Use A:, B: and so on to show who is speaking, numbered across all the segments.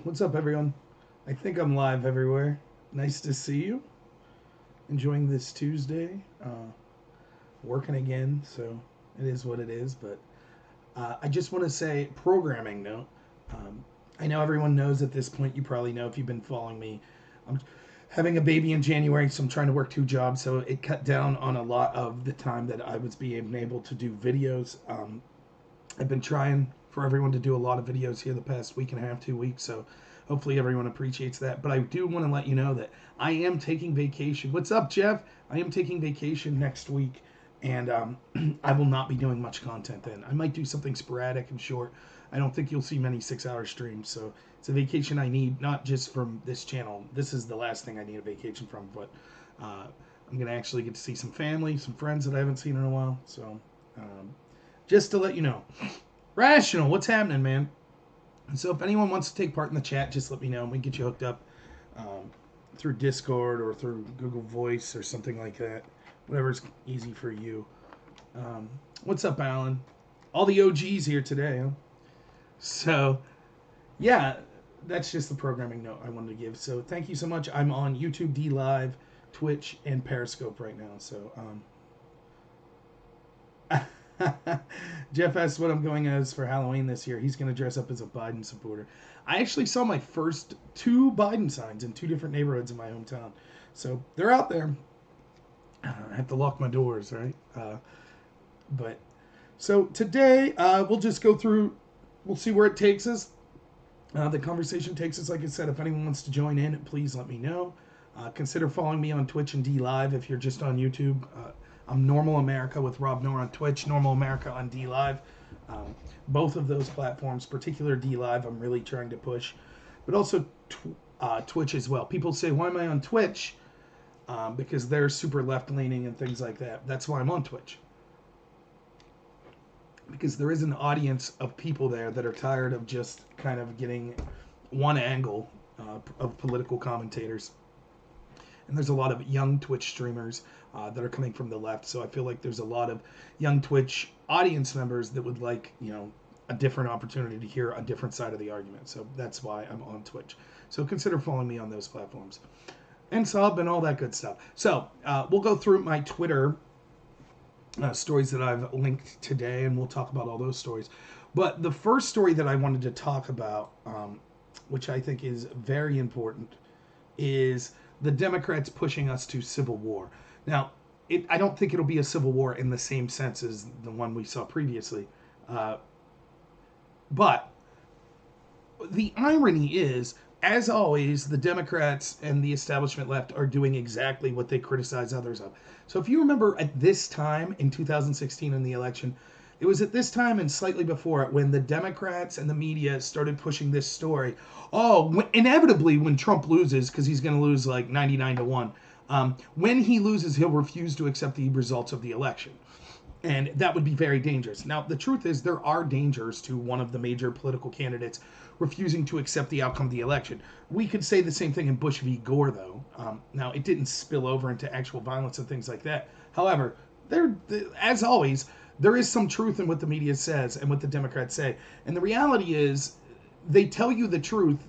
A: What's up, everyone? I think I'm live everywhere. Nice to see you. Enjoying this Tuesday. Working again, so it is what it is. But I just want to say, programming note. I know everyone knows at this point. You probably know if you've been following me. I'm having a baby in January, so I'm trying to work 2 jobs. So it cut down on a lot of the time that I was being able to do videos. I've been trying for everyone to do a lot of videos here the past week and a half, 2 weeks. So hopefully everyone appreciates that. But I do want to let you know that I am taking vacation. What's up, Jeff? I am taking vacation next week, and I will not be doing much content then. I might do something sporadic and short. I don't think you'll see many 6-hour streams. So it's a vacation I need, not just from this channel. This is the last thing I need a vacation from, but I'm going to actually get to see some family, some friends that I haven't seen in a while. So just to let you know. Rational, what's happening, man? And so if anyone wants to take part in the chat, just let me know and we can get you hooked up through Discord or through Google Voice or something like that. Whatever's easy for you. What's up, Alan? All the OGs here today, huh? So, yeah, that's just the programming note I wanted to give. So thank you so much. I'm on YouTube, D Live, Twitch, and Periscope right now. So, Jeff asks what I'm going as for Halloween this year. He's going to dress up as a Biden supporter. I actually saw my first 2 Biden signs in 2 different neighborhoods in my hometown. So they're out there. I have to lock my doors, right? But so today we'll just go through, we'll see where it takes us. The conversation takes us, like I said. If anyone wants to join in, please let me know. Consider following me on Twitch and D Live if you're just on YouTube. I'm Normal America with Rob Noor on Twitch, Normal America on D Live. Both of those platforms, particular D Live, I'm really trying to push, but also Twitch as well. People say, why am I on Twitch? Because they're super left-leaning and things like that. That's why I'm on Twitch. Because there is an audience of people there that are tired of just kind of getting one angle of political commentators. And there's a lot of young Twitch streamers that are coming from the left. So I feel like there's a lot of young Twitch audience members that would like, a different opportunity to hear a different side of the argument. So that's why I'm on Twitch. So consider following me on those platforms. And sub and all that good stuff. So we'll go through my Twitter stories that I've linked today, and we'll talk about all those stories. But the first story that I wanted to talk about, which I think is very important, is the Democrats pushing us to civil war. Now, I don't think it'll be a civil war in the same sense as the one we saw previously. But the irony is, as always, the Democrats and the establishment left are doing exactly what they criticize others of. So if you remember at this time in 2016 in the election, it was at this time and slightly before it when the Democrats and the media started pushing this story. Oh, inevitably when Trump loses, because he's going to lose like 99-1, when he loses, he'll refuse to accept the results of the election. And that would be very dangerous. Now, the truth is there are dangers to one of the major political candidates refusing to accept the outcome of the election. We could say the same thing in Bush v. Gore, though. Now, it didn't spill over into actual violence and things like that. However, as always, there is some truth in what the media says and what the Democrats say. And the reality is they tell you the truth,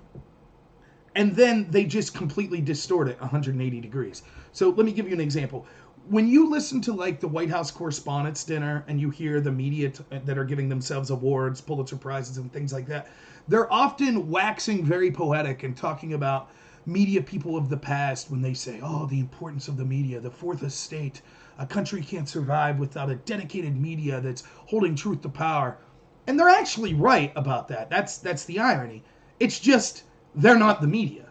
A: and then they just completely distort it 180 degrees. So let me give you an example. When you listen to like the White House Correspondents' Dinner and you hear the media that are giving themselves awards, Pulitzer Prizes, and things like that, they're often waxing very poetic and talking about media people of the past when they say, oh, the importance of the media, the fourth estate, a country can't survive without a dedicated media that's holding truth to power. And they're actually right about that. That's the irony. It's just they're not the media.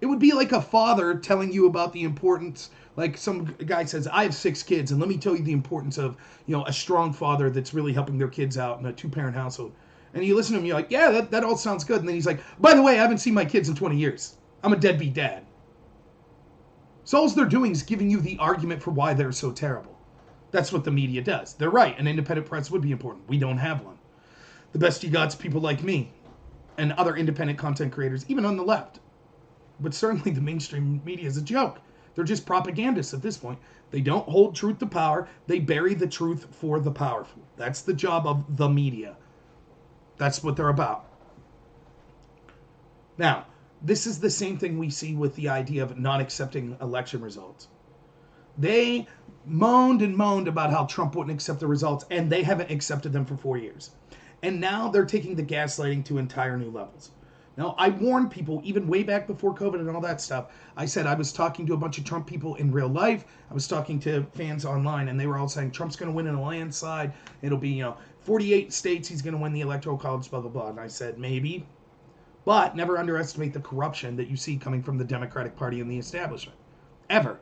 A: It would be like a father telling you about the importance, like some guy says, I have 6 kids, and let me tell you the importance of, a strong father that's really helping their kids out in a 2-parent household. And you listen to him, you're like, yeah, that all sounds good. And then he's like, by the way, I haven't seen my kids in 20 years. I'm a deadbeat dad. So all they're doing is giving you the argument for why they're so terrible. That's what the media does. They're right. An independent press would be important. We don't have one. The best you got's people like me and other independent content creators, even on the left. But certainly the mainstream media is a joke. They're just propagandists at this point. They don't hold truth to power. They bury the truth for the powerful. That's the job of the media. That's what they're about. Now, this is the same thing we see with the idea of not accepting election results. They moaned and moaned about how Trump wouldn't accept the results, and they haven't accepted them for 4 years. And now they're taking the gaslighting to entire new levels. Now, I warned people, even way back before COVID and all that stuff. I said I was talking to a bunch of Trump people in real life. I was talking to fans online, and they were all saying Trump's going to win in a landslide. It'll be, 48 states, he's going to win the Electoral College, blah, blah, blah. And I said, maybe. But never underestimate the corruption that you see coming from the Democratic Party and the establishment. Ever.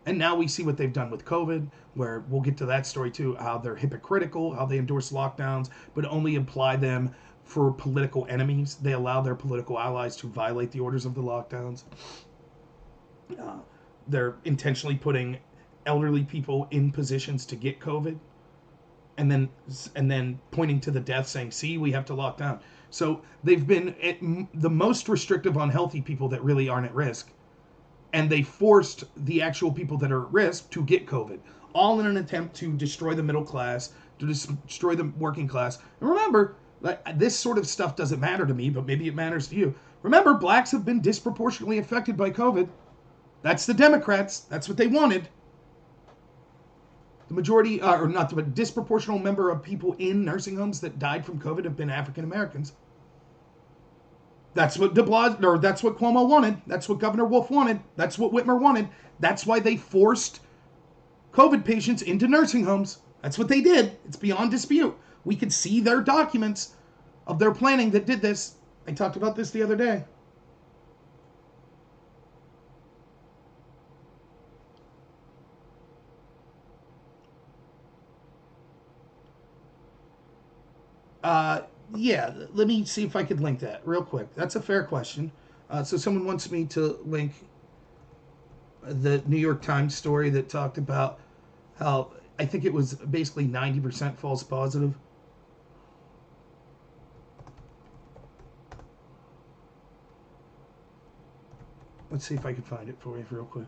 A: And now we see what they've done with COVID, where we'll get to that story too, how they're hypocritical, how they endorse lockdowns, but only apply them for political enemies. They allow their political allies to violate the orders of the lockdowns. They're intentionally putting elderly people in positions to get COVID, and then pointing to the death, saying, see, we have to lock down. So they've been the most restrictive on healthy people that really aren't at risk. And they forced the actual people that are at risk to get COVID, all in an attempt to destroy the middle class, to destroy the working class. And remember, this sort of stuff doesn't matter to me, but maybe it matters to you. Remember, blacks have been disproportionately affected by COVID. That's the Democrats. That's what they wanted. The majority, or not the disproportional number of people in nursing homes that died from COVID have been African Americans. That's what that's what Cuomo wanted. That's what Governor Wolf wanted. That's what Whitmer wanted. That's why they forced COVID patients into nursing homes. That's what they did. It's beyond dispute. We could see their documents of their planning that did this. I talked about this the other day. Yeah, let me see if I could link that real quick. That's a fair question. So someone wants me to link the New York Times story that talked about how I think it was basically 90% false positive. Let's see if I can find it for you real quick.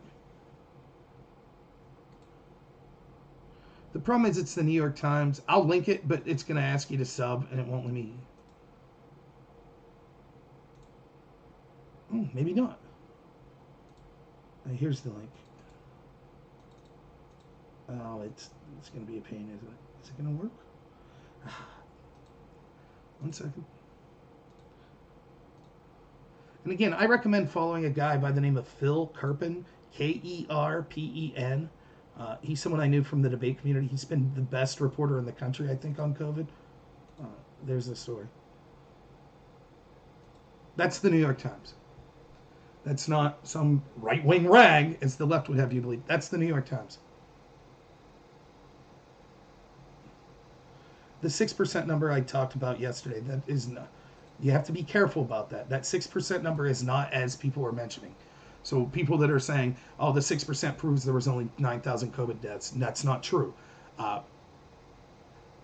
A: The problem is it's the New York Times. I'll link it, but it's going to ask you to sub, and it won't let me. Maybe not. Here's the link. Oh, it's going to be a pain, isn't it? Is it going to work? 1 second. And again, I recommend following a guy by the name of Phil Kerpen, Kerpen. He's someone I knew from the debate community. He's been the best reporter in the country, I think, on COVID. There's the story. That's the New York Times. That's not some right-wing rag, as the left would have you believe. That's the New York Times. The 6% number I talked about yesterday, that is not, you have to be careful about that. That 6% number is not as people are mentioning. So people that are saying, oh, the 6% proves there was only 9,000 COVID deaths, that's not true.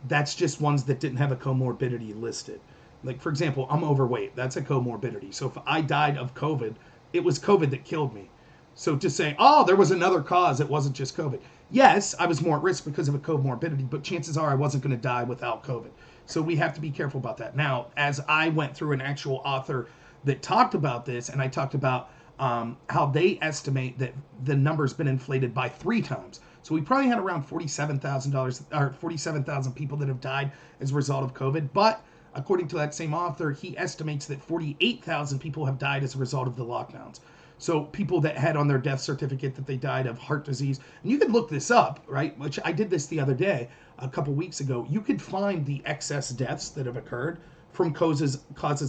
A: That's just ones that didn't have a comorbidity listed. Like, for example, I'm overweight. That's a comorbidity. So if I died of COVID, it was COVID that killed me. So to say, oh, there was another cause, it wasn't just COVID. Yes, I was more at risk because of a comorbidity, but chances are I wasn't going to die without COVID. So we have to be careful about that. Now, as I went through an actual author that talked about this, and I talked about how they estimate that the number's been inflated by 3 times. So we probably had around $47,000 people that have died as a result of COVID. But according to that same author, he estimates that 48,000 people have died as a result of the lockdowns. So people that had on their death certificate that they died of heart disease. And you could look this up, right? Which I did this the other day, a couple weeks ago. You could find the excess deaths that have occurred from causes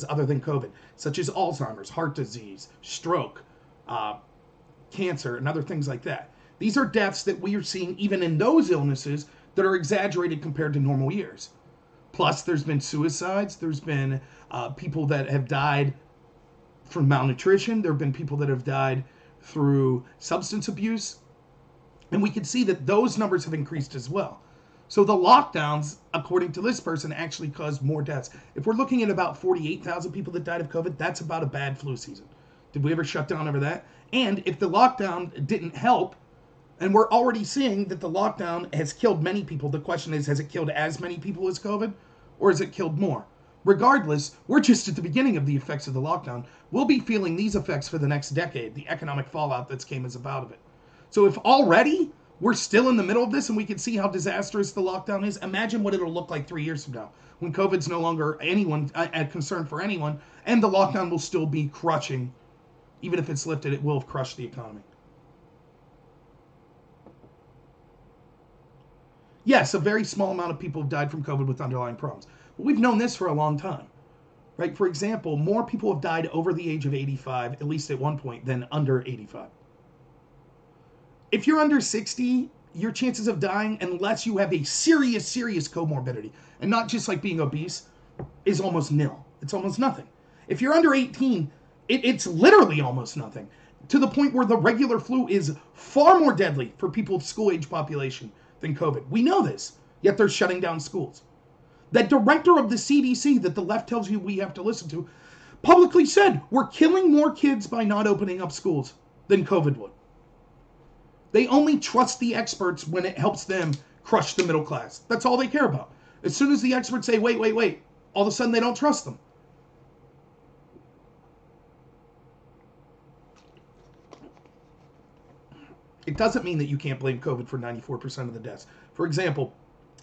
A: other than COVID, such as Alzheimer's, heart disease, stroke, cancer, and other things like that. These are deaths that we are seeing even in those illnesses that are exaggerated compared to normal years. Plus, there's been suicides. There's been people that have died from malnutrition. There have been people that have died through substance abuse. And we can see that those numbers have increased as well. So the lockdowns, according to this person, actually caused more deaths. If we're looking at about 48,000 people that died of COVID, that's about a bad flu season. Did we ever shut down over that? And if the lockdown didn't help, and we're already seeing that the lockdown has killed many people, the question is, has it killed as many people as COVID? Or has it killed more? Regardless, we're just at the beginning of the effects of the lockdown. We'll be feeling these effects for the next decade, the economic fallout that's came as about of it. So if already we're still in the middle of this and we can see how disastrous the lockdown is, imagine what it'll look like 3 years from now when COVID's no longer a concern for anyone, and the lockdown will still be crushing. Even if it's lifted, it will have crushed the economy. Yes, a very small amount of people have died from COVID with underlying problems. But we've known this for a long time, right? For example, more people have died over the age of 85, at least at one point, than under 85. If you're under 60, your chances of dying, unless you have a serious comorbidity, and not just like being obese, is almost nil. It's almost nothing. If you're under 18, it's literally almost nothing, to the point where the regular flu is far more deadly for people of school-age population than COVID. We know this, yet they're shutting down schools. That director of the CDC that the left tells you we have to listen to publicly said we're killing more kids by not opening up schools than COVID would. They only trust the experts when it helps them crush the middle class. That's all they care about. As soon as the experts say, wait, all of a sudden they don't trust them. It doesn't mean that you can't blame COVID for 94% of the deaths. For example,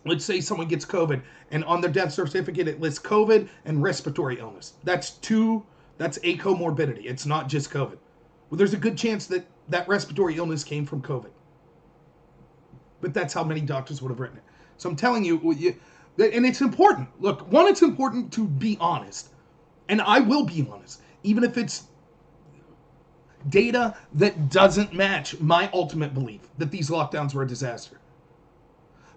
A: let's say someone gets COVID and on their death certificate it lists COVID and respiratory illness. That's a comorbidity. It's not just COVID. Well, there's a good chance that that respiratory illness came from COVID. But that's how many doctors would have written it. So I'm telling you, and it's important. Look, one, it's important to be honest. And I will be honest, even if it's data that doesn't match my ultimate belief that these lockdowns were a disaster.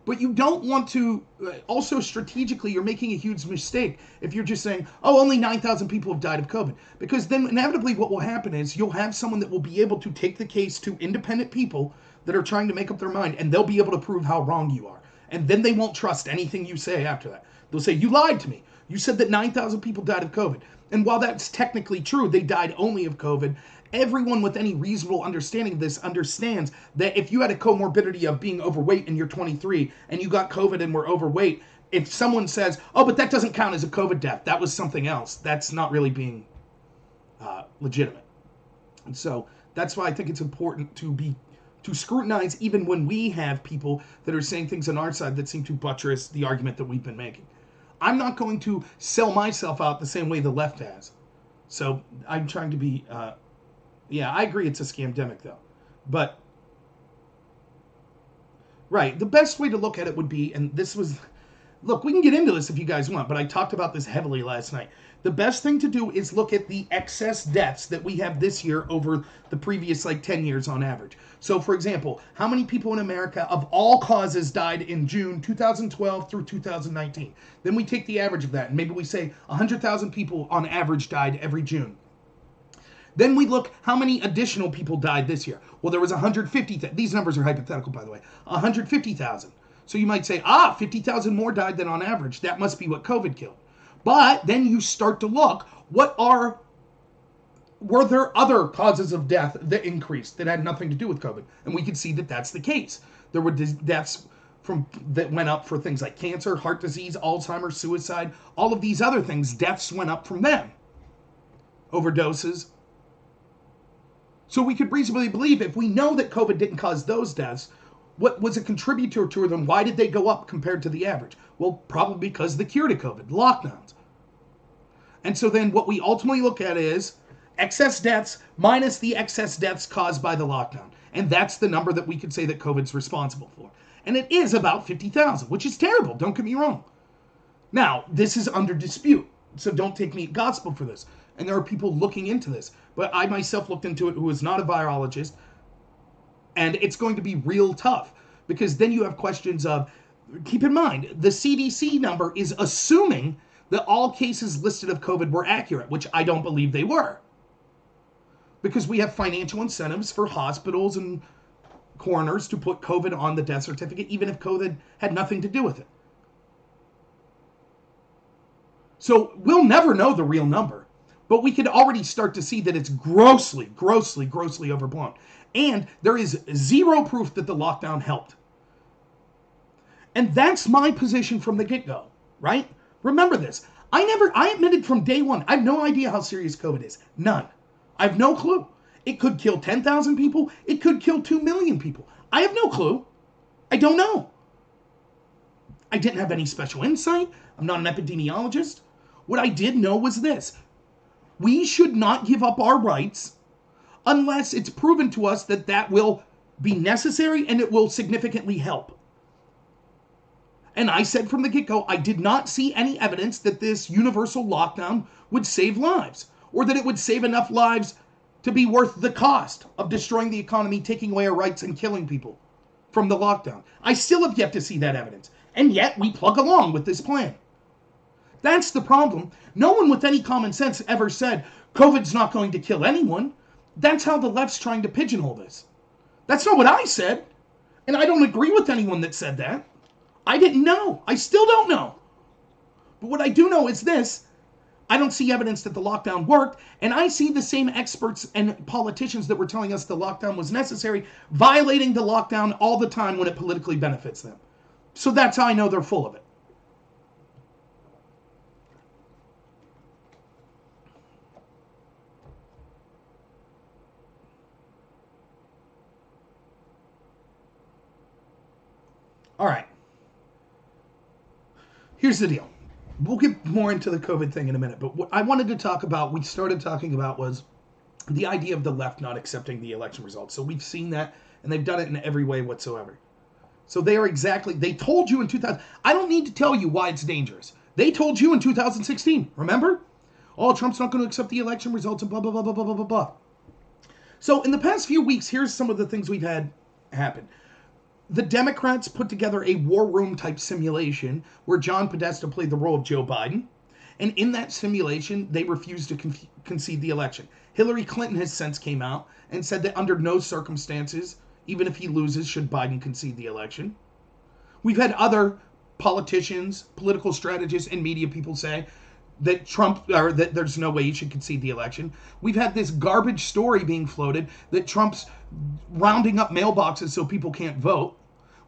A: But you don't want to, also strategically, you're making a huge mistake if you're just saying, oh, only 9,000 people have died of COVID. Because then inevitably what will happen is you'll have someone that will be able to take the case to independent people that are trying to make up their mind, and they'll be able to prove how wrong you are. And then they won't trust anything you say after that. They'll say, you lied to me. You said that 9,000 people died of COVID. And while that's technically true, they died only of COVID. Everyone with any reasonable understanding of this understands that if you had a comorbidity of being overweight and you're 23 and you got COVID and were overweight, if someone says, oh, but that doesn't count as a COVID death, that was something else, that's not really being legitimate. And so that's why I think it's important to scrutinize even when we have people that are saying things on our side that seem to buttress the argument that we've been making. I'm not going to sell myself out the same way the left has. So I'm trying to be... yeah, I agree it's a scamdemic, though. But, right, the best way to look at it would be, and this was... Look, we can get into this if you guys want, but I talked about this heavily last night. The best thing to do is look at the excess deaths that we have this year over the previous, 10 years on average. So, for example, how many people in America of all causes died in June 2012 through 2019? Then we take the average of that, and maybe we say 100,000 people on average died every June. Then we look how many additional people died this year. Well, there was 150,000. These numbers are hypothetical, by the way. 150,000. So you might say, 50,000 more died than on average. That must be what COVID killed. But then you start to look, were there other causes of death that increased that had nothing to do with COVID? And we can see that that's the case. There were deaths that went up for things like cancer, heart disease, Alzheimer's, suicide, all of these other things. Deaths went up from them. Overdoses. So we could reasonably believe if we know that COVID didn't cause those deaths, what was a contributor to them? Why did they go up compared to the average? Well, probably because of the cure to COVID, lockdowns. And so then what we ultimately look at is excess deaths minus the excess deaths caused by the lockdown. And that's the number that we could say that COVID's responsible for. And it is about 50,000, which is terrible. Don't get me wrong. Now, this is under dispute. So don't take me at gospel for this. And there are people looking into this. But I myself looked into it who is not a virologist. And it's going to be real tough. Because then you have questions of, keep in mind, the CDC number is assuming that all cases listed of COVID were accurate, which I don't believe they were. Because we have financial incentives for hospitals and coroners to put COVID on the death certificate, even if COVID had nothing to do with it. So we'll never know the real number. But we could already start to see that it's grossly overblown. And there is zero proof that the lockdown helped. And that's my position from the get-go, right? Remember this. I admitted from day one, I have no idea how serious COVID is. None. I have no clue. It could kill 10,000 people. It could kill 2 million people. I have no clue. I don't know. I didn't have any special insight. I'm not an epidemiologist. What I did know was this. We should not give up our rights unless it's proven to us that that will be necessary and it will significantly help. And I said from the get-go, I did not see any evidence that this universal lockdown would save lives, or that it would save enough lives to be worth the cost of destroying the economy, taking away our rights, and killing people from the lockdown. I still have yet to see that evidence. And yet, we plug along with this plan. That's the problem. No one with any common sense ever said, COVID's not going to kill anyone. That's how the left's trying to pigeonhole this. That's not what I said. And I don't agree with anyone that said that. I didn't know. I still don't know. But what I do know is this. I don't see evidence that the lockdown worked, and I see the same experts and politicians that were telling us the lockdown was necessary violating the lockdown all the time when it politically benefits them. So that's how I know they're full of it. All right. Here's the deal. We'll get more into the COVID thing in a minute, but what I wanted to talk about, we started talking about, was the idea of the left not accepting the election results. So we've seen that, and they've done it in every way whatsoever. So they told you in 2000, I don't need to tell you why it's dangerous. They told you in 2016, remember? Oh, Trump's not going to accept the election results and blah, blah, blah, blah, blah, blah, blah, blah. So in the past few weeks, here's some of the things we've had happen. The Democrats put together a war room type simulation where John Podesta played the role of Joe Biden. And in that simulation, they refused to concede the election. Hillary Clinton has since came out and said that under no circumstances, even if he loses, should Biden concede the election. We've had other politicians, political strategists, and media people say that that there's no way he should concede the election. We've had this garbage story being floated that Trump's rounding up mailboxes so people can't vote.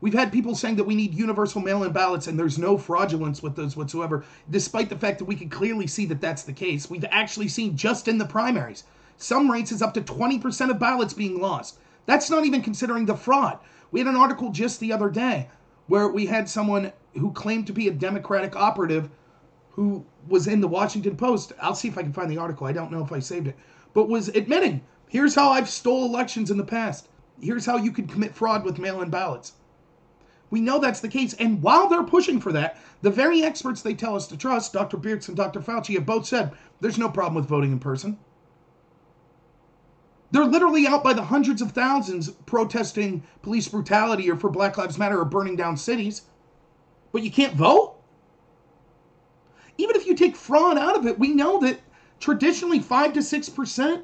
A: We've had people saying that we need universal mail-in ballots and there's no fraudulence with those whatsoever, despite the fact that we can clearly see that that's the case. We've actually seen just in the primaries, some races up to 20% of ballots being lost. That's not even considering the fraud. We had an article just the other day where we had someone who claimed to be a Democratic operative who was in the Washington Post. I'll see if I can find the article. I don't know if I saved it. But was admitting, here's how I've stole elections in the past. Here's how you could commit fraud with mail-in ballots. We know that's the case. And while they're pushing for that, the very experts they tell us to trust, Dr. Petersen and Dr. Fauci, have both said there's no problem with voting in person. They're literally out by the hundreds of thousands protesting police brutality or for Black Lives Matter or burning down cities. But you can't vote? Even if you take fraud out of it, we know that traditionally 5 to 6%,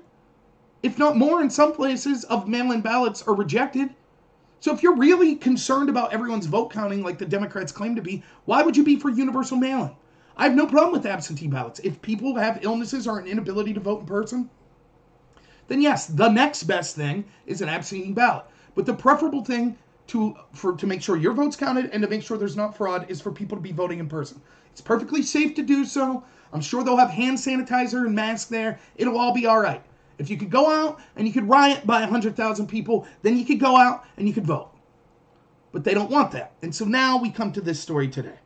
A: if not more in some places, of mail-in ballots are rejected. So if you're really concerned about everyone's vote counting like the Democrats claim to be, why would you be for universal mail-in? I have no problem with absentee ballots. If people have illnesses or an inability to vote in person, then yes, the next best thing is an absentee ballot. But the preferable thing to make sure your vote's counted and to make sure there's not fraud is for people to be voting in person. It's perfectly safe to do so. I'm sure they'll have hand sanitizer and masks there. It'll all be all right. If you could go out and you could riot by 100,000 people, then you could go out and you could vote. But they don't want that. And so now we come to this story today.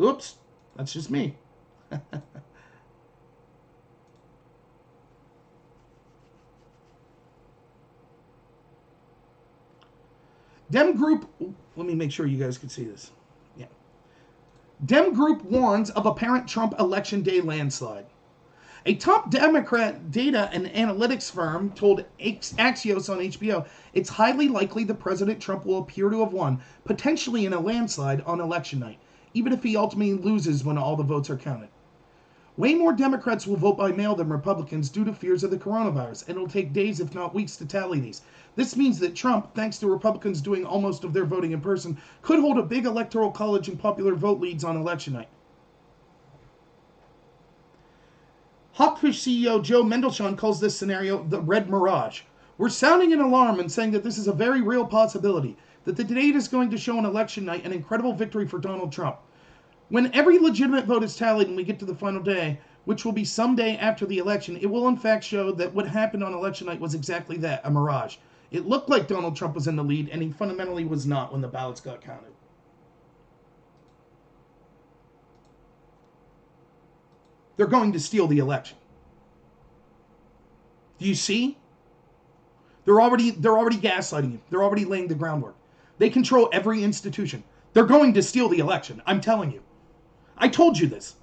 A: Oops, that's just me. Dem group, let me make sure you guys can see this. Yeah. Dem group warns of apparent Trump election day landslide. A top Democrat data and analytics firm told Axios on HBO it's highly likely that President Trump will appear to have won, potentially in a landslide on election night, even if he ultimately loses when all the votes are counted. Way more Democrats will vote by mail than Republicans due to fears of the coronavirus, and it'll take days, if not weeks, to tally these. This means that Trump, thanks to Republicans doing almost of their voting in person, could hold a big electoral college and popular vote leads on election night. Hawkfish CEO Joe Mendelsohn calls this scenario the red mirage. We're sounding an alarm and saying that this is a very real possibility, that the data is going to show on election night an incredible victory for Donald Trump. When every legitimate vote is tallied and we get to the final day, which will be someday after the election, it will in fact show that what happened on election night was exactly that, a mirage. It looked like Donald Trump was in the lead, and he fundamentally was not when the ballots got counted. They're going to steal the election. Do you see? They're already gaslighting you. They're already laying the groundwork. They control every institution. They're going to steal the election. I'm telling you. I told you this.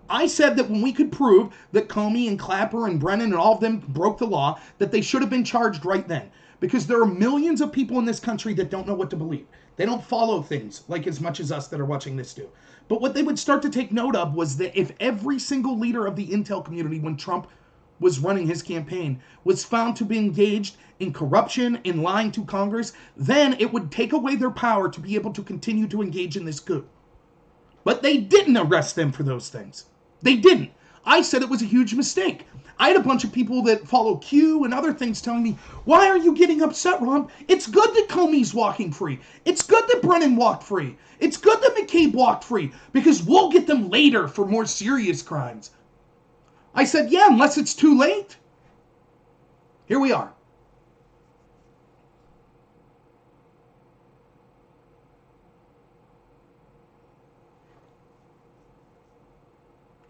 A: I said that when we could prove that Comey and Clapper and Brennan and all of them broke the law, that they should have been charged right then. Because there are millions of people in this country that don't know what to believe. They don't follow things like as much as us that are watching this do. But what they would start to take note of was that if every single leader of the intel community when Trump was running his campaign was found to be engaged in corruption, in lying to Congress, then it would take away their power to be able to continue to engage in this coup. But they didn't arrest them for those things. They didn't. I said it was a huge mistake. I had a bunch of people that follow Q and other things telling me, why are you getting upset, Ron? It's good that Comey's walking free. It's good that Brennan walked free. It's good that McCabe walked free, because we'll get them later for more serious crimes. I said, yeah, unless it's too late. Here we are.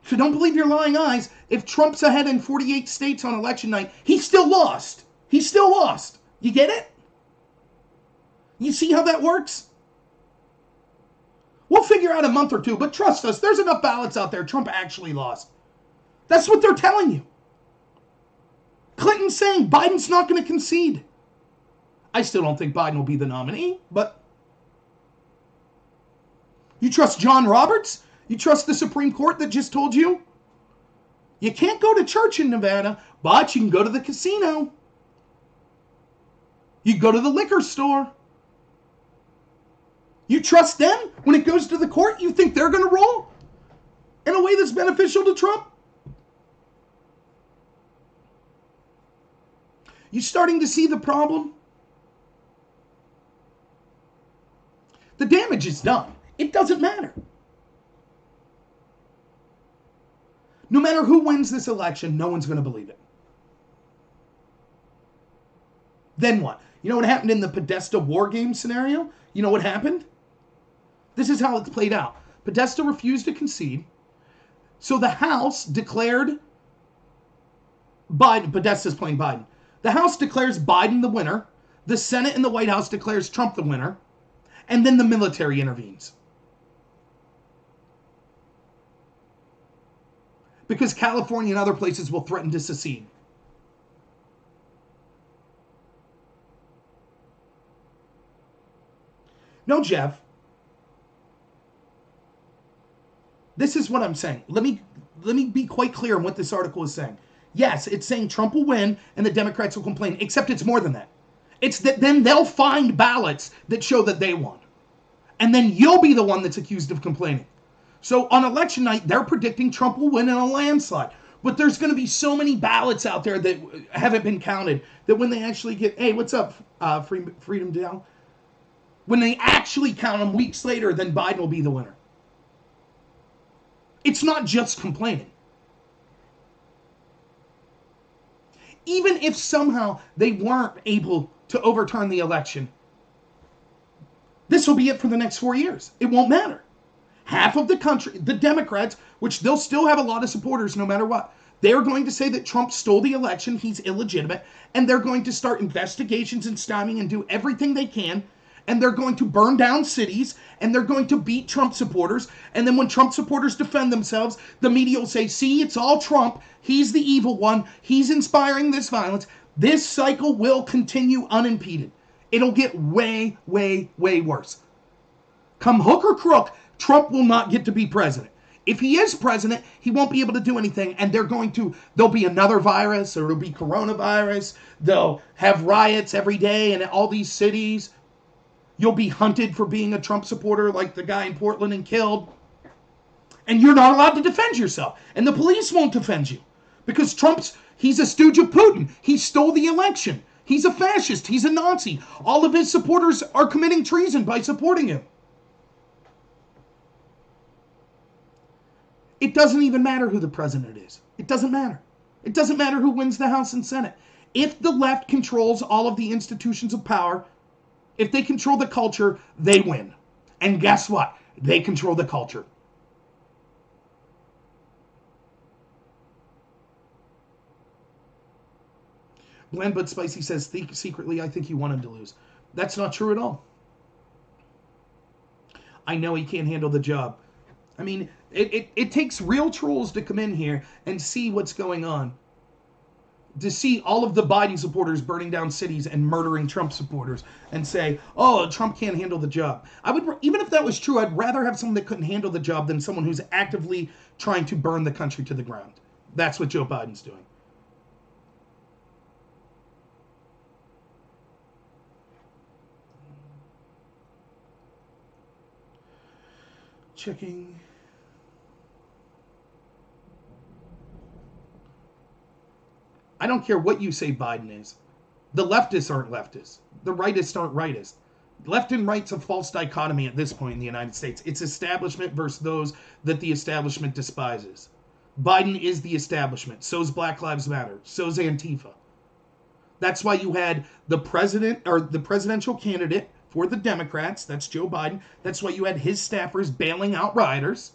A: So don't believe your lying eyes. If Trump's ahead in 48 states on election night, he still lost. He still lost. You get it? You see how that works? We'll figure out a month or two, but trust us, there's enough ballots out there. Trump actually lost. That's what they're telling you. Clinton's saying Biden's not going to concede. I still don't think Biden will be the nominee, but you trust John Roberts? You trust the Supreme Court that just told you? You can't go to church in Nevada, but you can go to the casino. You go to the liquor store. You trust them when it goes to the court? You think they're going to roll in a way that's beneficial to Trump? You starting to see the problem? The damage is done. It doesn't matter. No matter who wins this election, no one's going to believe it. Then what? You know what happened in the Podesta war game scenario? You know what happened? This is how it's played out. Podesta refused to concede. So the House declared Biden. Podesta's playing Biden. The House declares Biden the winner. The Senate and the White House declares Trump the winner. And then the military intervenes. Because California and other places will threaten to secede. No, Jeff. This is what I'm saying. Let me be quite clear on what this article is saying. Yes, it's saying Trump will win and the Democrats will complain, except it's more than that. It's that then they'll find ballots that show that they won. And then you'll be the one that's accused of complaining. So on election night, they're predicting Trump will win in a landslide. But there's going to be so many ballots out there that haven't been counted that when they actually get, hey, what's up, Freedom Down? When they actually count them weeks later, then Biden will be the winner. It's not just complaining. Even if somehow they weren't able to overturn the election, this will be it for the next 4 years. It won't matter. Half of the country, the Democrats, which they'll still have a lot of supporters no matter what, they're going to say that Trump stole the election, he's illegitimate, and they're going to start investigations and stymieing and do everything they can, and they're going to burn down cities, and they're going to beat Trump supporters, and then when Trump supporters defend themselves, the media will say, see, it's all Trump, he's the evil one, he's inspiring this violence. This cycle will continue unimpeded. It'll get way, way, way worse. Come hook or crook, Trump will not get to be president. If he is president, he won't be able to do anything, and there'll be another virus, or it'll be coronavirus. They'll have riots every day in all these cities. You'll be hunted for being a Trump supporter like the guy in Portland and killed. And you're not allowed to defend yourself. And the police won't defend you. Because he's a stooge of Putin. He stole the election. He's a fascist. He's a Nazi. All of his supporters are committing treason by supporting him. It doesn't even matter who the president is. It doesn't matter. It doesn't matter who wins the House and Senate. If the left controls all of the institutions of power, if they control the culture, they win. And guess what? They control the culture. Bland but Spicy says, secretly, I think you want him to lose. That's not true at all. I know he can't handle the job. I mean, it takes real trolls to come in here and see what's going on. To see all of the Biden supporters burning down cities and murdering Trump supporters and say, oh, Trump can't handle the job. Even if that was true, I'd rather have someone that couldn't handle the job than someone who's actively trying to burn the country to the ground. That's what Joe Biden's doing. Checking. I don't care what you say Biden is. The leftists aren't leftists. The rightists aren't rightists. Left and right's a false dichotomy at this point in the United States. It's establishment versus those that the establishment despises. Biden is the establishment. So's Black Lives Matter. So's Antifa. That's why you had the president or the presidential candidate for the Democrats. That's Joe Biden. That's why you had his staffers bailing out rioters.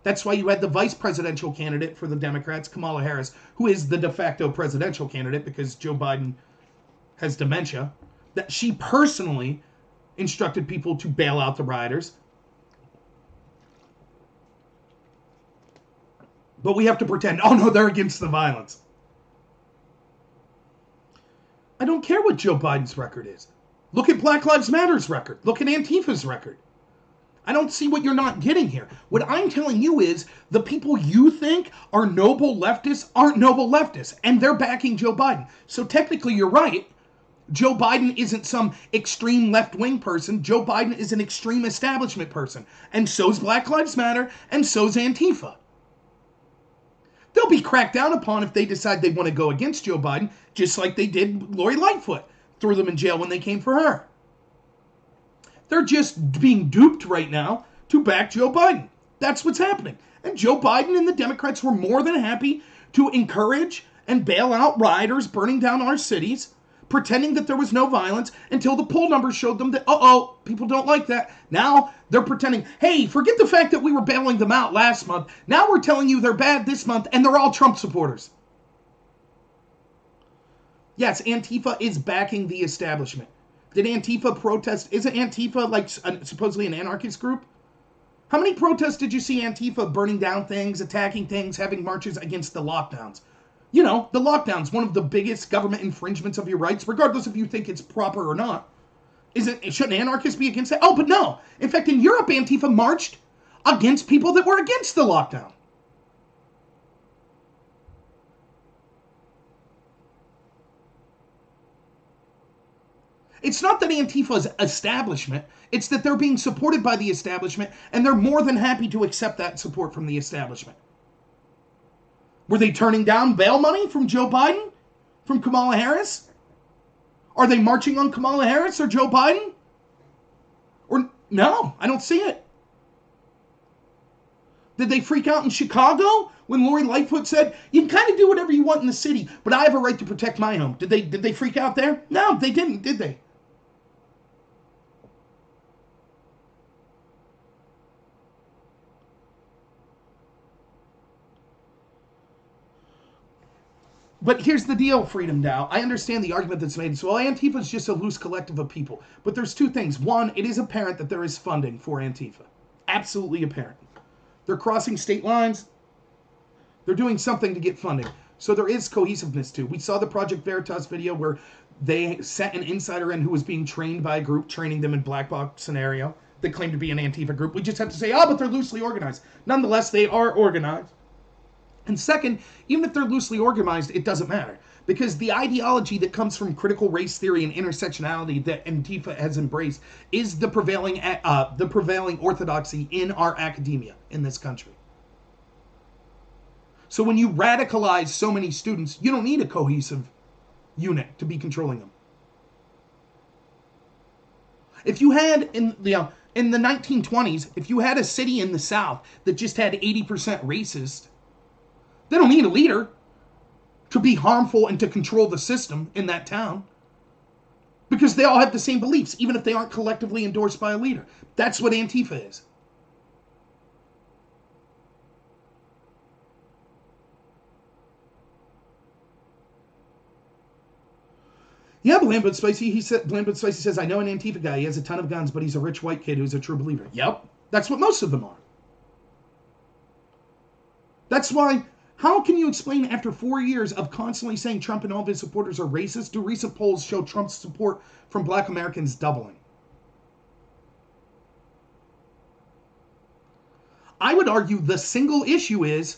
A: That's why you had the vice presidential candidate for the Democrats, Kamala Harris, who is the de facto presidential candidate because Joe Biden has dementia. That she personally instructed people to bail out the rioters. But we have to pretend, oh no, they're against the violence. I don't care what Joe Biden's record is. Look at Black Lives Matter's record. Look at Antifa's record. I don't see what you're not getting here. What I'm telling you is the people you think are noble leftists aren't noble leftists, and they're backing Joe Biden. So technically you're right. Joe Biden isn't some extreme left-wing person. Joe Biden is an extreme establishment person. And so's Black Lives Matter, and so's Antifa. They'll be cracked down upon if they decide they want to go against Joe Biden, just like they did Lori Lightfoot. Threw them in jail when they came for her. They're just being duped right now to back Joe Biden. That's what's happening. And Joe Biden and the Democrats were more than happy to encourage and bail out rioters burning down our cities, pretending that there was no violence until the poll numbers showed them that, people don't like that. Now they're pretending, hey, forget the fact that we were bailing them out last month. Now we're telling you they're bad this month and they're all Trump supporters. Yes, Antifa is backing the establishment. Did Antifa protest? Isn't Antifa like supposedly an anarchist group? How many protests did you see Antifa burning down things, attacking things, having marches against the lockdowns? You know, the lockdowns, one of the biggest government infringements of your rights, regardless if you think it's proper or not. Shouldn't anarchists be against that? Oh, but no. In fact, in Europe, Antifa marched against people that were against the lockdown. It's not that Antifa's establishment, it's that they're being supported by the establishment, and they're more than happy to accept that support from the establishment. Were they turning down bail money from Joe Biden? From Kamala Harris? Are they marching on Kamala Harris or Joe Biden? Or no, I don't see it. Did they freak out in Chicago when Lori Lightfoot said, you can kind of do whatever you want in the city, but I have a right to protect my home? Did they freak out there? No, they didn't, did they? But here's the deal, Freedom Dow. I understand the argument that's made. So, Antifa is just a loose collective of people. But there's two things. One, it is apparent that there is funding for Antifa. Absolutely apparent. They're crossing state lines. They're doing something to get funding. So there is cohesiveness too. We saw the Project Veritas video where they sent an insider in who was being trained by a group, training them in black box scenario. They claim to be an Antifa group. We just have to say, but they're loosely organized. Nonetheless, they are organized. And second, even if they're loosely organized, it doesn't matter. Because the ideology that comes from critical race theory and intersectionality that Antifa has embraced is the prevailing orthodoxy in our academia in this country. So when you radicalize so many students, you don't need a cohesive unit to be controlling them. If you had, In the 1920s, if you had a city in the South that just had 80% racist, they don't need a leader to be harmful and to control the system in that town, because they all have the same beliefs, even if they aren't collectively endorsed by a leader. That's what Antifa is. Yeah, Bland but Spicy says, I know an Antifa guy. He has a ton of guns, but he's a rich white kid who's a true believer. Yep, that's what most of them are. That's why, how can you explain after 4 years of constantly saying Trump and all of his supporters are racist, do recent polls show Trump's support from black Americans doubling? I would argue the single issue is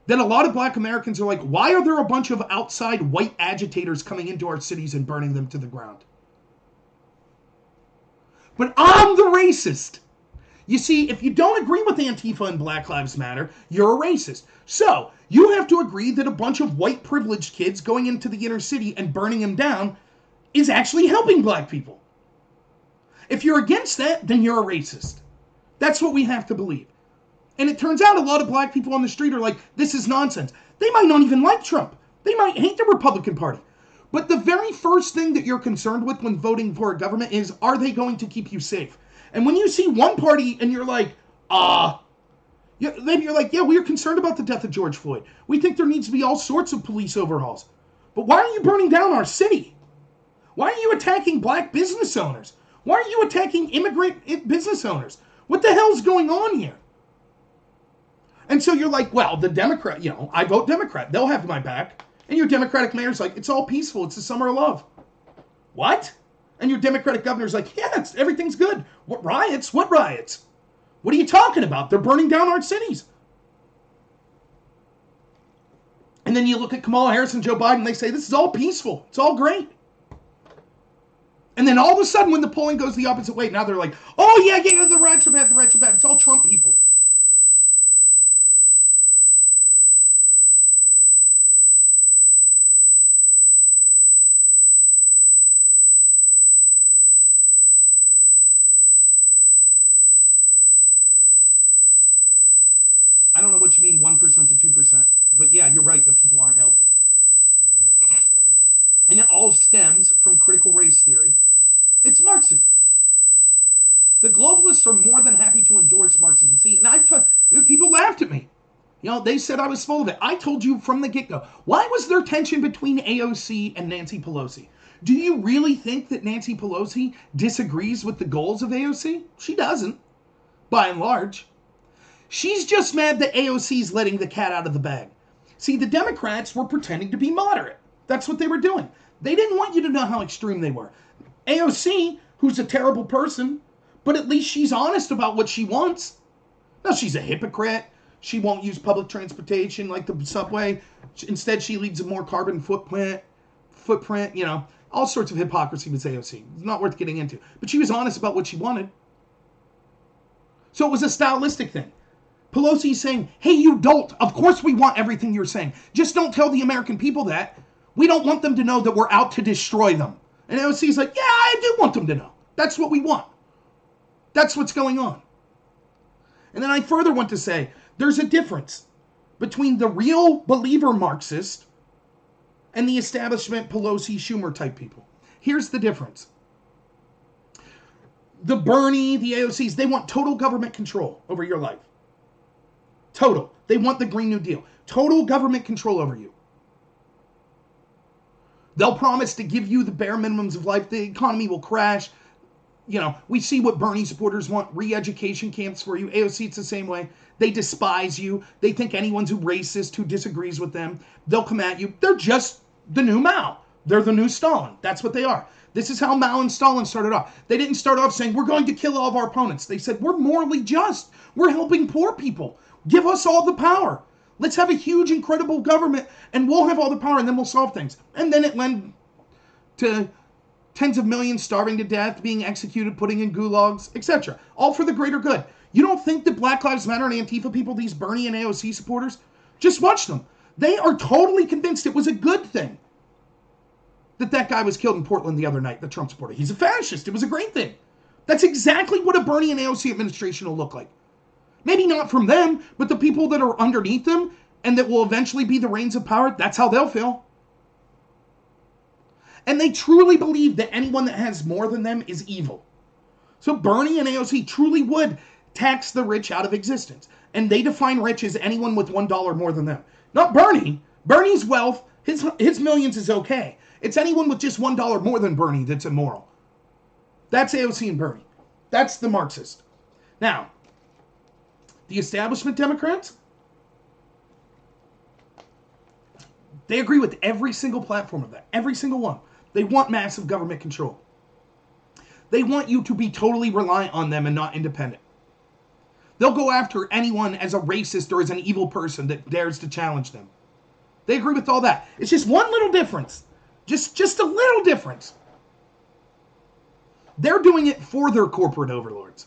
A: that a lot of black Americans are like, why are there a bunch of outside white agitators coming into our cities and burning them to the ground? But I'm the racist. You see, if you don't agree with Antifa and Black Lives Matter, you're a racist. So, you have to agree that a bunch of white privileged kids going into the inner city and burning them down is actually helping black people. If you're against that, then you're a racist. That's what we have to believe. And it turns out a lot of black people on the street are like, this is nonsense. They might not even like Trump. They might hate the Republican Party. But the very first thing that you're concerned with when voting for a government is, are they going to keep you safe? And when you see one party and you're like, then you're like, yeah, we're concerned about the death of George Floyd. We think there needs to be all sorts of police overhauls. But why are you burning down our city? Why are you attacking black business owners? Why are you attacking immigrant business owners? What the hell's going on here? And so you're like, well, the Democrat, I vote Democrat. They'll have my back. And your Democratic mayor's like, it's all peaceful. It's the summer of love. What? And your Democratic governor's like, yeah, everything's good. What riots? What riots? What are you talking about? They're burning down our cities. And then you look at Kamala Harris and Joe Biden, they say, this is all peaceful. It's all great. And then all of a sudden, when the polling goes the opposite way, now they're like, oh, yeah, the riots are bad, the riots are bad. It's all Trump people. I don't know what you mean 1% to 2%. But yeah, you're right, the people aren't healthy. And it all stems from critical race theory. It's Marxism. The globalists are more than happy to endorse Marxism. See, and people laughed at me. They said I was full of it. I told you from the get-go. Why was there tension between AOC and Nancy Pelosi? Do you really think that Nancy Pelosi disagrees with the goals of AOC? She doesn't, by and large. She's just mad that AOC's letting the cat out of the bag. See, the Democrats were pretending to be moderate. That's what they were doing. They didn't want you to know how extreme they were. AOC, who's a terrible person, but at least she's honest about what she wants. Now, she's a hypocrite. She won't use public transportation like the subway. Instead, she leads a more carbon footprint, all sorts of hypocrisy with AOC. It's not worth getting into. But she was honest about what she wanted. So it was a stylistic thing. Pelosi's saying, hey, you dolt, of course we want everything you're saying. Just don't tell the American people that. We don't want them to know that we're out to destroy them. And AOC's like, yeah, I do want them to know. That's what we want. That's what's going on. And then I further want to say, there's a difference between the real believer Marxist and the establishment Pelosi, Schumer type people. Here's the difference. The Bernie, the AOCs, they want total government control over your life. Total. They want the Green New Deal. Total government control over you. They'll promise to give you the bare minimums of life. The economy will crash. We see what Bernie supporters want. Re-education camps for you. AOC, it's the same way. They despise you. They think anyone's who racist, who disagrees with them, they'll come at you. They're just the new Mao. They're the new Stalin. That's what they are. This is how Mao and Stalin started off. They didn't start off saying, we're going to kill all of our opponents. They said, we're morally just. We're helping poor people. Give us all the power. Let's have a huge, incredible government, and we'll have all the power, and then we'll solve things. And then it led to tens of millions starving to death, being executed, putting in gulags, etc. All for the greater good. You don't think that Black Lives Matter and Antifa people, these Bernie and AOC supporters, just watch them. They are totally convinced it was a good thing that guy was killed in Portland the other night, the Trump supporter. He's a fascist. It was a great thing. That's exactly what a Bernie and AOC administration will look like. Maybe not from them, but the people that are underneath them and that will eventually be the reins of power, that's how they'll feel. And they truly believe that anyone that has more than them is evil. So Bernie and AOC truly would tax the rich out of existence. And they define rich as anyone with $1 more than them. Not Bernie. Bernie's wealth, his millions is okay. It's anyone with just $1 more than Bernie that's immoral. That's AOC and Bernie. That's the Marxist. Now, the establishment Democrats, they agree with every single platform of that. Every single one. They want massive government control. They want you to be totally reliant on them and not independent. They'll go after anyone as a racist or as an evil person that dares to challenge them. They agree with all that. It's just one little difference. Just a little difference. They're doing it for their corporate overlords.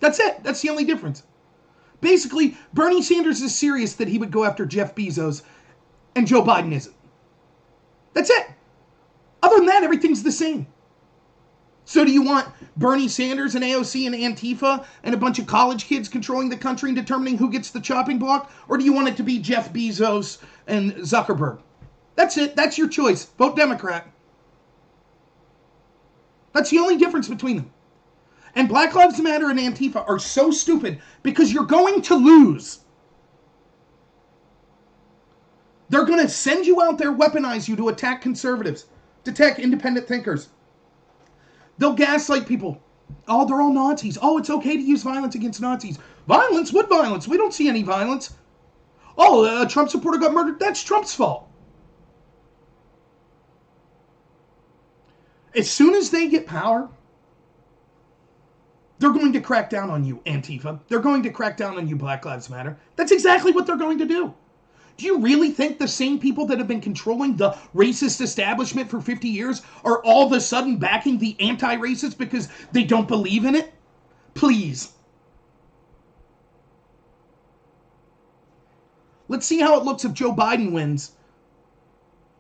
A: That's it. That's the only difference. Basically, Bernie Sanders is serious that he would go after Jeff Bezos, and Joe Biden isn't. That's it. Other than that, everything's the same. So do you want Bernie Sanders and AOC and Antifa and a bunch of college kids controlling the country and determining who gets the chopping block? Or do you want it to be Jeff Bezos and Zuckerberg? That's it. That's your choice. Vote Democrat. That's the only difference between them. And Black Lives Matter and Antifa are so stupid because you're going to lose. They're going to send you out there, weaponize you to attack conservatives, to attack independent thinkers. They'll gaslight people. Oh, they're all Nazis. Oh, it's okay to use violence against Nazis. Violence? What violence? We don't see any violence. Oh, a Trump supporter got murdered. That's Trump's fault. As soon as they get power, they're going to crack down on you, Antifa. They're going to crack down on you, Black Lives Matter. That's exactly what they're going to do. Do you really think the same people that have been controlling the racist establishment for 50 years are all of a sudden backing the anti-racists because they don't believe in it? Please. Let's see how it looks if Joe Biden wins,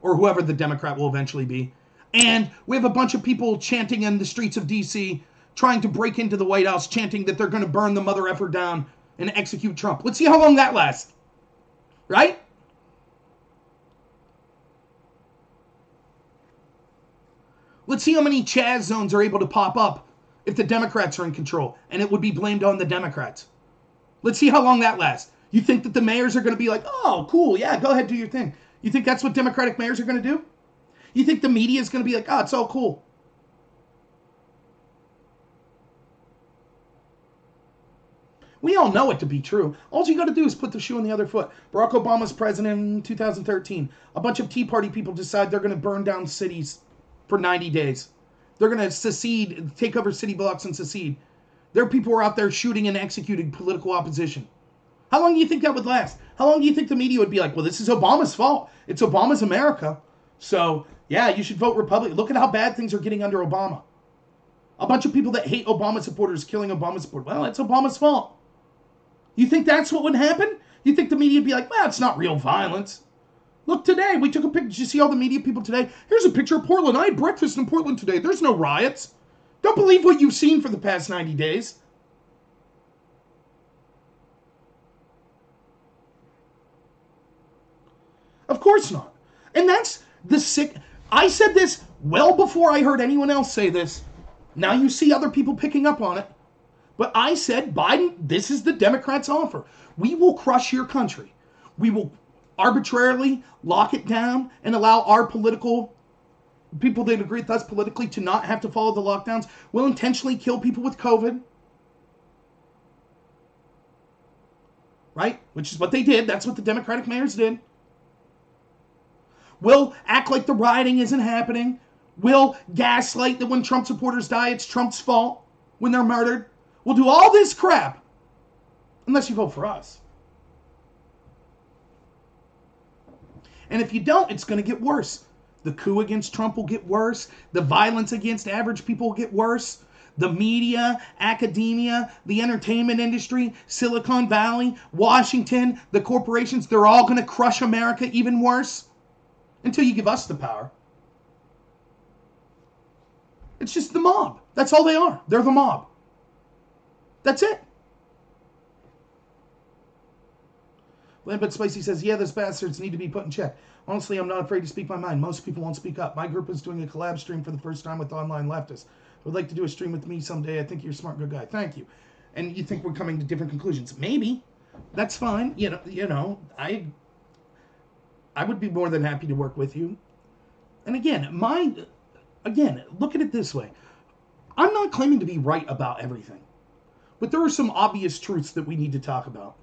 A: or whoever the Democrat will eventually be. And we have a bunch of people chanting in the streets of D.C., trying to break into the White House, chanting that they're going to burn the mother effer down and execute Trump. Let's see how long that lasts. Right? Let's see how many Chaz zones are able to pop up if the Democrats are in control, and it would be blamed on the Democrats. Let's see how long that lasts. You think that the mayors are going to be like, oh, cool, yeah, go ahead, do your thing. You think that's what Democratic mayors are going to do? You think the media is going to be like, oh, it's all cool. We all know it to be true. All you got to do is put the shoe on the other foot. Barack Obama's president in 2013. A bunch of Tea Party people decide they're going to burn down cities for 90 days. They're going to secede, take over city blocks and secede. Their people are out there shooting and executing political opposition. How long do you think that would last? How long do you think the media would be like, well, this is Obama's fault. It's Obama's America. So, yeah, you should vote Republican. Look at how bad things are getting under Obama. A bunch of people that hate Obama supporters killing Obama supporters. Well, it's Obama's fault. You think that's what would happen? You think the media would be like, well, it's not real violence. Look, today, we took a picture. Did you see all the media people today? Here's a picture of Portland. I had breakfast in Portland today. There's no riots. Don't believe what you've seen for the past 90 days. Of course not. And that's the sick... I said this well before I heard anyone else say this. Now you see other people picking up on it. But I said, Biden, this is the Democrats' offer. We will crush your country. We will arbitrarily lock it down and allow our political people that agree with us politically to not have to follow the lockdowns. We'll intentionally kill people with COVID. Right? Which is what they did. That's what the Democratic mayors did. We'll act like the rioting isn't happening. We'll gaslight that when Trump supporters die, it's Trump's fault when they're murdered. We'll do all this crap. Unless you vote for us. And if you don't, it's going to get worse. The coup against Trump will get worse. The violence against average people will get worse. The media, academia, the entertainment industry, Silicon Valley, Washington, the corporations, they're all going to crush America even worse until you give us the power. It's just the mob. That's all they are. They're the mob. That's it. But Spicy says, yeah, those bastards need to be put in check. Honestly, I'm not afraid to speak my mind. Most people won't speak up. My group is doing a collab stream for the first time with online leftists. I would like to do a stream with me someday. I think you're a smart, good guy. Thank you. And you think we're coming to different conclusions. Maybe. That's fine. I would be more than happy to work with you. And again, look at it this way. I'm not claiming to be right about everything. But there are some obvious truths that we need to talk about.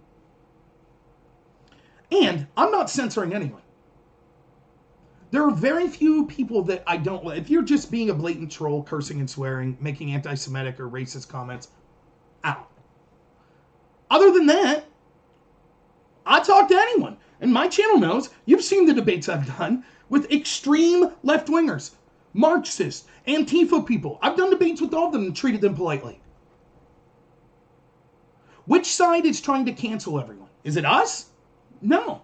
A: And I'm not censoring anyone. There are very few people that I don't... If you're just being a blatant troll, cursing and swearing, making anti-Semitic or racist comments, out. Other than that, I talk to anyone. And my channel knows, you've seen the debates I've done with extreme left-wingers, Marxists, Antifa people. I've done debates with all of them and treated them politely. Which side is trying to cancel everyone? Is it us? No.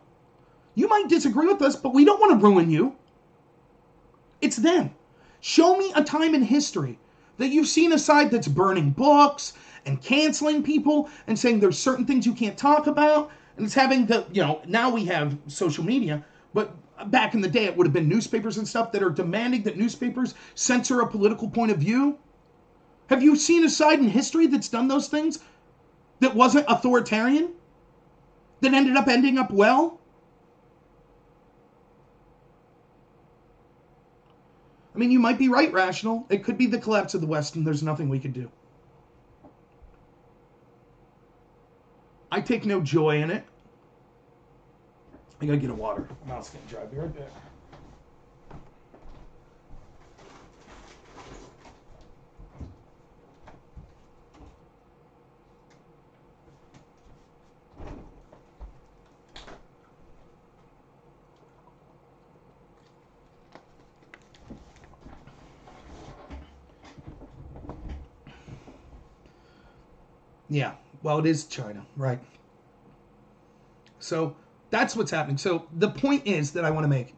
A: You might disagree with us, but we don't want to ruin you. It's them. Show me a time in history that you've seen a side that's burning books and canceling people and saying there's certain things you can't talk about. And it's having now we have social media, but back in the day it would have been newspapers and stuff that are demanding that newspapers censor a political point of view. Have you seen a side in history that's done those things that wasn't authoritarian? That ending up well? I mean, you might be right, Rational. It could be the collapse of the West and there's nothing we could do. I take no joy in it. I gotta get a water. My mouth's getting dry. Be right back. Yeah, well, it is China, right? So that's what's happening. So the point is that I want to make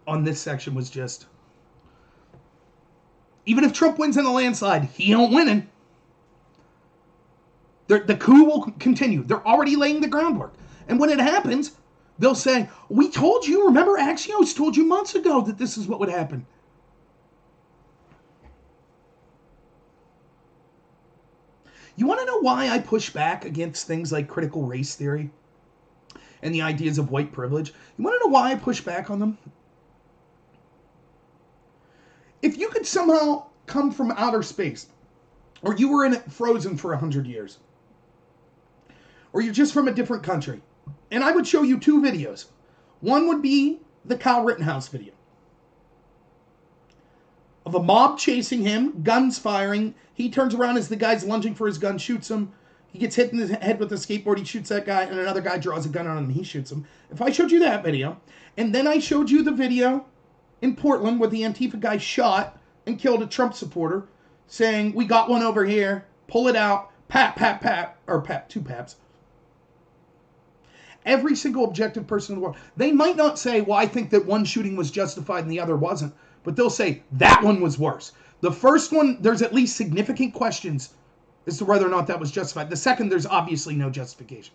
A: on this section was just, even if Trump wins in a landslide, he ain't winning. The coup will continue. They're already laying the groundwork. And when it happens, they'll say, we told you, remember Axios told you months ago that this is what would happen. You want to know why I push back against things like critical race theory and the ideas of white privilege? You want to know why I push back on them? If you could somehow come from outer space, or you were in it frozen for 100 years, or you're just from a different country, and I would show you two videos. One would be the Kyle Rittenhouse video of a mob chasing him, guns firing. He turns around as the guy's lunging for his gun, shoots him. He gets hit in the head with a skateboard. He shoots that guy, and another guy draws a gun on him, and he shoots him. If I showed you that video, and then I showed you the video in Portland where the Antifa guy shot and killed a Trump supporter, saying, we got one over here, pull it out, pat, pat, pat, or pat, two paps. Every single objective person in the world, they might not say, well, I think that one shooting was justified and the other wasn't. But they'll say, that one was worse. The first one, there's at least significant questions as to whether or not that was justified. The second, there's obviously no justification.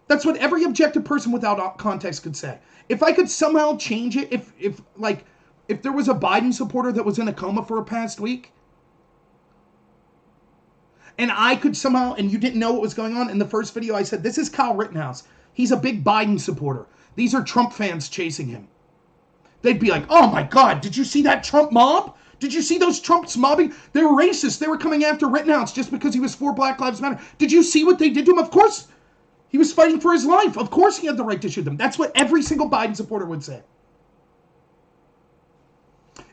A: That's what every objective person without context could say. If I could somehow change it, if there was a Biden supporter that was in a coma for a past week, and I could somehow, and you didn't know what was going on, in the first video I said, this is Kyle Rittenhouse. He's a big Biden supporter. These are Trump fans chasing him. They'd be like, oh my God, did you see that Trump mob? Did you see those Trumps mobbing? They were racist. They were coming after Rittenhouse just because he was for Black Lives Matter. Did you see what they did to him? Of course, he was fighting for his life. Of course he had the right to shoot them. That's what every single Biden supporter would say.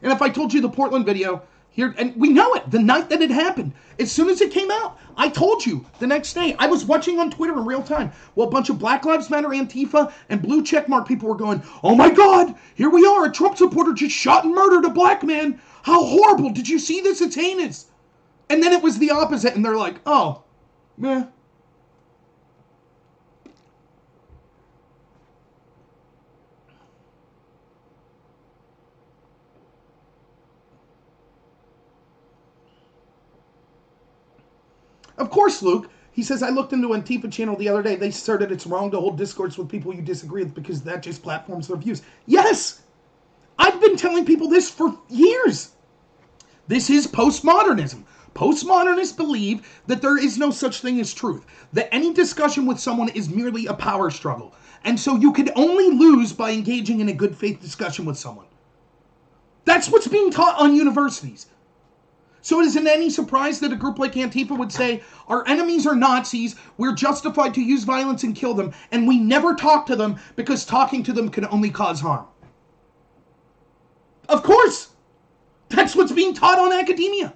A: And if I told you the Portland video, here, and we know it, the night that it happened, as soon as it came out, I told you the next day. I was watching on Twitter in real time. Well, a bunch of Black Lives Matter, Antifa, and blue checkmark people were going, oh my God, here we are. A Trump supporter just shot and murdered a black man. How horrible. Did you see this? It's heinous. And then it was the opposite, and they're like, oh, meh. Of course, Luke. He says, I looked into Antifa channel the other day. They asserted it's wrong to hold discourse with people you disagree with because that just platforms their views. Yes! I've been telling people this for years. This is postmodernism. Postmodernists believe that there is no such thing as truth. That any discussion with someone is merely a power struggle. And so you could only lose by engaging in a good faith discussion with someone. That's what's being taught on universities. So it isn't any surprise that a group like Antifa would say, our enemies are Nazis, we're justified to use violence and kill them, and we never talk to them because talking to them can only cause harm. Of course! That's what's being taught on academia.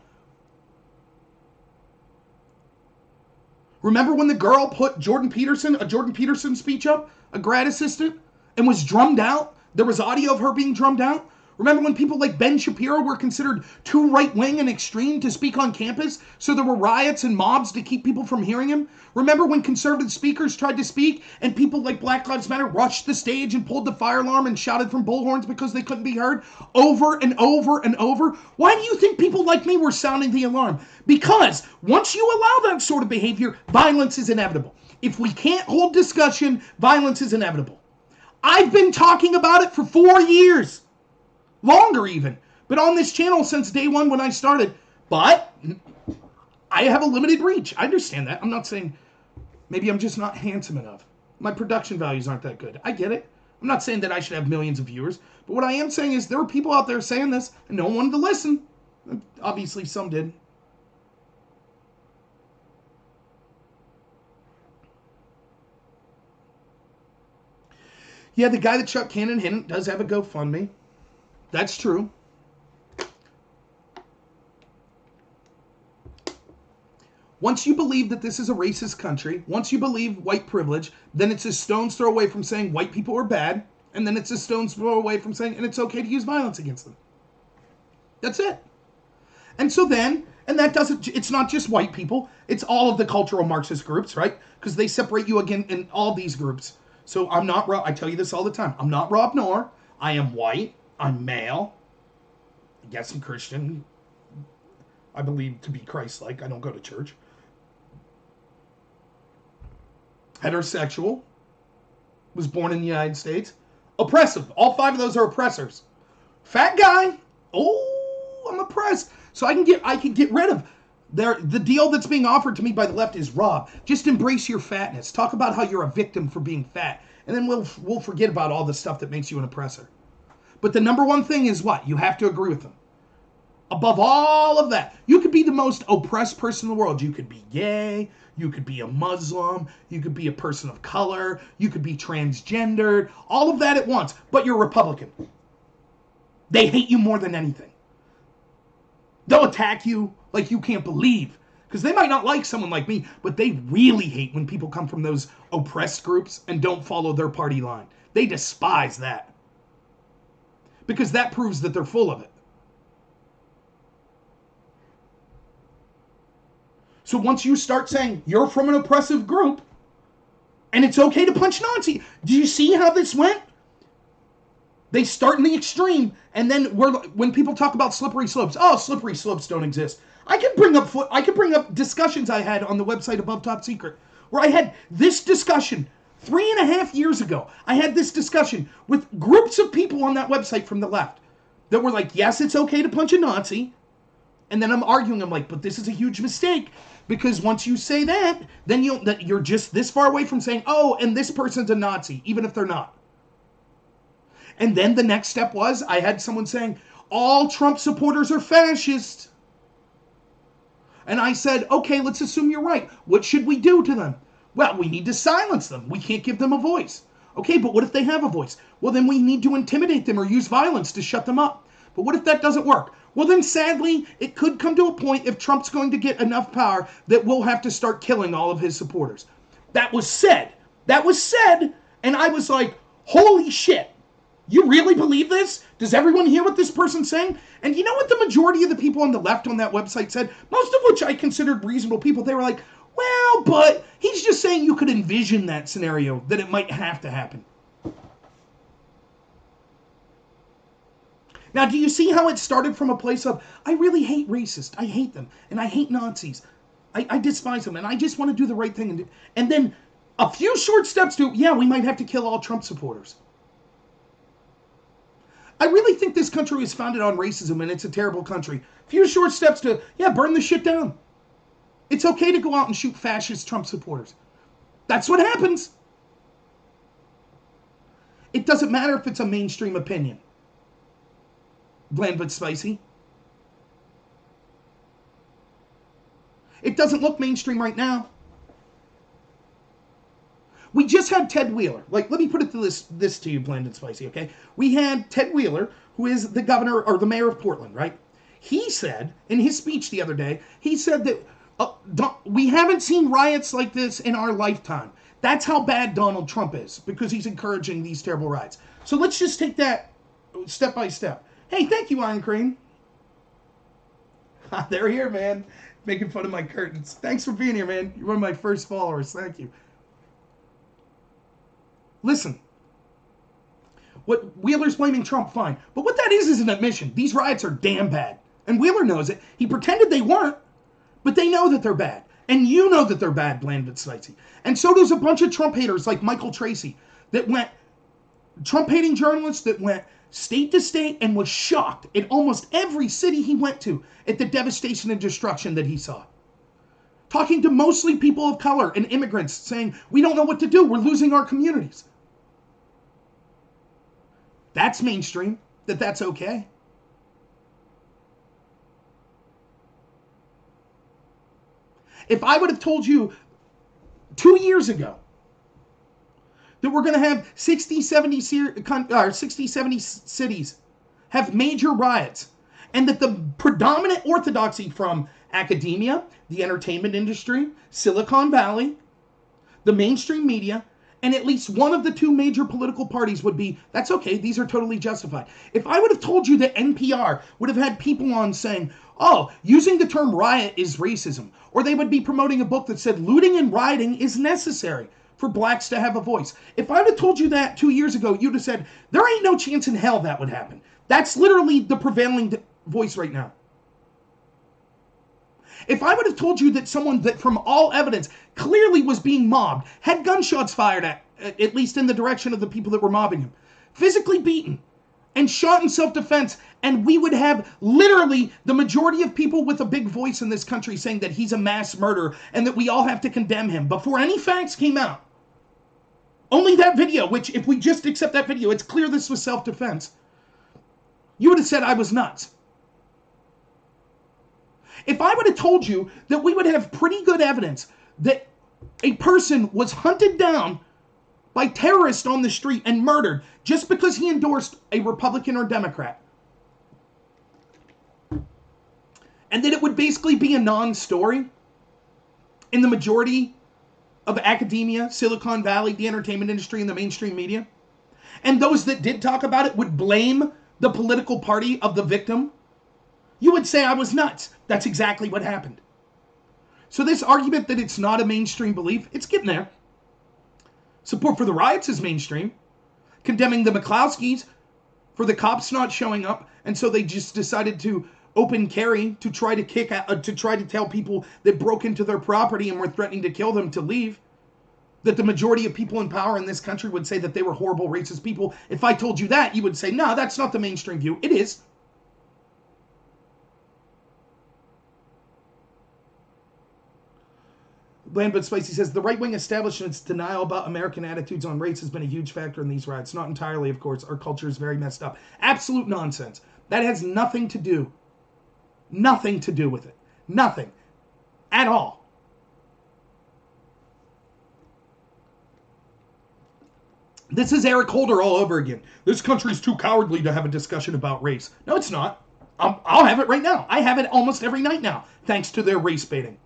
A: Remember when the girl put a Jordan Petersen speech up, a grad assistant, and was drummed out? There was audio of her being drummed out. Remember when people like Ben Shapiro were considered too right-wing and extreme to speak on campus, so there were riots and mobs to keep people from hearing him? Remember when conservative speakers tried to speak and people like Black Lives Matter rushed the stage and pulled the fire alarm and shouted from bullhorns because they couldn't be heard? Over and over and over. Why do you think people like me were sounding the alarm? Because once you allow that sort of behavior, violence is inevitable. If we can't hold discussion, violence is inevitable. I've been talking about it for 4 years. Longer even. But on this channel since day one when I started. But I have a limited reach. I understand that. I'm not saying maybe I'm just not handsome enough. My production values aren't that good. I get it. I'm not saying that I should have millions of viewers. But what I am saying is there were people out there saying this and no one wanted to listen. Obviously some did. Yeah, the guy that Chuck Cannon hit does have a GoFundMe. That's true. Once you believe that this is a racist country, once you believe white privilege, then it's a stone's throw away from saying white people are bad, and then it's a stone's throw away from saying, and it's okay to use violence against them. That's it. And so then, and that doesn't, it's not just white people, it's all of the cultural Marxist groups, right? Because they separate you again in all these groups. So I'm not, I tell you this all the time, I'm not Rob Noor, I am white, I'm male, yes, I'm Christian, I believe to be Christ-like, I don't go to church. Heterosexual, was born in the United States. Oppressive, all 5 of those are oppressors. Fat guy, oh, I'm oppressed. So I can get rid of the deal that's being offered to me by the left is, Rob, just embrace your fatness. Talk about how you're a victim for being fat. And then we'll forget about all the stuff that makes you an oppressor. But the number one thing is what? You have to agree with them. Above all of that, you could be the most oppressed person in the world. You could be gay, you could be a Muslim, you could be a person of color, you could be transgendered, all of that at once, but you're Republican. They hate you more than anything. They'll attack you like you can't believe. Because they might not like someone like me, but they really hate when people come from those oppressed groups and don't follow their party line. They despise that. Because that proves that they're full of it. So once you start saying you're from an oppressive group and it's okay to punch Nazi, do you see how this went? They start in the extreme, and then when people talk about slippery slopes, oh, slippery slopes don't exist. I could bring up discussions I had on the website Above Top Secret, where I had this discussion 3.5 years ago. I had this discussion with groups of people on that website from the left that were like, yes, it's okay to punch a Nazi. And then I'm arguing, I'm like, but this is a huge mistake, because once you say that, then you're just this far away from saying, oh, and this person's a Nazi, even if they're not. And then the next step was, I had someone saying, all Trump supporters are fascist. And I said, okay, let's assume you're right. What should we do to them? Well, we need to silence them. We can't give them a voice. Okay, but what if they have a voice? Well, then we need to intimidate them or use violence to shut them up. But what if that doesn't work? Well, then sadly, it could come to a point if Trump's going to get enough power that we'll have to start killing all of his supporters. That was said. That was said. And I was like, holy shit. You really believe this? Does everyone hear what this person's saying? And you know what the majority of the people on the left on that website said? Most of which I considered reasonable people. They were like, well, but he's just saying you could envision that scenario, that it might have to happen. Now, do you see how it started from a place of, I really hate racists, I hate them, and I hate Nazis. I despise them, and I just want to do the right thing. And then a few short steps to, yeah, we might have to kill all Trump supporters. I really think this country was founded on racism, and it's a terrible country. Few short steps to, yeah, burn the shit down. It's okay to go out and shoot fascist Trump supporters. That's what happens. It doesn't matter if it's a mainstream opinion. Bland but spicy. It doesn't look mainstream right now. We just had Ted Wheeler. Like, let me put it to this to you, Bland and spicy, okay? We had Ted Wheeler, who is the governor or the mayor of Portland, right? He said, in his speech the other day, he said that we haven't seen riots like this in our lifetime. That's how bad Donald Trump is, because he's encouraging these terrible riots. So let's just take that step by step. Hey, thank you, Iron Crane. They're here, man. Making fun of my curtains. Thanks for being here, man. You're one of my first followers. Thank you. Listen. What Wheeler's blaming Trump, fine. But what that is an admission. These riots are damn bad. And Wheeler knows it. He pretended they weren't, but they know that they're bad. And you know that they're bad, Bland but spicy. And so does a bunch of Trump haters like Michael Tracy that went, Trump-hating journalists that went state to state and was shocked in almost every city he went to at the devastation and destruction that he saw. Talking to mostly people of color and immigrants saying, we don't know what to do, we're losing our communities. That's mainstream, that's okay. If I would have told you 2 years ago that we're going to have 60, 70 cities have major riots, and that the predominant orthodoxy from academia, the entertainment industry, Silicon Valley, the mainstream media, and at least one of the two major political parties would be, that's okay, these are totally justified. If I would have told you that NPR would have had people on saying, oh, using the term riot is racism, or they would be promoting a book that said looting and rioting is necessary for blacks to have a voice. If I would have told you that 2 years ago, you'd have said, there ain't no chance in hell that would happen. That's literally the prevailing voice right now. If I would have told you that someone that from all evidence clearly was being mobbed, had gunshots fired at least in the direction of the people that were mobbing him, physically beaten, and shot in self-defense, and we would have literally the majority of people with a big voice in this country saying that he's a mass murderer and that we all have to condemn him before any facts came out. Only that video, which if we just accept that video, it's clear this was self-defense. You would have said I was nuts. If I would have told you that we would have pretty good evidence that a person was hunted down by terrorists on the street and murdered just because he endorsed a Republican or Democrat, and that it would basically be a non-story in the majority of academia, Silicon Valley, the entertainment industry, and the mainstream media, and those that did talk about it would blame the political party of the victim, you would say I was nuts. That's exactly what happened. So this argument that it's not a mainstream belief, it's getting there. Support for the riots is mainstream. Condemning the McCloskeys for the cops not showing up, and so they just decided to open carry to try to tell people that broke into their property and were threatening to kill them to leave. That the majority of people in power in this country would say that they were horrible, racist people. If I told you that, you would say, no, that's not the mainstream view. It is. Bland but Spicy says, the right-wing establishment's denial about American attitudes on race has been a huge factor in these riots. Not entirely, of course. Our culture is very messed up. Absolute nonsense. That has nothing to do with it. Nothing. At all. This is Eric Holder all over again. This country's too cowardly to have a discussion about race. No, it's not. I'll have it right now. I have it almost every night now, thanks to their race baiting.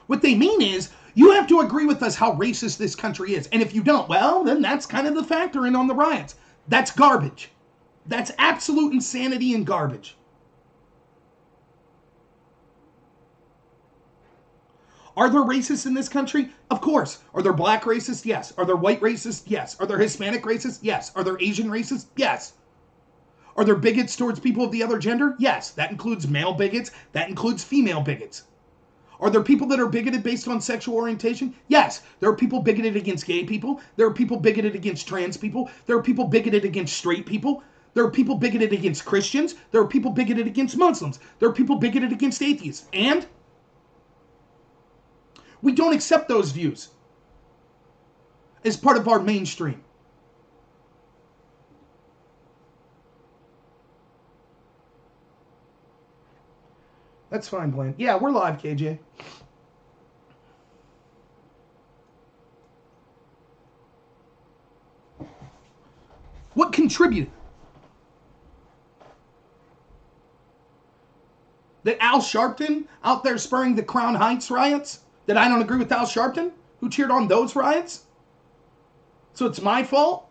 A: What they mean is, you have to agree with us how racist this country is. And if you don't, well, then that's kind of the factor in on the riots. That's garbage. That's absolute insanity and garbage. Are there racists in this country? Of course. Are there black racists? Yes. Are there white racists? Yes. Are there Hispanic racists? Yes. Are there Asian racists? Yes. Are there bigots towards people of the other gender? Yes, that includes male bigots. That includes female bigots. Are there people that are bigoted based on sexual orientation? Yes. There are people bigoted against gay people. There are people bigoted against trans people. There are people bigoted against straight people. There are people bigoted against Christians. There are people bigoted against Muslims. There are people bigoted against atheists. And we don't accept those views as part of our mainstream. That's fine, Blaine. Yeah, we're live, KJ. What contributed? That Al Sharpton out there spurring the Crown Heights riots? That I don't agree with Al Sharpton, who cheered on those riots? So it's my fault?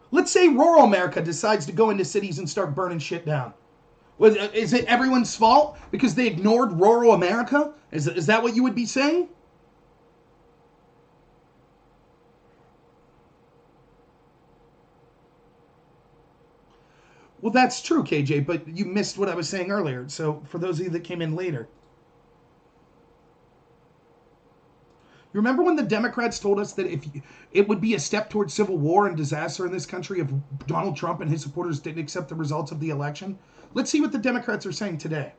A: Let's say rural America decides to go into cities and start burning shit down. Is it everyone's fault because they ignored rural America? Is that what you would be saying? Well, that's true, KJ, but you missed what I was saying earlier. So for those of you that came in later. You remember when the Democrats told us that it would be a step towards civil war and disaster in this country if Donald Trump and his supporters didn't accept the results of the election? Let's see what the Democrats are saying today.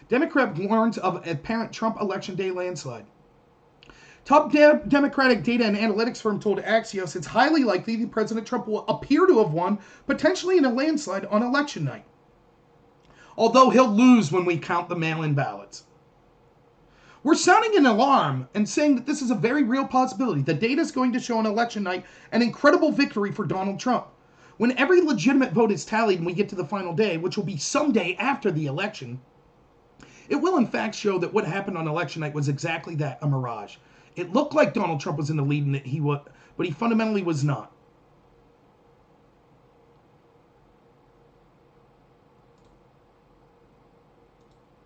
A: Democrat warns of apparent Trump election day landslide. Top Democratic data and analytics firm told Axios it's highly likely that President Trump will appear to have won, potentially in a landslide on election night. Although he'll lose when we count the mail-in ballots. We're sounding an alarm and saying that this is a very real possibility. The data is going to show on election night an incredible victory for Donald Trump. When every legitimate vote is tallied and we get to the final day, which will be someday after the election, it will in fact show that what happened on election night was exactly that, a mirage. It looked like Donald Trump was in the lead and that he was, but he fundamentally was not.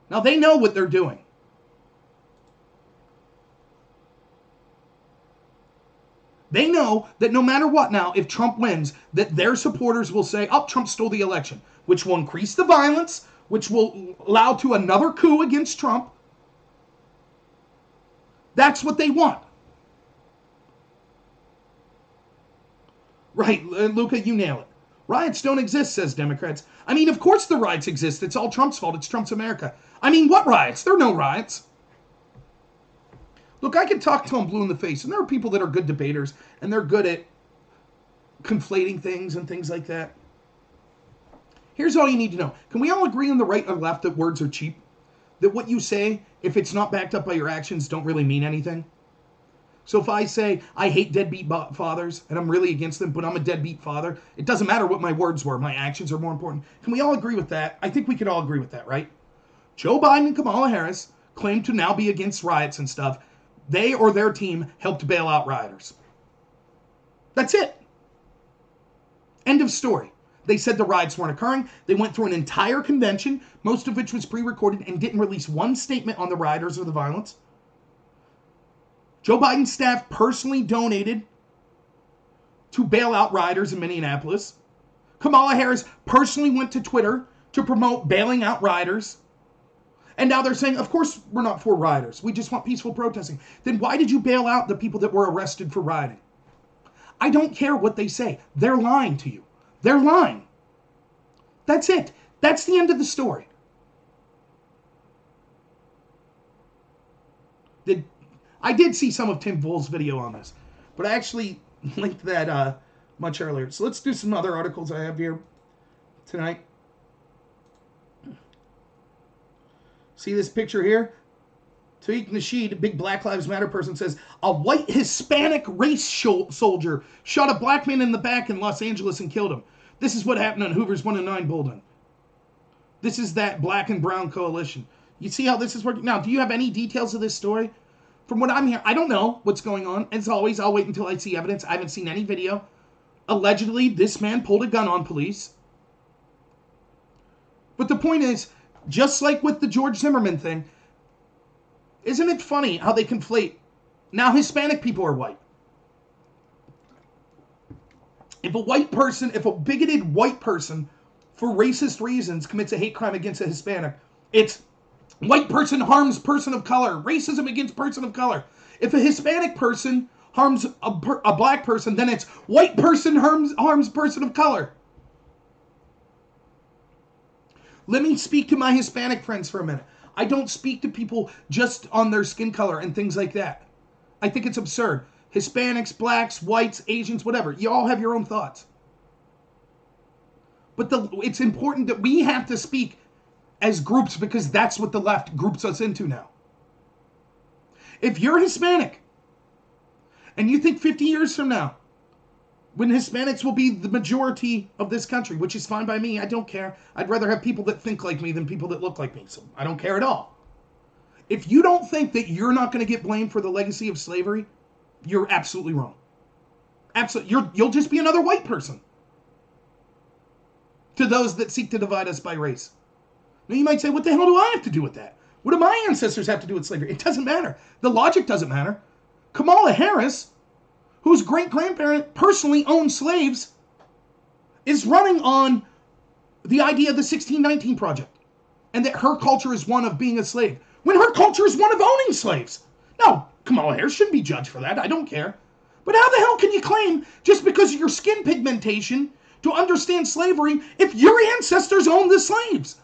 A: Now they know what they're doing. They know that no matter what now, if Trump wins, that their supporters will say, oh, Trump stole the election, which will increase the violence, which will allow to another coup against Trump. That's what they want. Right, Luca, you nail it. Riots don't exist, says Democrats. I mean, of course the riots exist. It's all Trump's fault. It's Trump's America. I mean, what riots? There are no riots. Look, I can talk till I'm blue in the face, and there are people that are good debaters, and they're good at conflating things and things like that. Here's all you need to know. Can we all agree on the right or left that words are cheap? That what you say, if it's not backed up by your actions, don't really mean anything? So if I say, I hate deadbeat fathers, and I'm really against them, but I'm a deadbeat father, it doesn't matter what my words were. My actions are more important. Can we all agree with that? I think we could all agree with that, right? Joe Biden and Kamala Harris claim to now be against riots and stuff. They or their team helped bail out rioters. That's it. End of story. They said the riots weren't occurring. They went through an entire convention, most of which was pre-recorded, and didn't release one statement on the rioters or the violence. Joe Biden's staff personally donated to bail out rioters in Minneapolis. Kamala Harris personally went to Twitter to promote bailing out rioters. And now they're saying, of course we're not for rioters. We just want peaceful protesting. Then why did you bail out the people that were arrested for rioting? I don't care what they say. They're lying to you. They're lying. That's it. That's the end of the story. I did see some of Tim Vol's video on this, but I actually linked that much earlier. So let's do some other articles I have here tonight. See this picture here? Tariq Nasheed, a big Black Lives Matter person, says, a white Hispanic race soldier shot a black man in the back in Los Angeles and killed him. This is what happened on Hoover's 1 and 9 Bulldown. This is that black and brown coalition. You see how this is working? Now, do you have any details of this story? From what I'm hearing, I don't know what's going on. As always, I'll wait until I see evidence. I haven't seen any video. Allegedly, this man pulled a gun on police. But the point is, just like with the George Zimmerman thing, isn't it funny how they conflate? Now Hispanic people are white. If a bigoted white person for racist reasons commits a hate crime against a Hispanic, it's white person harms person of color, racism against person of color. If a Hispanic person harms a black person, then it's white person harms person of color. Let me speak to my Hispanic friends for a minute. I don't speak to people just on their skin color and things like that. I think it's absurd. Hispanics, blacks, whites, Asians, whatever. You all have your own thoughts. But it's important that we have to speak as groups because that's what the left groups us into now. If you're Hispanic and you think 50 years from now, when Hispanics will be the majority of this country, which is fine by me, I don't care. I'd rather have people that think like me than people that look like me, so I don't care at all. If you don't think that you're not going to get blamed for the legacy of slavery, you're absolutely wrong. Absolutely, you'll just be another white person to those that seek to divide us by race. Now you might say, what the hell do I have to do with that? What do my ancestors have to do with slavery? It doesn't matter. The logic doesn't matter. Kamala Harris, whose great-grandparent personally owned slaves, is running on the idea of the 1619 Project and that her culture is one of being a slave, when her culture is one of owning slaves. Now, Kamala Harris shouldn't be judged for that. I don't care. But how the hell can you claim, just because of your skin pigmentation, to understand slavery if your ancestors owned the slaves?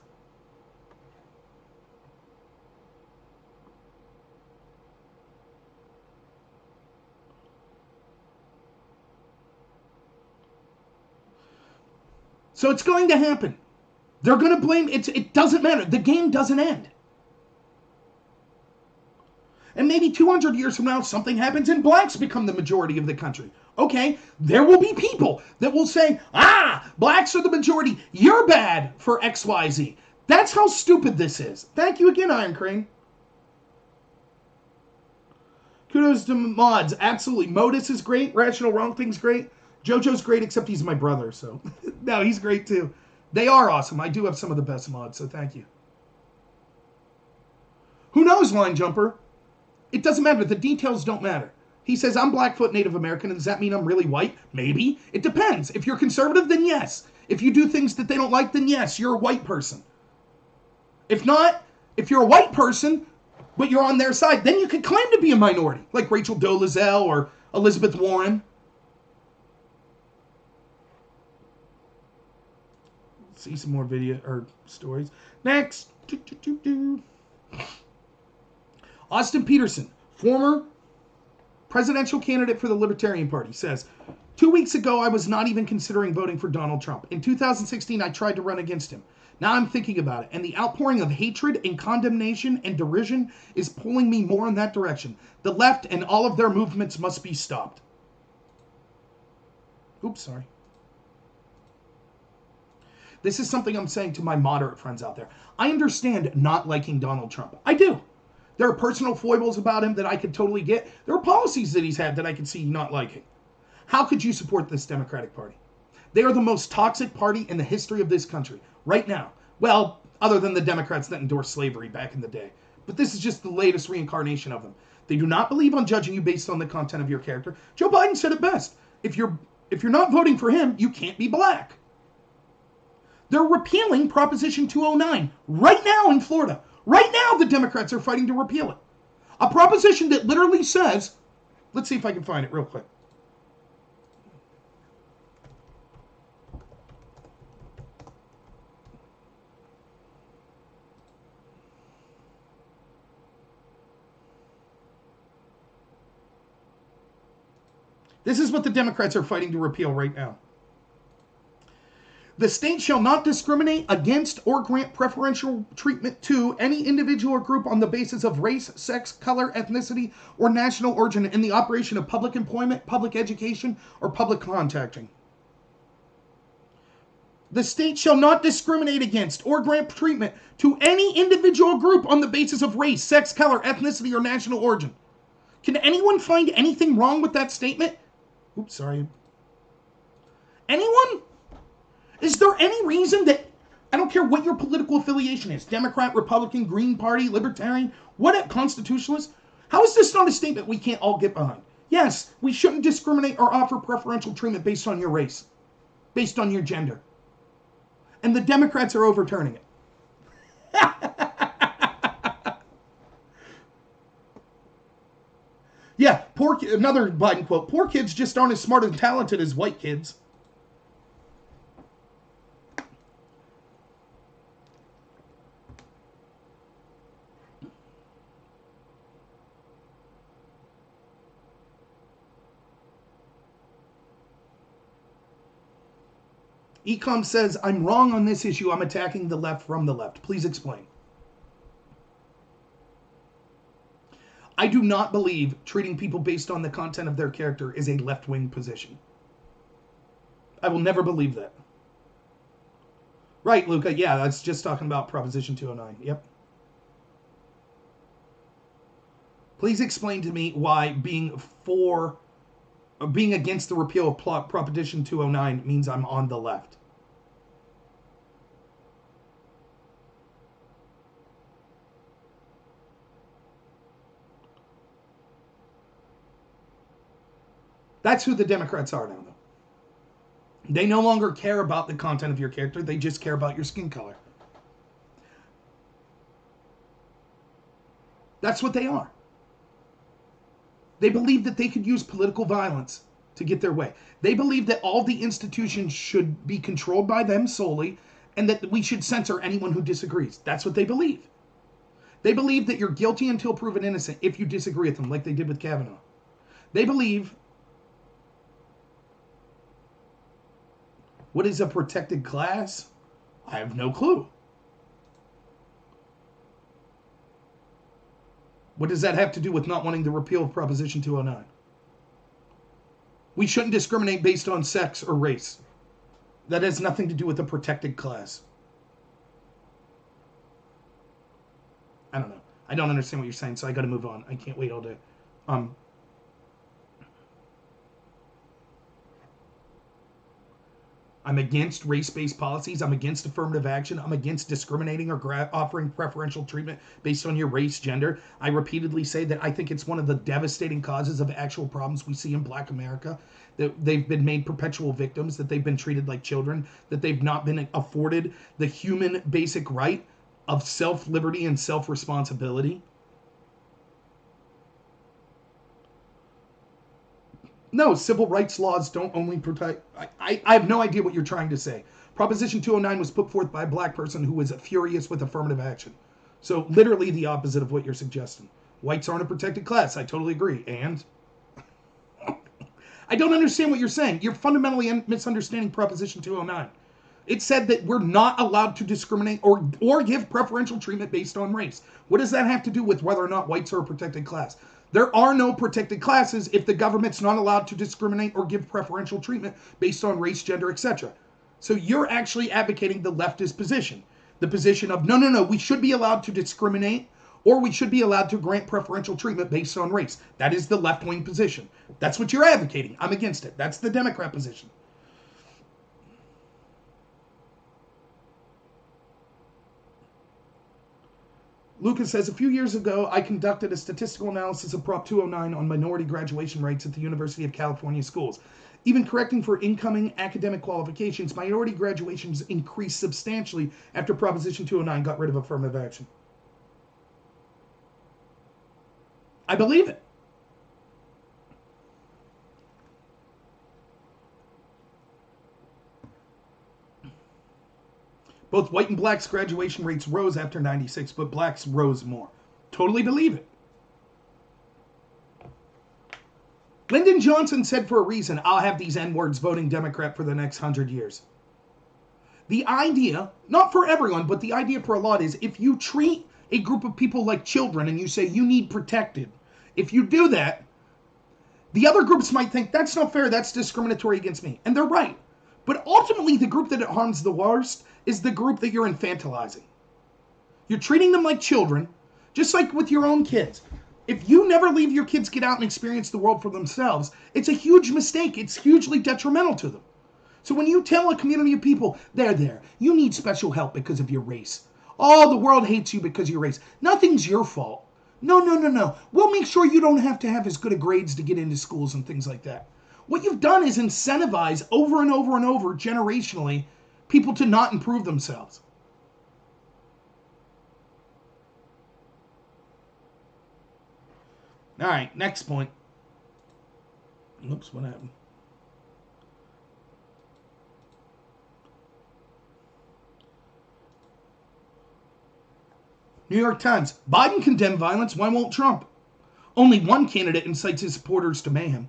A: So it's going to happen. They're going to blame it. It doesn't matter. The game doesn't end. And maybe 200 years from now, something happens and blacks become the majority of the country. Okay, there will be people that will say, blacks are the majority. You're bad for XYZ. That's how stupid this is. Thank you again, Iron Crane. Kudos to mods. Absolutely. Modus is great. Rational Wrong Thing's great. JoJo's great, except he's my brother, so. No, he's great too. They are awesome. I do have some of the best mods, so thank you. Who knows, Line Jumper? It doesn't matter. The details don't matter. He says, I'm Blackfoot Native American, and does that mean I'm really white? Maybe. It depends. If you're conservative, then yes. If you do things that they don't like, then yes, you're a white person. If not, if you're a white person, but you're on their side, then you can claim to be a minority, like Rachel Dolezal or Elizabeth Warren. See some more video or stories. Next. Austin Petersen, former presidential candidate for the Libertarian Party, says, 2 weeks ago, I was not even considering voting for Donald Trump. In 2016, I tried to run against him. Now I'm thinking about it, and the outpouring of hatred and condemnation and derision is pulling me more in that direction. The left and all of their movements must be stopped. Oops, sorry. This is something I'm saying to my moderate friends out there. I understand not liking Donald Trump. I do. There are personal foibles about him that I could totally get. There are policies that he's had that I could see not liking. How could you support this Democratic Party? They are the most toxic party in the history of this country right now. Well, other than the Democrats that endorsed slavery back in the day. But this is just the latest reincarnation of them. They do not believe on judging you based on the content of your character. Joe Biden said it best. If you're not voting for him, you can't be black. They're repealing Proposition 209 right now in Florida. Right now, the Democrats are fighting to repeal it. A proposition that literally says, let's see if I can find it real quick. This is what the Democrats are fighting to repeal right now. The state shall not discriminate against or grant preferential treatment to any individual or group on the basis of race, sex, color, ethnicity, or national origin in the operation of public employment, public education, or public contracting. The state shall not discriminate against or grant treatment to any individual group on the basis of race, sex, color, ethnicity, or national origin. Can anyone find anything wrong with that statement? Oops, sorry. Anyone? Is there any reason that, I don't care what your political affiliation is, Democrat, Republican, Green Party, Libertarian, what, constitutionalist, how is this not a statement we can't all get behind? Yes, we shouldn't discriminate or offer preferential treatment based on your race, based on your gender. And the Democrats are overturning it. Yeah, another Biden quote, poor kids just aren't as smart and talented as white kids. Ecom says, I'm wrong on this issue. I'm attacking the left from the left. Please explain. I do not believe treating people based on the content of their character is a left-wing position. I will never believe that. Right, Luca. Yeah, that's just talking about Proposition 209. Yep. Please explain to me why being against the repeal of Proposition 209 means I'm on the left. That's who the Democrats are now, though. They no longer care about the content of your character. They just care about your skin color. That's what they are. They believe that they could use political violence to get their way. They believe that all the institutions should be controlled by them solely and that we should censor anyone who disagrees. That's what they believe. They believe that you're guilty until proven innocent if you disagree with them, like they did with Kavanaugh. They believe... What is a protected class? I have no clue. What does that have to do with not wanting the repeal of Proposition 209? We shouldn't discriminate based on sex or race. That has nothing to do with a protected class. I don't know. I don't understand what you're saying, so I got to move on. I can't wait all day. I'm against race-based policies. I'm against affirmative action. I'm against discriminating or offering preferential treatment based on your race, gender. I repeatedly say that I think it's one of the devastating causes of actual problems we see in Black America, that they've been made perpetual victims, that they've been treated like children, that they've not been afforded the human basic right of self-liberty and self-responsibility. No, civil rights laws don't only protect... I have no idea what you're trying to say. Proposition 209 was put forth by a black person who was furious with affirmative action. So literally the opposite of what you're suggesting. Whites aren't a protected class. I totally agree. And I don't understand what you're saying. You're fundamentally misunderstanding Proposition 209. It said that we're not allowed to discriminate or give preferential treatment based on race. What does that have to do with whether or not whites are a protected class? There are no protected classes if the government's not allowed to discriminate or give preferential treatment based on race, gender, etc. So you're actually advocating the leftist position. The position of, no, we should be allowed to discriminate or we should be allowed to grant preferential treatment based on race. That is the left-wing position. That's what you're advocating. I'm against it. That's the Democrat position. Lucas says, a few years ago, I conducted a statistical analysis of Prop 209 on minority graduation rates at the University of California schools. Even correcting for incoming academic qualifications, minority graduations increased substantially after Proposition 209 got rid of affirmative action. I believe it. Both white and blacks' graduation rates rose after 96, but blacks rose more. Totally believe it. Lyndon Johnson said for a reason, I'll have these N-words voting Democrat for the next 100 years. The idea, not for everyone, but the idea for a lot is if you treat a group of people like children and you say you need protected, if you do that, the other groups might think that's not fair, that's discriminatory against me. And they're right. But ultimately, the group that it harms the worst is the group that you're infantilizing. You're treating them like children, just like with your own kids. If you never leave your kids get out and experience the world for themselves, it's a huge mistake. It's hugely detrimental to them. So when you tell a community of people, there, you need special help because of your race. Oh, the world hates you because of your race. Nothing's your fault. No, no, no, no. We'll make sure you don't have to have as good a grades to get into schools and things like that. What you've done is incentivize over and over and over, generationally, people to not improve themselves. All right, next point. Oops, what happened? New York Times. Biden condemned violence. Why won't Trump? Only one candidate incites his supporters to mayhem.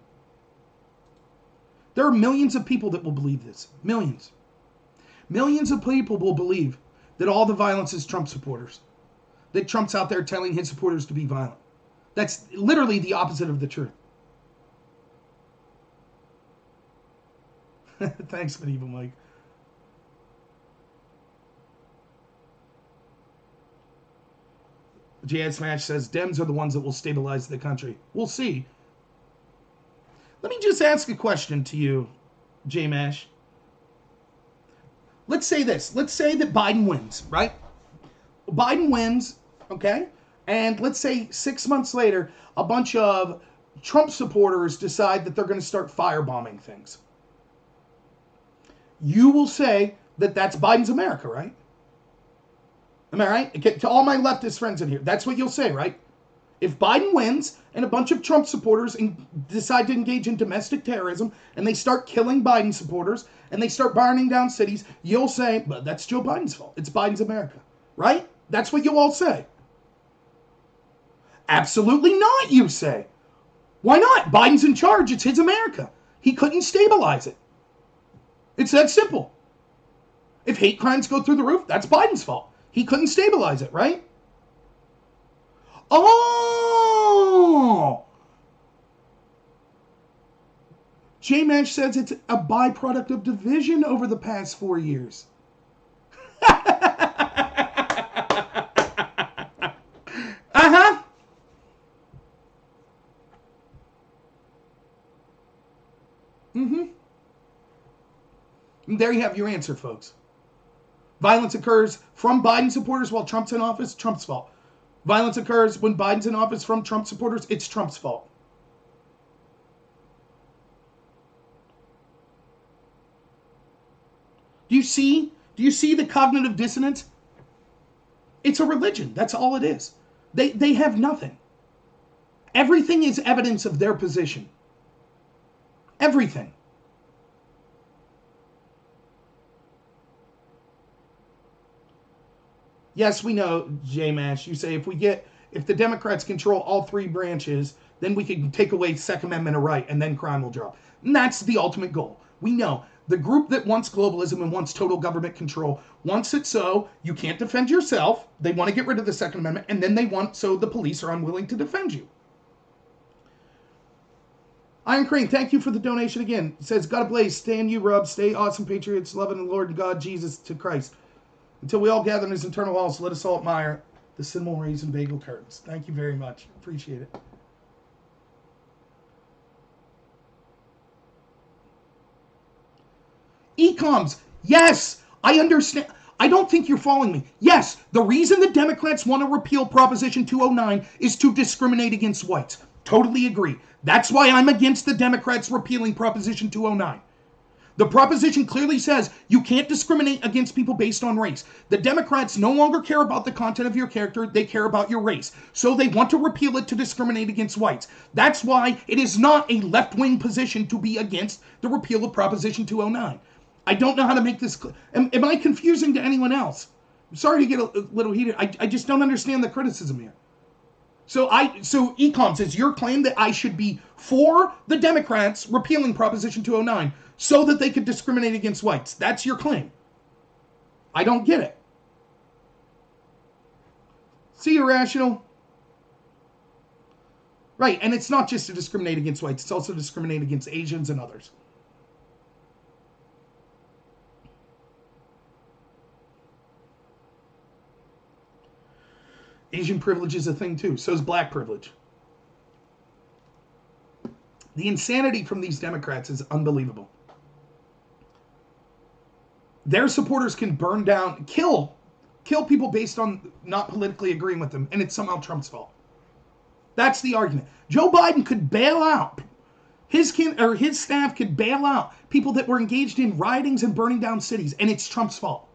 A: There are millions of people that will believe this. Millions. Millions of people will believe that all the violence is Trump supporters. That Trump's out there telling his supporters to be violent. That's literally the opposite of the truth. Thanks, Medieval Mike. J.Mash says, Dems are the ones that will stabilize the country. We'll see. Let me just ask a question to you, J.Mash. Let's say this. Let's say that Biden wins, right? Biden wins, okay? And let's say 6 months later, a bunch of Trump supporters decide that they're going to start firebombing things. You will say that that's Biden's America, right? Am I right? Okay, to all my leftist friends in here, that's what you'll say, right? If Biden wins and a bunch of Trump supporters decide to engage in domestic terrorism and they start killing Biden supporters and they start burning down cities, you'll say, but that's Joe Biden's fault. It's Biden's America, right? That's what you'll all say. Absolutely not, you say. Why not? Biden's in charge. It's his America. He couldn't stabilize it. It's that simple. If hate crimes go through the roof, that's Biden's fault. He couldn't stabilize it, right? Oh! J.Mash says it's a byproduct of division over the past 4 years. Uh-huh. Mm-hmm. And there you have your answer, folks. Violence occurs from Biden supporters while Trump's in office, Trump's fault. Violence occurs when Biden's in office from Trump supporters, it's Trump's fault. Do you see the cognitive dissonance? It's a religion. That's all it is. They have nothing. Everything is evidence of their position. Everything. Yes, we know, J.Mash. You say if the Democrats control all three branches, then we can take away Second Amendment right, and then crime will drop. And that's the ultimate goal. We know the group that wants globalism and wants total government control wants it so you can't defend yourself. They want to get rid of the Second Amendment, and then they want so the police are unwilling to defend you. Iron Crane, thank you for the donation again. It says, God bless, stand you, Rub, stay awesome, patriots, loving the Lord and God, Jesus, to Christ. Until we all gather in his eternal halls, let us all admire the cinnamon raisin bagel curtains. Thank you very much. Appreciate it. Ecoms, yes, I understand. I don't think you're following me. Yes, the reason the Democrats want to repeal Proposition 209 is to discriminate against whites. Totally agree. That's why I'm against the Democrats repealing Proposition 209. The proposition clearly says you can't discriminate against people based on race. The Democrats no longer care about the content of your character, they care about your race. So they want to repeal it to discriminate against whites. That's why it is not a left-wing position to be against the repeal of Proposition 209. I don't know how to make this clear. Am I confusing to anyone else? I'm sorry to get a little heated. I just don't understand the criticism here. So Ecoms, is your claim that I should be for the Democrats repealing Proposition 209 so that they could discriminate against whites? That's your claim. I don't get it. See, irrational. Right, and it's not just to discriminate against whites, it's also to discriminate against Asians and others. Asian privilege is a thing too. So is black privilege. The insanity from these Democrats is unbelievable. Their supporters can burn down, kill people based on not politically agreeing with them, and it's somehow Trump's fault. That's the argument. Joe Biden could bail out. His staff could bail out people that were engaged in riotings and burning down cities, and it's Trump's fault.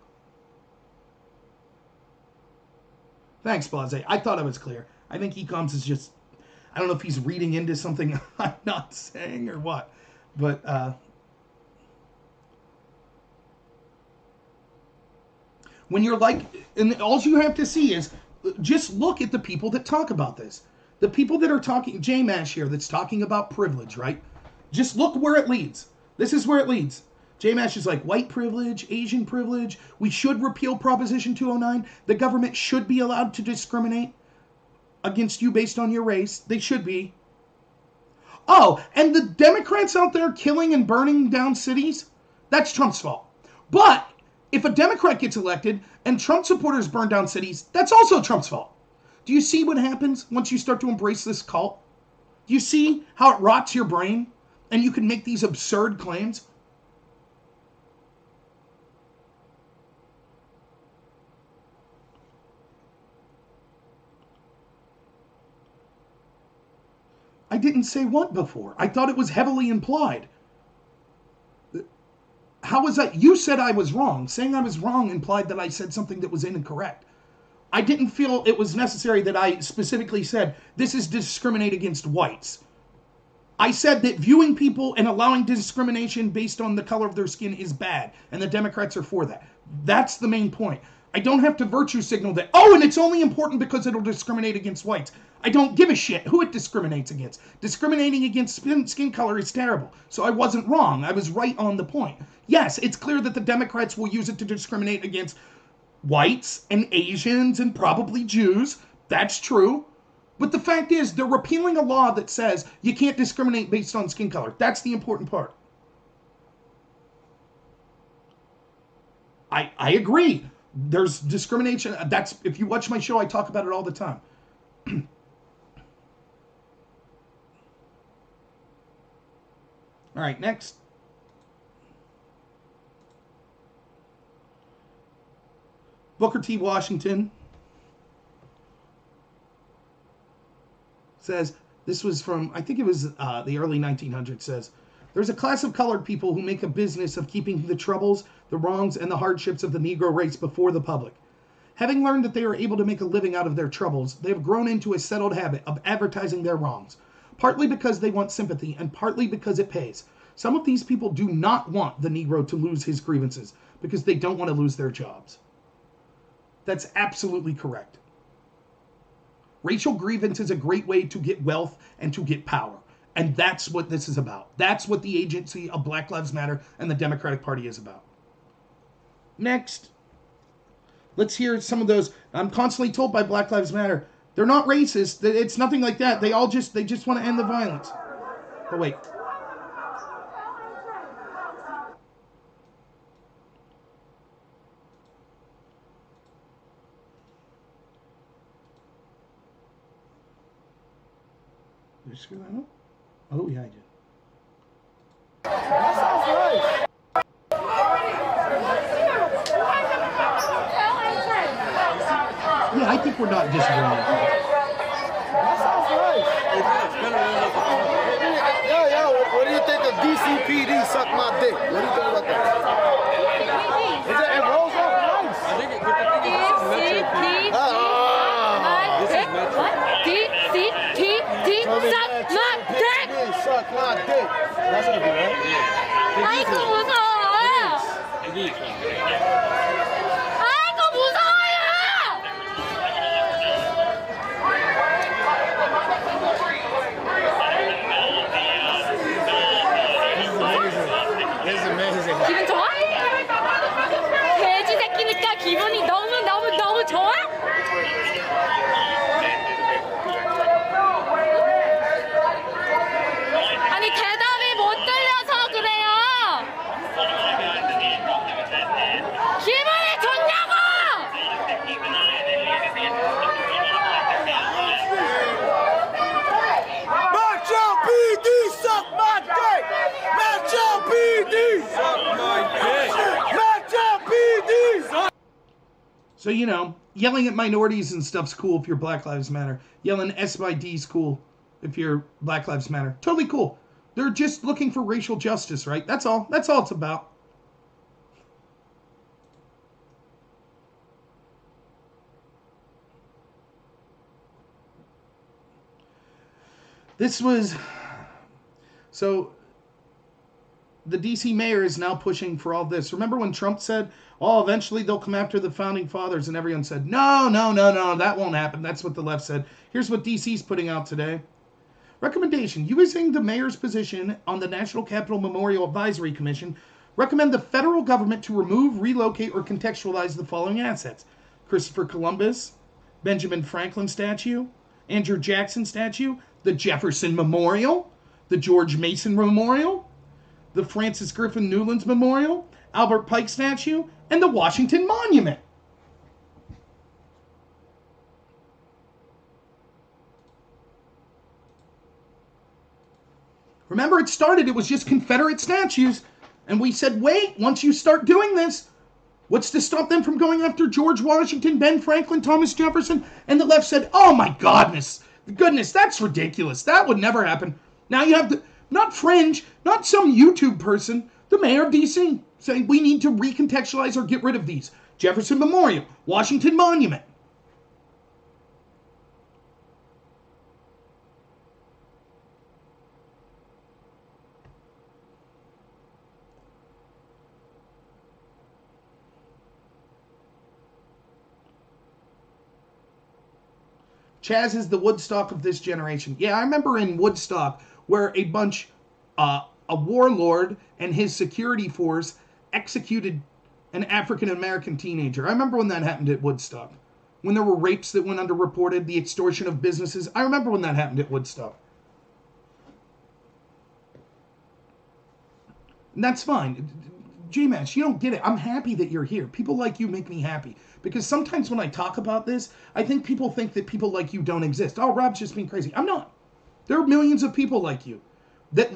A: Thanks, Blase. I thought I was clear. I think Ecoms is just, I don't know if he's reading into something I'm not saying or what, but when you're like, and all you have to see is just look at the people that talk about this. The people that are talking, J.Mash here, that's talking about privilege, right? Just look where it leads. This is where it leads. J.Mash is like white privilege, Asian privilege. We should repeal Proposition 209. The government should be allowed to discriminate against you based on your race. They should be. Oh, and the Democrats out there killing and burning down cities, that's Trump's fault. But if a Democrat gets elected and Trump supporters burn down cities, that's also Trump's fault. Do you see what happens once you start to embrace this cult? Do you see how it rots your brain and you can make these absurd claims? I didn't say what before. I thought it was heavily implied. How was that? You said I was wrong. Saying I was wrong implied that I said something that was incorrect. I didn't feel it was necessary that I specifically said, this is discriminate against whites. I said that viewing people and allowing discrimination based on the color of their skin is bad, and the Democrats are for that. That's the main point. I don't have to virtue signal that, oh, and it's only important because it'll discriminate against whites. I don't give a shit who it discriminates against. Discriminating against skin color is terrible. So I wasn't wrong. I was right on the point. Yes, it's clear that the Democrats will use it to discriminate against whites and Asians and probably Jews. That's true. But the fact is, they're repealing a law that says you can't discriminate based on skin color. That's the important part. I agree. There's discrimination. That's, if you watch my show, I talk about it all the time. All right, next. Booker T. Washington says, this was from, I think it was the early 1900s, says, there's a class of colored people who make a business of keeping the troubles, the wrongs, and the hardships of the Negro race before the public. Having learned that they are able to make a living out of their troubles, they have grown into a settled habit of advertising their wrongs, partly because they want sympathy and partly because it pays. Some of these people do not want the Negro to lose his grievances because they don't want to lose their jobs. That's absolutely correct. Racial grievance is a great way to get wealth and to get power. And that's what this is about. That's what the agency of Black Lives Matter and the Democratic Party is about. Next. Let's hear some of those. I'm constantly told by Black Lives Matter, they're not racist. It's nothing like that. They just want to end the violence. Oh, wait. Did you screw that up? Oh, yeah, I did.
B: That sounds right.
A: Yeah, I think we're not disagreeing.
B: That sounds right. Yeah. What do you think of DCPD suck my dick? What do you think about that? It rolls off nice.
C: I think the thing is, this is Metro P.
B: Suck my dick. That's what it be, right?
D: 아이고 무서워.
C: 여기
D: 아이고 무서워요.
B: This is amazing.
D: 기분 좋아? 돼지 새끼니까 기분이 너무 좋아? 아니 대답이 못 들려서 그래요.
A: So, yelling at minorities and stuff's cool if you're Black Lives Matter. Yelling S by D's cool if you're Black Lives Matter. Totally cool. They're just looking for racial justice, right? That's all. That's all it's about. So the DC mayor is now pushing for all this. Remember when Trump said, eventually they'll come after the founding fathers, and everyone said, no, that won't happen. That's what the left said. Here's what DC's putting out today. Recommendation: using the mayor's position on the National Capital Memorial Advisory Commission, recommend the federal government to remove, relocate, or contextualize the following assets: Christopher Columbus, Benjamin Franklin statue, Andrew Jackson statue, the Jefferson Memorial, the George Mason Memorial, the Francis Griffin Newlands Memorial, Albert Pike statue, and the Washington Monument. Remember, it was just Confederate statues, and we said, wait, once you start doing this, what's to stop them from going after George Washington, Ben Franklin, Thomas Jefferson? And the left said, oh my goodness, that's ridiculous. That would never happen. Now you have to, not Fringe, not some YouTube person, the mayor of DC, saying we need to recontextualize or get rid of these. Jefferson Memorial, Washington Monument. Chaz is the Woodstock of this generation. Yeah, I remember in Woodstock where a warlord and his security force executed an African-American teenager. I remember when that happened at Woodstock. When there were rapes that went underreported, the extortion of businesses. I remember when that happened at Woodstock. And that's fine. J.Mash, you don't get it. I'm happy that you're here. People like you make me happy. Because sometimes when I talk about this, I think people think that people like you don't exist. Oh, Rob's just being crazy. I'm not. There are millions of people like you that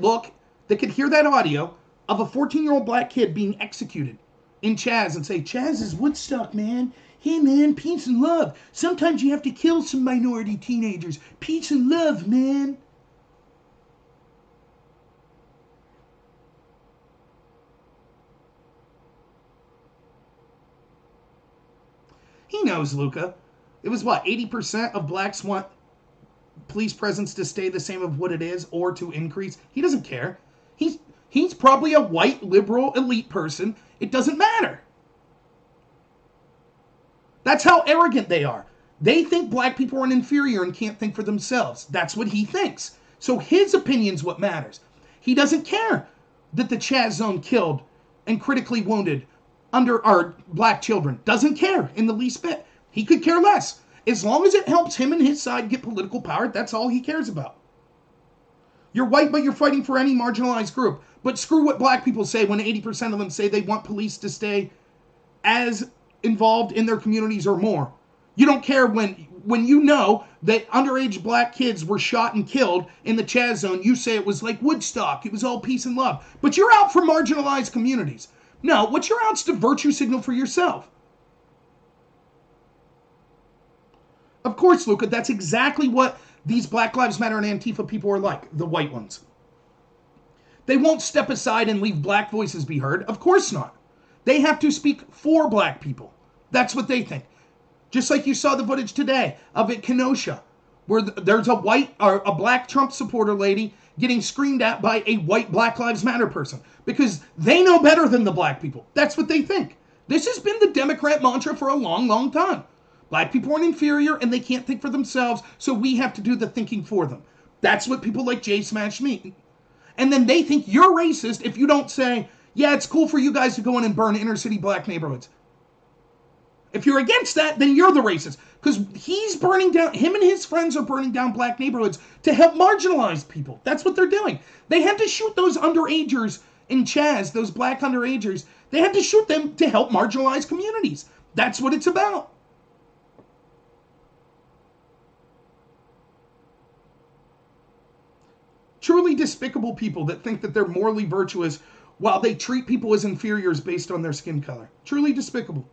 A: could hear that audio of a 14-year-old black kid being executed in Chaz and say, Chaz is Woodstock, man. Hey, man, peace and love. Sometimes you have to kill some minority teenagers. Peace and love, man. He knows, Luca. It was 80% of blacks want police presence to stay the same of what it is or to increase. He doesn't care. He's probably a white liberal elite person. It doesn't matter. That's how arrogant they are. They think black people are inferior and can't think for themselves. That's what he thinks. So his opinion's what matters. He doesn't care that the Chaz Zone killed and critically wounded under our black children. Doesn't care in the least bit. He could care less. As long as it helps him and his side get political power, that's all he cares about. You're white, but you're fighting for any marginalized group. But screw what black people say when 80% of them say they want police to stay as involved in their communities or more. You don't care when you know that underage black kids were shot and killed in the Chaz Zone. You say it was like Woodstock. It was all peace and love. But you're out for marginalized communities. No, what you're out's to virtue signal for yourself. Of course, Luca, that's exactly what these Black Lives Matter and Antifa people are like, the white ones. They won't step aside and leave black voices be heard. Of course not. They have to speak for black people. That's what they think. Just like you saw the footage today of at Kenosha, where there's a black Trump supporter lady getting screamed at by a white Black Lives Matter person because they know better than the black people. That's what they think. This has been the Democrat mantra for a long, long time. Black people are inferior and they can't think for themselves, so we have to do the thinking for them. That's what people like J.Mash mean. And then they think you're racist if you don't say, yeah, it's cool for you guys to go in and burn inner city black neighborhoods. If you're against that, then you're the racist. Because he's burning down, him and his friends are burning down black neighborhoods to help marginalize people. That's what they're doing. They had to shoot those underagers in Chaz, those black underagers. They had to shoot them to help marginalize communities. That's what it's about. Truly despicable people that think that they're morally virtuous while they treat people as inferiors based on their skin color. Truly despicable.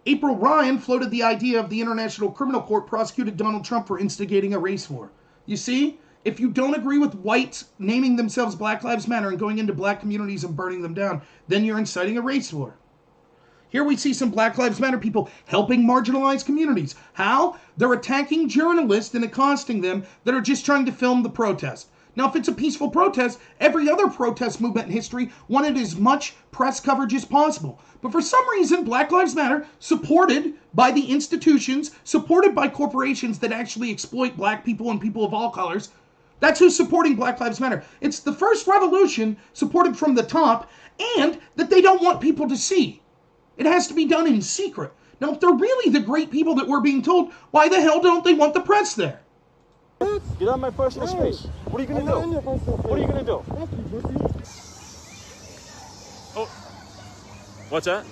A: April Ryan floated the idea of the International Criminal Court prosecuted Donald Trump for instigating a race war. You see, if you don't agree with whites naming themselves Black Lives Matter and going into black communities and burning them down, then you're inciting a race war. Here we see some Black Lives Matter people helping marginalized communities. How? They're attacking journalists and accosting them that are just trying to film the protest. Now, if it's a peaceful protest, every other protest movement in history wanted as much press coverage as possible. But for some reason, Black Lives Matter, supported by the institutions, supported by corporations that actually exploit black people and people of all colors, that's who's supporting Black Lives Matter. It's the first revolution supported from the top and that they don't want people to see. It has to be done in secret. Now, if they're really the great people that we're being told, why the hell don't they want the press there?
E: Get out of my personal space. What are you going to do? What are you going to do? Oh, what's that?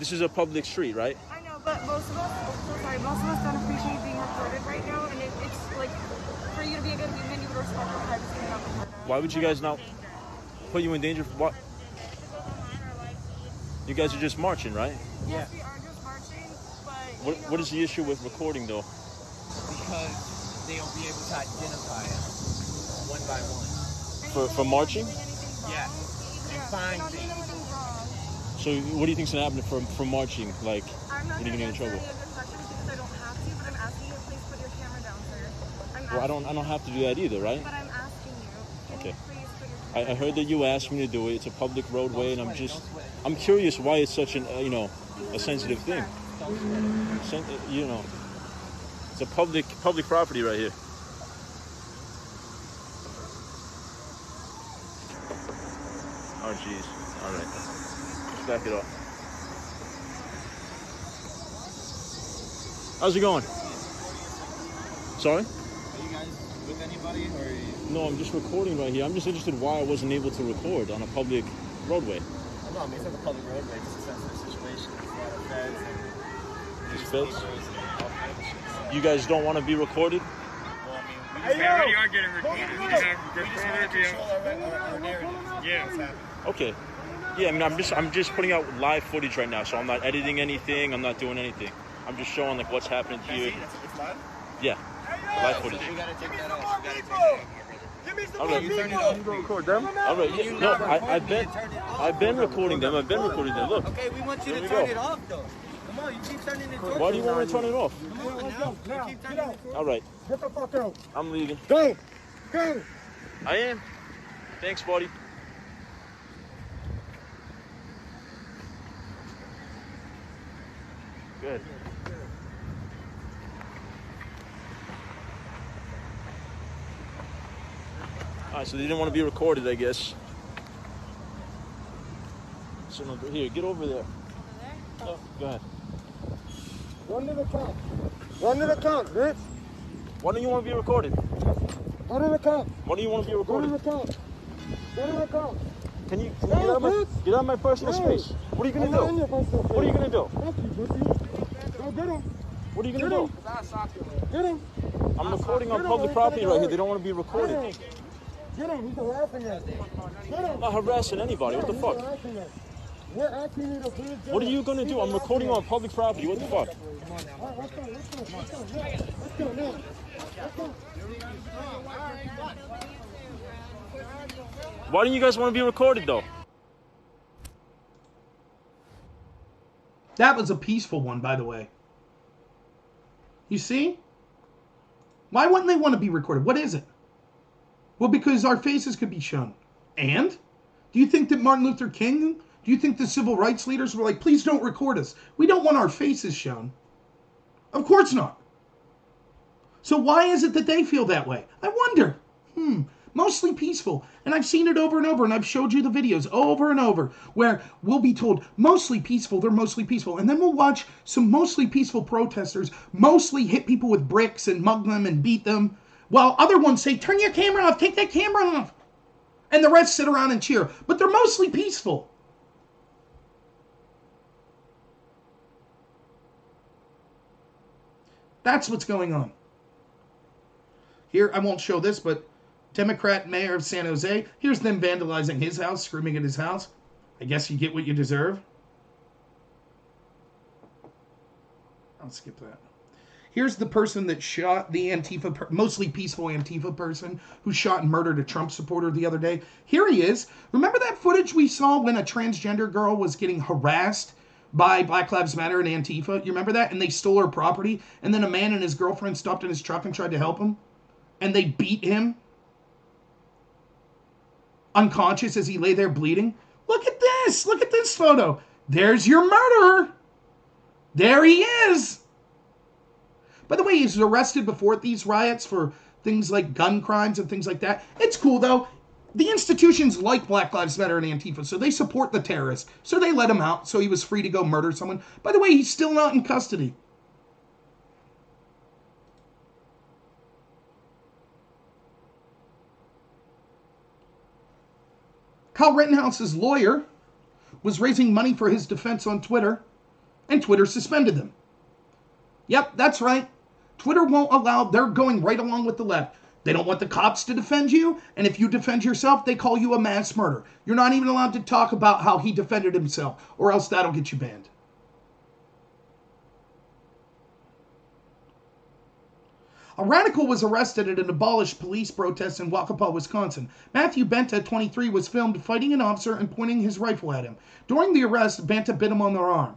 E: This is a public street, right?
F: I know, but most of us don't appreciate being recorded right now, and it's like, for you to be a good human, you would respect our privacy and not record us.
E: Why would you guys not put you in danger for what? You guys are just marching, right?
F: Yes, we are just marching, but...
E: What is the issue with recording, though?
G: Because they'll be able to identify us one by one.
E: For marching?
G: Yeah. And find things.
E: So what do you think's gonna happen from marching? Like,
F: I'm not
E: when are you gonna get in trouble?
F: any of your questions because I don't have to, but I'm asking you to please put your camera down, sir.
E: Well, I don't have to do that either, right?
F: But I'm asking you. Can
E: Okay.
F: you please put your camera
E: I heard that you asked me to do it. It's a public roadway, and I'm curious why it's such an a sensitive thing. It's a public property right here. Oh jeez. All right. Let's back it up. How's it going? Sorry?
G: Are you guys with anybody, or are you...
E: No, I'm just recording right here. I'm just interested why I wasn't able to record on a public roadway.
G: No, I mean, it's not a public roadway. It's a sensitive situation. There's a lot of feds and...
E: There's feds? You guys don't want to be recorded?
G: Well, I mean, we already are getting recorded. We just want to control our narrative. Yeah. What's happening.
E: Okay. Yeah, I mean, I'm just putting out live footage right now, so I'm not editing anything. I'm not doing anything. I'm just showing like what's happening here.
G: It's live?
E: Yeah, live footage.
G: You gotta take that off. You gotta take that off.
E: All right,
G: You turn it off.
E: you go record them. All right, yeah, no, I've been recording them. I've been recording them. Look.
G: Okay, we want you
E: There
G: to
E: we
G: turn
E: go.
G: it off, though. Come on, you keep turning it.
E: Why do you want me to turn it off?
G: Come on now. You keep turning it.
E: All right,
B: Get the fuck out.
E: I'm leaving.
B: Go. Go.
E: I am. Thanks, buddy. Good. All right, so they didn't want to be recorded, I guess. So no, here, get over there. Oh, go ahead.
B: Run to the count. Run to the count, bitch.
E: Why don't you want to be recorded?
B: Run to the count.
E: Why don't you want to be
B: Run to
E: recorded?
B: the count. Run to the count.
E: Can you get out of my personal space? What are you gonna do? What are you gonna do?
B: Fuck you, pussy. Go get him.
E: What are you gonna do?
B: Get him.
E: I'm recording on public property right here. They don't want to be recorded.
B: Get him. He's harassing us. Get him.
E: I'm not harassing anybody. What the
B: He's
E: fuck?
B: harassing us. We're asking you to please get
E: What are
B: him.
E: you gonna do? I'm recording on public property. What the fuck?
B: All right, let's go. Let's go. Let's go. Let's go now. Let's go.
E: Why don't you guys want to be recorded though?
A: That was a peaceful one, by the way. You see? Why wouldn't they want to be recorded? What is it? Well, because our faces could be shown. And? Do you think that Martin Luther King, do you think the civil rights leaders were like, please don't record us. We don't want our faces shown. Of course not. So why is it that they feel that way? I wonder. Mostly peaceful. And I've seen it over and over, and I've showed you the videos over and over where we'll be told mostly peaceful, they're mostly peaceful. And then we'll watch some mostly peaceful protesters mostly hit people with bricks and mug them and beat them, while other ones say, turn your camera off, take that camera off. And the rest sit around and cheer. But they're mostly peaceful. That's what's going on. Here, I won't show this, but Democrat mayor of San Jose. Here's them vandalizing his house, screaming at his house. I guess you get what you deserve. I'll skip that. Here's the person that shot the Antifa, mostly peaceful Antifa person, who shot and murdered a Trump supporter the other day. Here he is. Remember that footage we saw when a transgender girl was getting harassed by Black Lives Matter and Antifa? You remember that? And they stole her property, and then a man and his girlfriend stopped in his truck and tried to help him, and they beat him unconscious as he lay there bleeding. Look at this. Look at this photo. There's your murderer. There he is. By the way, he was arrested before these riots for things like gun crimes and things like that. It's cool, though. The institutions like Black Lives Matter and Antifa, so they support the terrorist. So they let him out, so he was free to go murder someone. By the way, he's still not in custody. Kyle Rittenhouse's lawyer was raising money for his defense on Twitter, and Twitter suspended them. Yep, that's right. Twitter won't allow, they're going right along with the left. They don't want the cops to defend you, and if you defend yourself, they call you a mass murderer. You're not even allowed to talk about how he defended himself, or else that'll get you banned. A radical was arrested at an abolished police protest in Waukesha, Wisconsin. Matthew Benta, 23, was filmed fighting an officer and pointing his rifle at him. During the arrest, Benta bit him on the arm.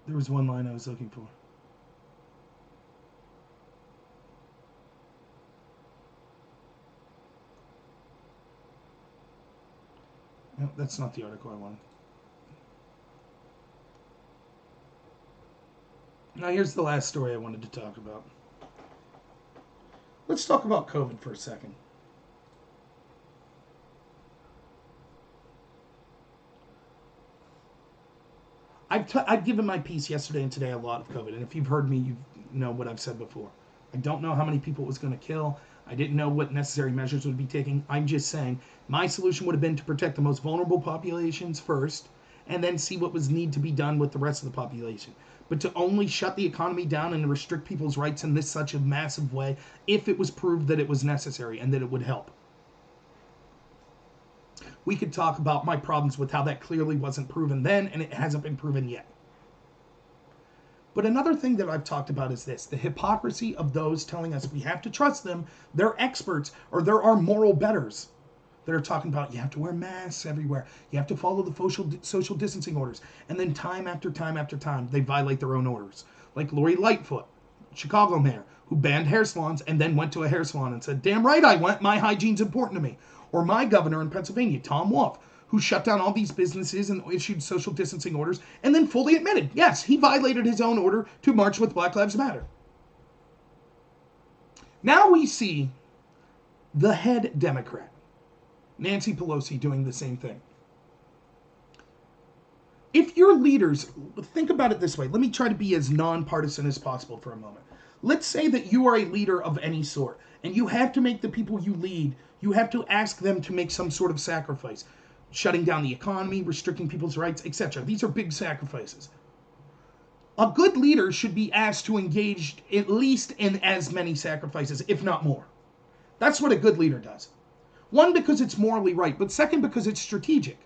A: There was one line I was looking for. No, that's not the article I wanted. Now here's the last story I wanted to talk about. Let's talk about COVID for a second. I've given my piece yesterday and today a lot of COVID, and if you've heard me, you know what I've said before. I don't know how many people it was going to kill. I didn't know what necessary measures would be taken. I'm just saying my solution would have been to protect the most vulnerable populations first, and then see what was need to be done with the rest of the population. But to only shut the economy down and restrict people's rights in this such a massive way, if it was proved that it was necessary and that it would help. We could talk about my problems with how that clearly wasn't proven then, and it hasn't been proven yet. But another thing that I've talked about is this: the hypocrisy of those telling us we have to trust them. They're experts, or there are moral betters that are talking about you have to wear masks everywhere. You have to follow the social distancing orders. And then time after time after time, they violate their own orders. Like Lori Lightfoot, Chicago mayor, who banned hair salons and then went to a hair salon and said, damn right I went, my hygiene's important to me. Or my governor in Pennsylvania, Tom Wolf, who shut down all these businesses and issued social distancing orders and then fully admitted, yes, he violated his own order to march with Black Lives Matter. Now we see the head Democrat, Nancy Pelosi, doing the same thing. If your leaders, think about it this way. Let me try to be as nonpartisan as possible for a moment. Let's say that you are a leader of any sort, and you have to make the people you lead, you have to ask them to make some sort of sacrifice. Shutting down the economy, restricting people's rights, etc. These are big sacrifices. A good leader should be asked to engage at least in as many sacrifices, if not more. That's what a good leader does. One, because it's morally right, but second, because it's strategic.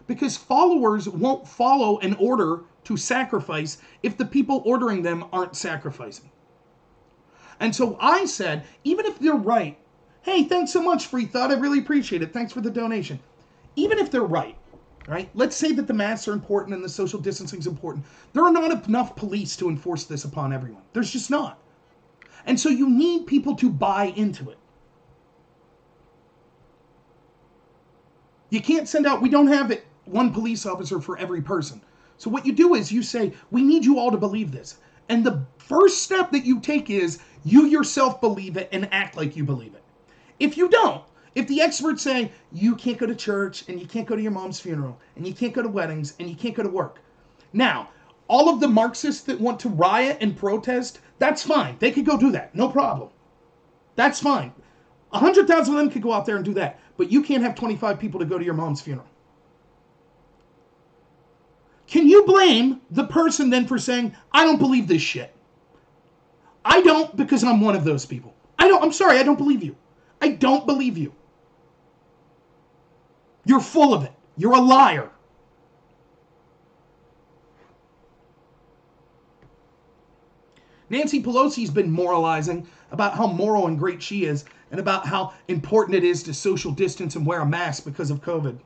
A: Because followers won't follow an order to sacrifice if the people ordering them aren't sacrificing. And so I said, even if they're right, hey, thanks so much, Free Thought, I really appreciate it, thanks for the donation. Even if they're right, let's say that the masks are important and the social distancing is important. There are not enough police to enforce this upon everyone. There's just not. And so you need people to buy into it. You can't send out, we don't have it, one police officer for every person. So what you do is you say, we need you all to believe this. And the first step that you take is you yourself believe it and act like you believe it. If you don't, if the experts say you can't go to church and you can't go to your mom's funeral and you can't go to weddings and you can't go to work. Now, all of the Marxists that want to riot and protest, that's fine. They could go do that. No problem. That's fine. 100,000 of them could go out there and do that. But you can't have 25 people to go to your mom's funeral. Can you blame the person then for saying, I don't believe this shit? I don't, because I'm one of those people. I'm sorry, I don't believe you. I don't believe you. You're full of it. You're a liar. Nancy Pelosi's been moralizing about how moral and great she is and about how important it is to social distance and wear a mask because of COVID.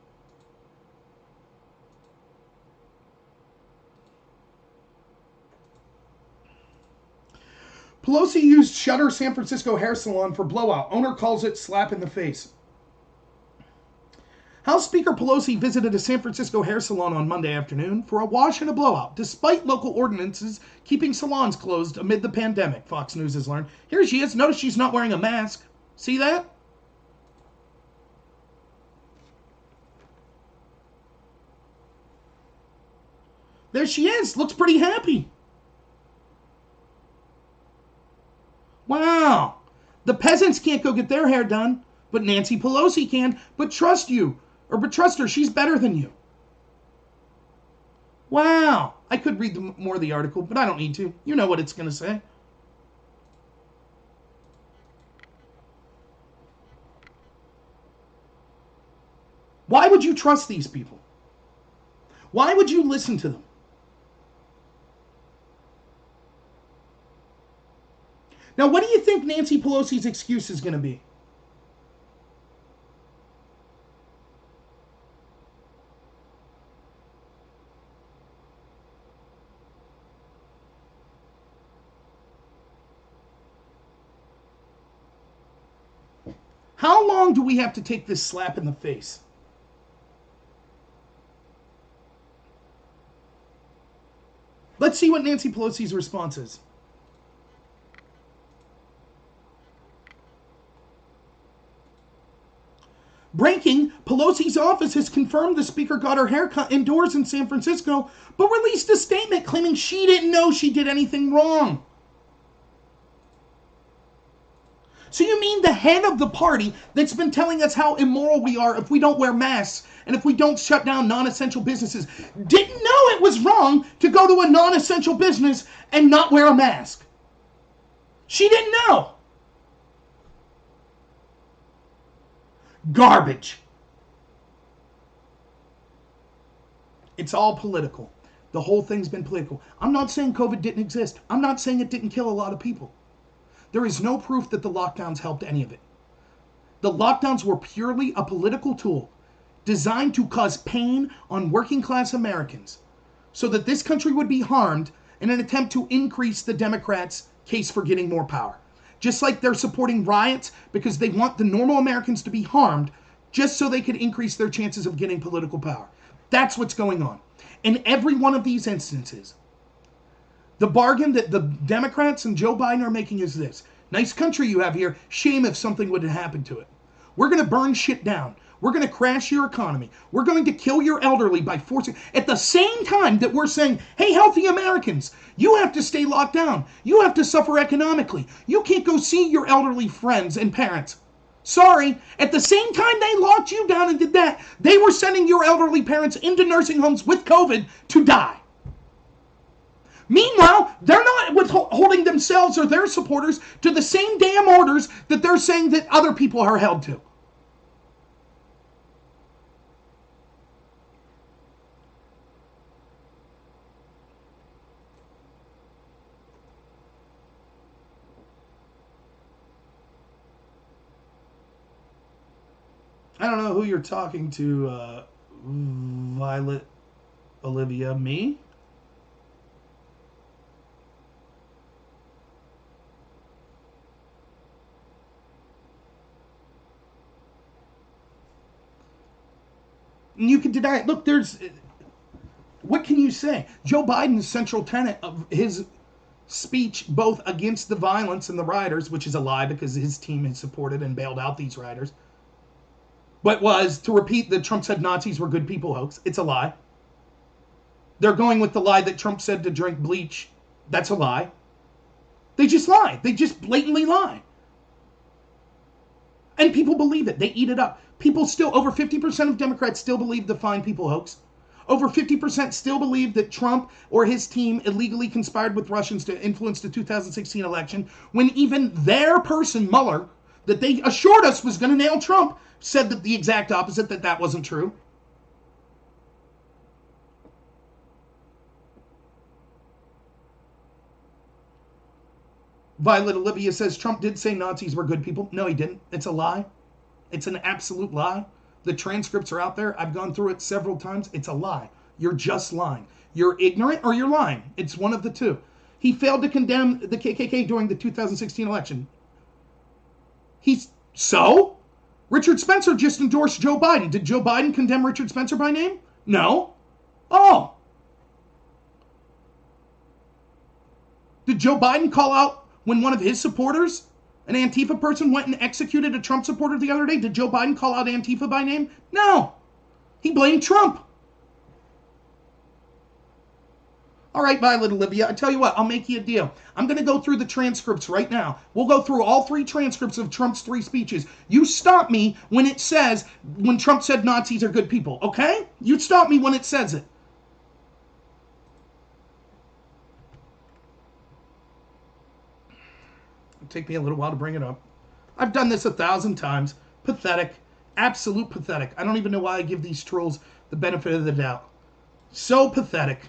A: Pelosi used Shutter San Francisco hair salon for blowout. Owner calls it slap in the face. House Speaker Pelosi visited a San Francisco hair salon on Monday afternoon for a wash and a blowout, despite local ordinances keeping salons closed amid the pandemic, Fox News has learned. Here she is. Notice she's not wearing a mask. See that? There she is. Looks pretty happy. Wow. The peasants can't go get their hair done, but Nancy Pelosi can. But trust her. She's better than you. Wow. I could read more of the article, but I don't need to. You know what it's going to say. Why would you trust these people? Why would you listen to them? Now, what do you think Nancy Pelosi's excuse is going to be? How long do we have to take this slap in the face? Let's see what Nancy Pelosi's response is. Breaking, Pelosi's office has confirmed the speaker got her haircut indoors in San Francisco, but released a statement claiming she didn't know she did anything wrong. So you mean the head of the party that's been telling us how immoral we are if we don't wear masks and if we don't shut down non-essential businesses didn't know it was wrong to go to a non-essential business and not wear a mask? She didn't know. Garbage. It's all political. The whole thing's been political. I'm not saying COVID didn't exist. I'm not saying it didn't kill a lot of people. There is no proof that the lockdowns helped any of it. The lockdowns were purely a political tool designed to cause pain on working class Americans so that this country would be harmed in an attempt to increase the Democrats' case for getting more power. Just like they're supporting riots because they want the normal Americans to be harmed just so they could increase their chances of getting political power. That's what's going on. In every one of these instances, the bargain that the Democrats and Joe Biden are making is this. Nice country you have here. Shame if something would have happened to it. We're going to burn shit down. We're going to crash your economy. We're going to kill your elderly by forcing... At the same time that we're saying, hey, healthy Americans, you have to stay locked down. You have to suffer economically. You can't go see your elderly friends and parents. Sorry. At the same time they locked you down and did that, they were sending your elderly parents into nursing homes with COVID to die. Meanwhile, they're not withholding themselves or their supporters to the same damn orders that they're saying that other people are held to. I don't know who you're talking to, Violet, Olivia, me? You can deny it. Look, what can you say? Joe Biden's central tenet of his speech, both against the violence and the rioters, which is a lie because his team has supported and bailed out these rioters, but was to repeat that Trump said Nazis were good people hoax. It's a lie. They're going with the lie that Trump said to drink bleach. That's a lie. They just lie. They just blatantly lie. And people believe it. They eat it up. People still, over 50% of Democrats still believe the Fine People hoax. Over 50% still believe that Trump or his team illegally conspired with Russians to influence the 2016 election, when even their person, Mueller, that they assured us was going to nail Trump, said that the exact opposite, that that wasn't true. Violet Olivia says Trump did say Nazis were good people. No, he didn't. It's a lie. It's an absolute lie. The transcripts are out there. I've gone through it several times. It's a lie. You're just lying. You're ignorant or you're lying. It's one of the two. He failed to condemn the KKK during the 2016 election. So? Richard Spencer just endorsed Joe Biden. Did Joe Biden condemn Richard Spencer by name? No. Oh. Did Joe Biden call out when one of his supporters, an Antifa person, went and executed a Trump supporter the other day? Did Joe Biden call out Antifa by name? No. He blamed Trump. All right, Violet Olivia, I tell you what, I'll make you a deal. I'm going to go through the transcripts right now. We'll go through all 3 transcripts of Trump's 3 speeches. You stop me when it says, when Trump said Nazis are good people, okay? You stop me when it says it. It'll take me a little while to bring it up. I've done this 1,000 times. Pathetic. Absolute pathetic. I don't even know why I give these trolls the benefit of the doubt. So pathetic.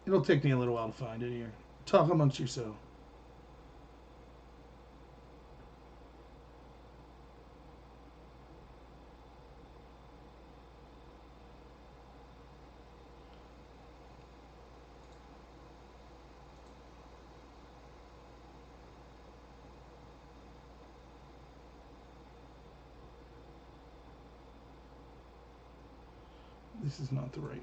A: It'll take me a little while to find it here. Talk amongst yourselves. This is not the right.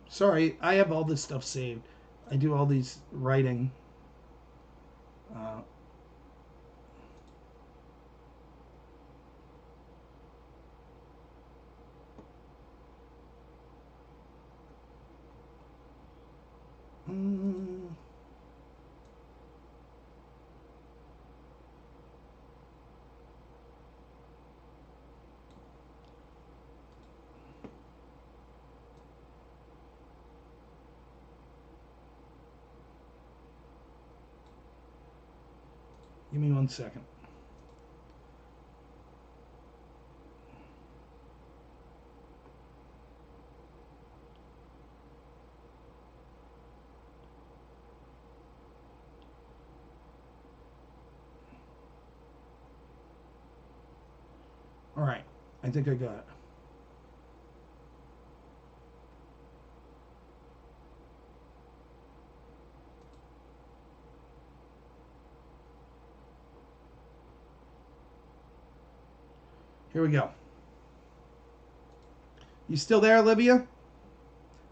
A: Sorry, I have all this stuff saved. I do all these writing. Give me 1 second. All right, I think I got it. Here we go. You still there, Olivia?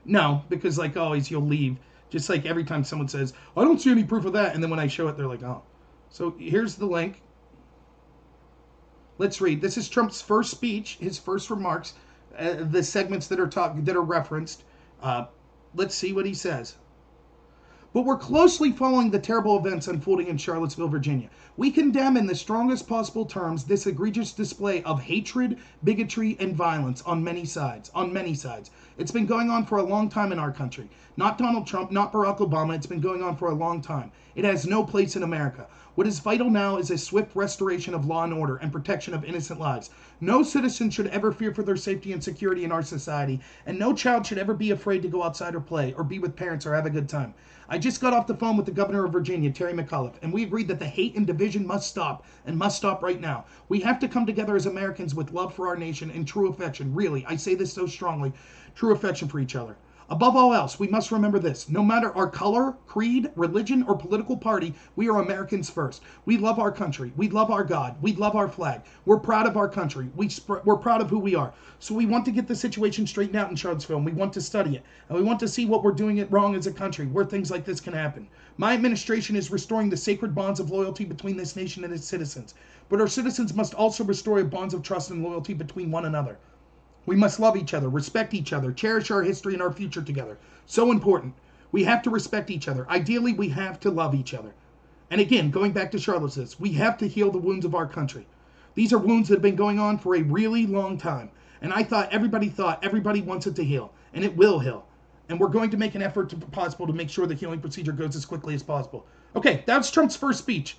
A: No, because like always, you'll leave. Just like every time someone says, I don't see any proof of that. And then when I show it, they're like, oh. So here's the link. Let's read. This is Trump's first speech, his first remarks, the segments that are referenced. Let's see what he says. But we're closely following the terrible events unfolding in Charlottesville, Virginia. We condemn in the strongest possible terms this egregious display of hatred, bigotry, and violence on many sides. It's been going on for a long time in our country. Not Donald Trump, not Barack Obama. It's been going on for a long time. It has no place in America. What is vital now is a swift restoration of law and order and protection of innocent lives. No citizen should ever fear for their safety and security in our society, and no child should ever be afraid to go outside or play, or be with parents or have a good time. I just got off the phone with the governor of Virginia, Terry McAuliffe, and we agreed that the hate and division must stop, and must stop right now. We have to come together as Americans with love for our nation and true affection, really, I say this so strongly, true affection for each other. Above all else, we must remember this. No matter our color, creed, religion, or political party, we are Americans first. We love our country. We love our God. We love our flag. We're proud of our country. We're proud of who we are. So we want to get the situation straightened out in Charlottesville, and we want to study it. And we want to see what we're doing it wrong as a country, where things like this can happen. My administration is restoring the sacred bonds of loyalty between this nation and its citizens. But our citizens must also restore bonds of trust and loyalty between one another. We must love each other, respect each other, cherish our history and our future together. So important. We have to respect each other. Ideally, we have to love each other. And again, going back to Charlottesville, we have to heal the wounds of our country. These are wounds that have been going on for a really long time. And I thought everybody wants it to heal. And it will heal. And we're going to make an effort possible to make sure the healing procedure goes as quickly as possible. Okay, that's Trump's first speech.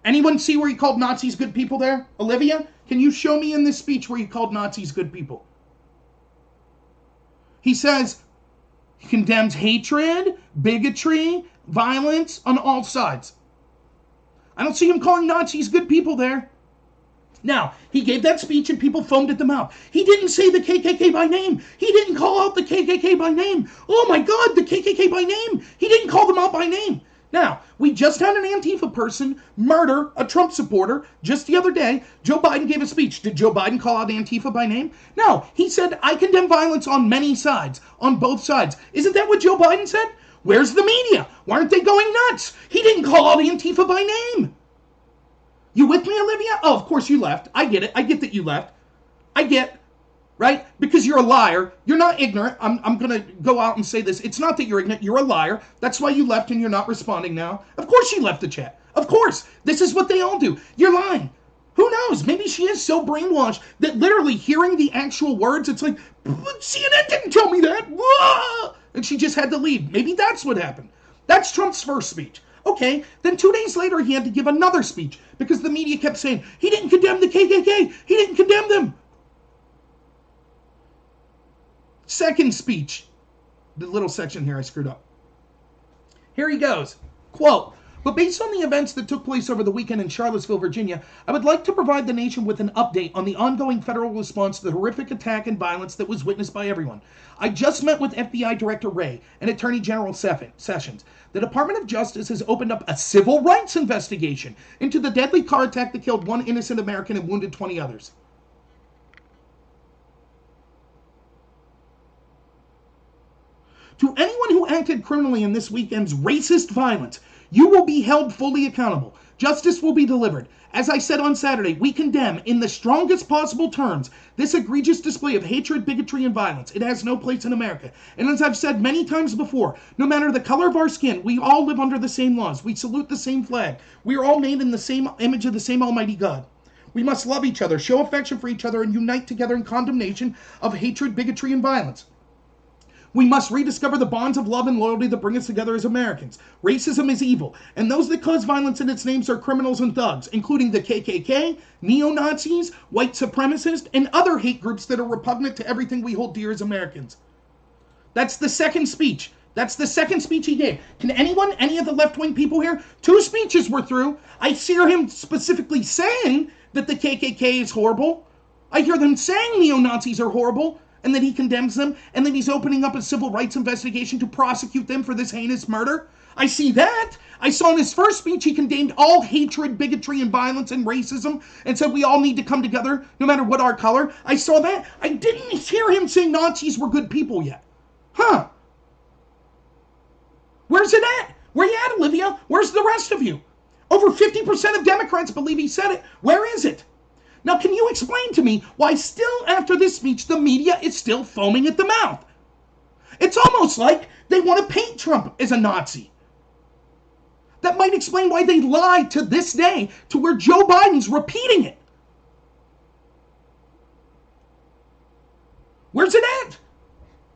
A: Anyone see where he called Nazis good people there? Olivia, can you show me in this speech where he called Nazis good people? He says he condemns hatred, bigotry, violence on all sides. I don't see him calling Nazis good people there. Now, he gave that speech and people foamed at the mouth. He didn't say the KKK by name. He didn't call out the KKK by name. Oh my God, the KKK by name. He didn't call them out by name. Now, we just had an Antifa person murder a Trump supporter just the other day. Joe Biden gave a speech. Did Joe Biden call out Antifa by name? No, he said, I condemn violence on many sides, on both sides. Isn't that what Joe Biden said? Where's the media? Why aren't they going nuts? He didn't call out Antifa by name. You with me, Olivia? Oh, of course you left. I get it. I get that you left. I get, right? Because you're a liar. You're not ignorant. I'm going to go out and say this. It's not that you're ignorant. You're a liar. That's why you left and you're not responding now. Of course she left the chat. Of course. This is what they all do. You're lying. Who knows? Maybe she is so brainwashed that literally hearing the actual words, it's like, CNN didn't tell me that. Whoa! And she just had to leave. Maybe that's what happened. That's Trump's first speech. Okay, then 2 days later he had to give another speech because the media kept saying, he didn't condemn the KKK. He didn't condemn them. Second speech. The little section here I screwed up. Here he goes. Quote, but based on the events that took place over the weekend in Charlottesville, Virginia, I would like to provide the nation with an update on the ongoing federal response to the horrific attack and violence that was witnessed by everyone. I just met with FBI Director Wray and Attorney General Sessions. The Department of Justice has opened up a civil rights investigation into the deadly car attack that killed one innocent American and wounded 20 others. To anyone who acted criminally in this weekend's racist violence, you will be held fully accountable. Justice will be delivered. As I said on Saturday, we condemn, in the strongest possible terms, this egregious display of hatred, bigotry, and violence. It has no place in America. And as I've said many times before, no matter the color of our skin, we all live under the same laws. We salute the same flag. We are all made in the same image of the same Almighty God. We must love each other, show affection for each other, and unite together in condemnation of hatred, bigotry, and violence. We must rediscover the bonds of love and loyalty that bring us together as Americans. Racism is evil, and those that cause violence in its names are criminals and thugs, including the KKK, neo-Nazis, white supremacists, and other hate groups that are repugnant to everything we hold dear as Americans. That's the second speech. That's the second speech he gave. Can anyone, any of the left-wing people here, 2 speeches were through. I hear him specifically saying that the KKK is horrible. I hear them saying neo-Nazis are horrible, and that he condemns them, and that he's opening up a civil rights investigation to prosecute them for this heinous murder. I see that. I saw in his first speech he condemned all hatred, bigotry, and violence and racism, and said we all need to come together, no matter what our color. I saw that. I didn't hear him say Nazis were good people yet. Huh. Where's it at? Where you at, Olivia? Where's the rest of you? Over 50% of Democrats believe he said it. Where is it? Now, can you explain to me why still after this speech the media is still foaming at the mouth? It's almost like they want to paint Trump as a Nazi. That might explain why they lied to this day to where Joe Biden's repeating it. Where's it at?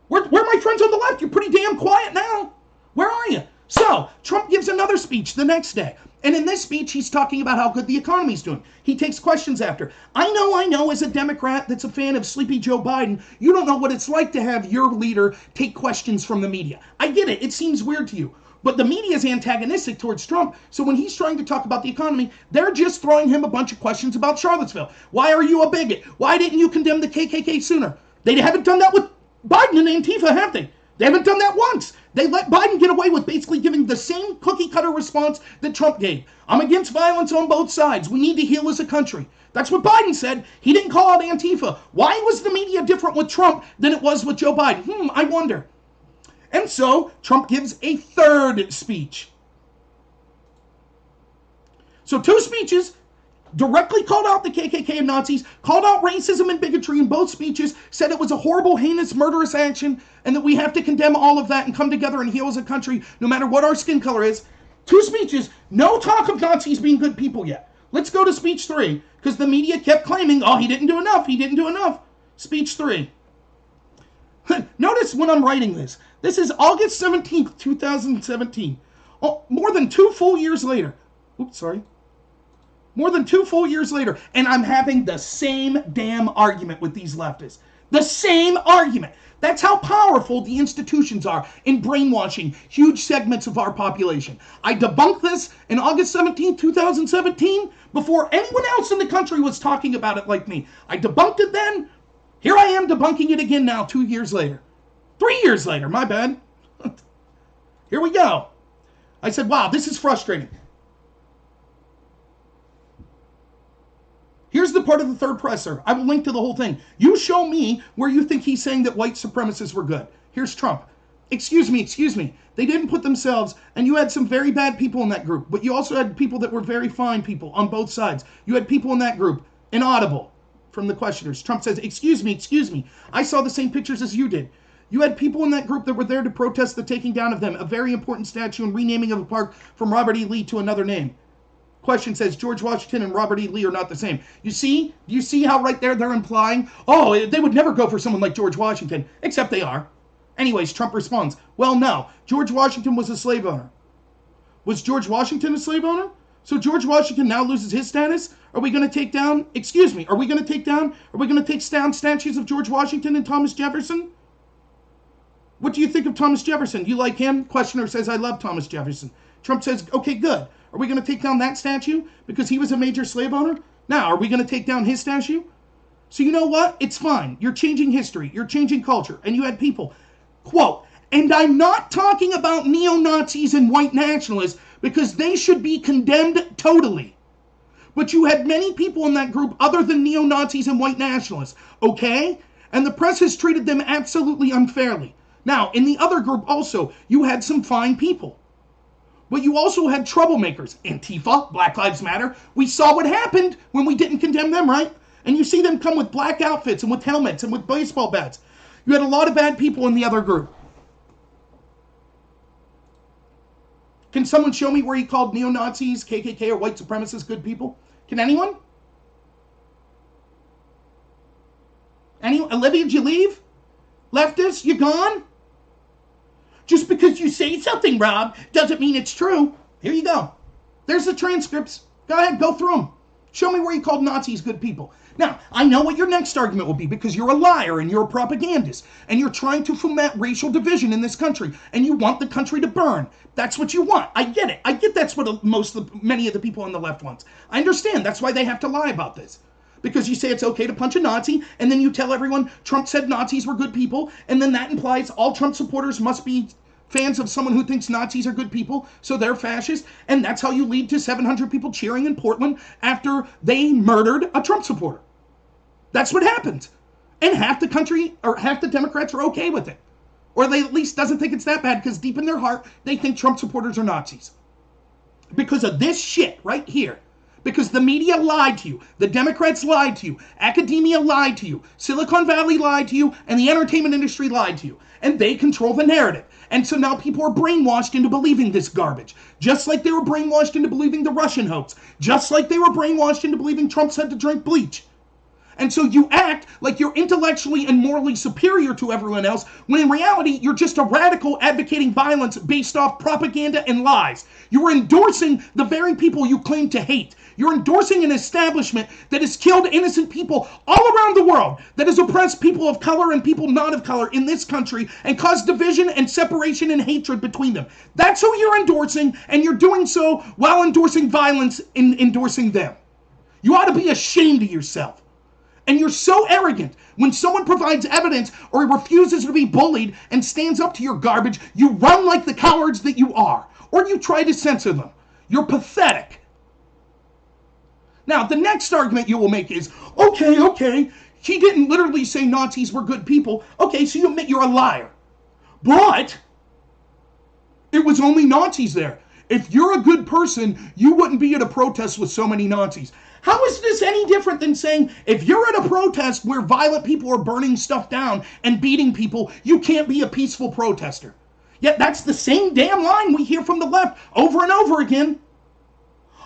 A: Where are my friends on the left? You're pretty damn quiet now. Where are you? So, Trump gives another speech the next day. And in this speech, he's talking about how good the economy's doing. He takes questions after. I know, as a Democrat that's a fan of Sleepy Joe Biden, you don't know what it's like to have your leader take questions from the media. I get it. It seems weird to you. But the media is antagonistic towards Trump, so when he's trying to talk about the economy, they're just throwing him a bunch of questions about Charlottesville. Why are you a bigot? Why didn't you condemn the KKK sooner? They haven't done that with Biden and Antifa, have they? They haven't done that once. They let Biden get away with basically giving the same cookie-cutter response that Trump gave. I'm against violence on both sides. We need to heal as a country. That's what Biden said. He didn't call out Antifa. Why was the media different with Trump than it was with Joe Biden? I wonder. And so, Trump gives a third speech. So 2 speeches, directly called out the KKK and Nazis, called out racism and bigotry in both speeches, said it was a horrible, heinous, murderous action, and that we have to condemn all of that and come together and heal as a country, no matter what our skin color is. 2 speeches, no talk of Nazis being good people yet. Let's go to speech 3, because the media kept claiming, oh, he didn't do enough, he didn't do enough. Speech 3. Notice when I'm writing this. This is August 17th, 2017. Oh, more than 2 full years later. More than 2 full years later, and I'm having the same damn argument with these leftists. The same argument. That's how powerful the institutions are in brainwashing huge segments of our population. I debunked this in August 17, 2017, before anyone else in the country was talking about it like me. I debunked it then. Here I am debunking it again now, 2 years later. 3 years later, my bad. Here we go. I said, wow, this is frustrating. Here's the part of the third presser. I will link to the whole thing. You show me where you think he's saying that white supremacists were good. Here's Trump. Excuse me. They didn't put themselves, and you had some very bad people in that group, but you also had people that were very fine people on both sides. You had people in that group, inaudible from the questioners. Trump says, excuse me. I saw the same pictures as you did. You had people in that group that were there to protest the taking down of them, a very important statue and renaming of a park from Robert E. Lee to another name. Question says, George Washington and Robert E. Lee are not the same. You see how right there they're implying, oh, they would never go for someone like George Washington, except they are. Anyways, Trump responds, well, no, George Washington was a slave owner. Was George Washington a slave owner? So George Washington now loses his status? Are we going to take down statues of George Washington and Thomas Jefferson? What do you think of Thomas Jefferson? You like him? Questioner says, I love Thomas Jefferson. Trump says, okay, good. Are we going to take down that statue because he was a major slave owner? Now, are we going to take down his statue? So you know what? It's fine. You're changing history. You're changing culture. And you had people, quote, and I'm not talking about neo-Nazis and white nationalists because they should be condemned totally. But you had many people in that group other than neo-Nazis and white nationalists, okay? And the press has treated them absolutely unfairly. Now, in the other group also, you had some fine people. But you also had troublemakers. Antifa, Black Lives Matter. We saw what happened when we didn't condemn them, right? And you see them come with black outfits and with helmets and with baseball bats. You had a lot of bad people in the other group. Can someone show me where he called neo-Nazis, KKK, or white supremacists good people? Can anyone? Olivia, did you leave? Leftists, you gone? Just because you say something, Rob, doesn't mean it's true. Here you go. There's the transcripts. Go ahead, go through them. Show me where you called Nazis good people. Now, I know what your next argument will be because you're a liar and you're a propagandist and you're trying to foment racial division in this country and you want the country to burn. That's what you want. I get it. I get that's what many of the people on the left wants. I understand. That's why they have to lie about this. Because you say it's okay to punch a Nazi, and then you tell everyone Trump said Nazis were good people, and then that implies all Trump supporters must be fans of someone who thinks Nazis are good people, so they're fascist, and that's how you lead to 700 people cheering in Portland after they murdered a Trump supporter. That's what happened. And half the country, or half the Democrats are okay with it. Or they at least doesn't think it's that bad, because deep in their heart, they think Trump supporters are Nazis. Because of this shit right here. Because the media lied to you. The Democrats lied to you. Academia lied to you. Silicon Valley lied to you. And the entertainment industry lied to you. And they control the narrative. And so now people are brainwashed into believing this garbage. Just like they were brainwashed into believing the Russian hoax. Just like they were brainwashed into believing Trump said to drink bleach. And so you act like you're intellectually and morally superior to everyone else, when in reality, you're just a radical advocating violence based off propaganda and lies. You're endorsing the very people you claim to hate. You're endorsing an establishment that has killed innocent people all around the world, that has oppressed people of color and people not of color in this country, and caused division and separation and hatred between them. That's who you're endorsing, and you're doing so while endorsing violence in endorsing them. You ought to be ashamed of yourself. And you're so arrogant. When someone provides evidence or refuses to be bullied and stands up to your garbage, you run like the cowards that you are. Or you try to censor them. You're pathetic. Now, the next argument you will make is, okay, he didn't literally say Nazis were good people. Okay, so you admit you're a liar. But it was only Nazis there. If you're a good person, you wouldn't be at a protest with so many Nazis. How is this any different than saying, if you're at a protest where violent people are burning stuff down and beating people, you can't be a peaceful protester? Yet that's the same damn line we hear from the left over and over again.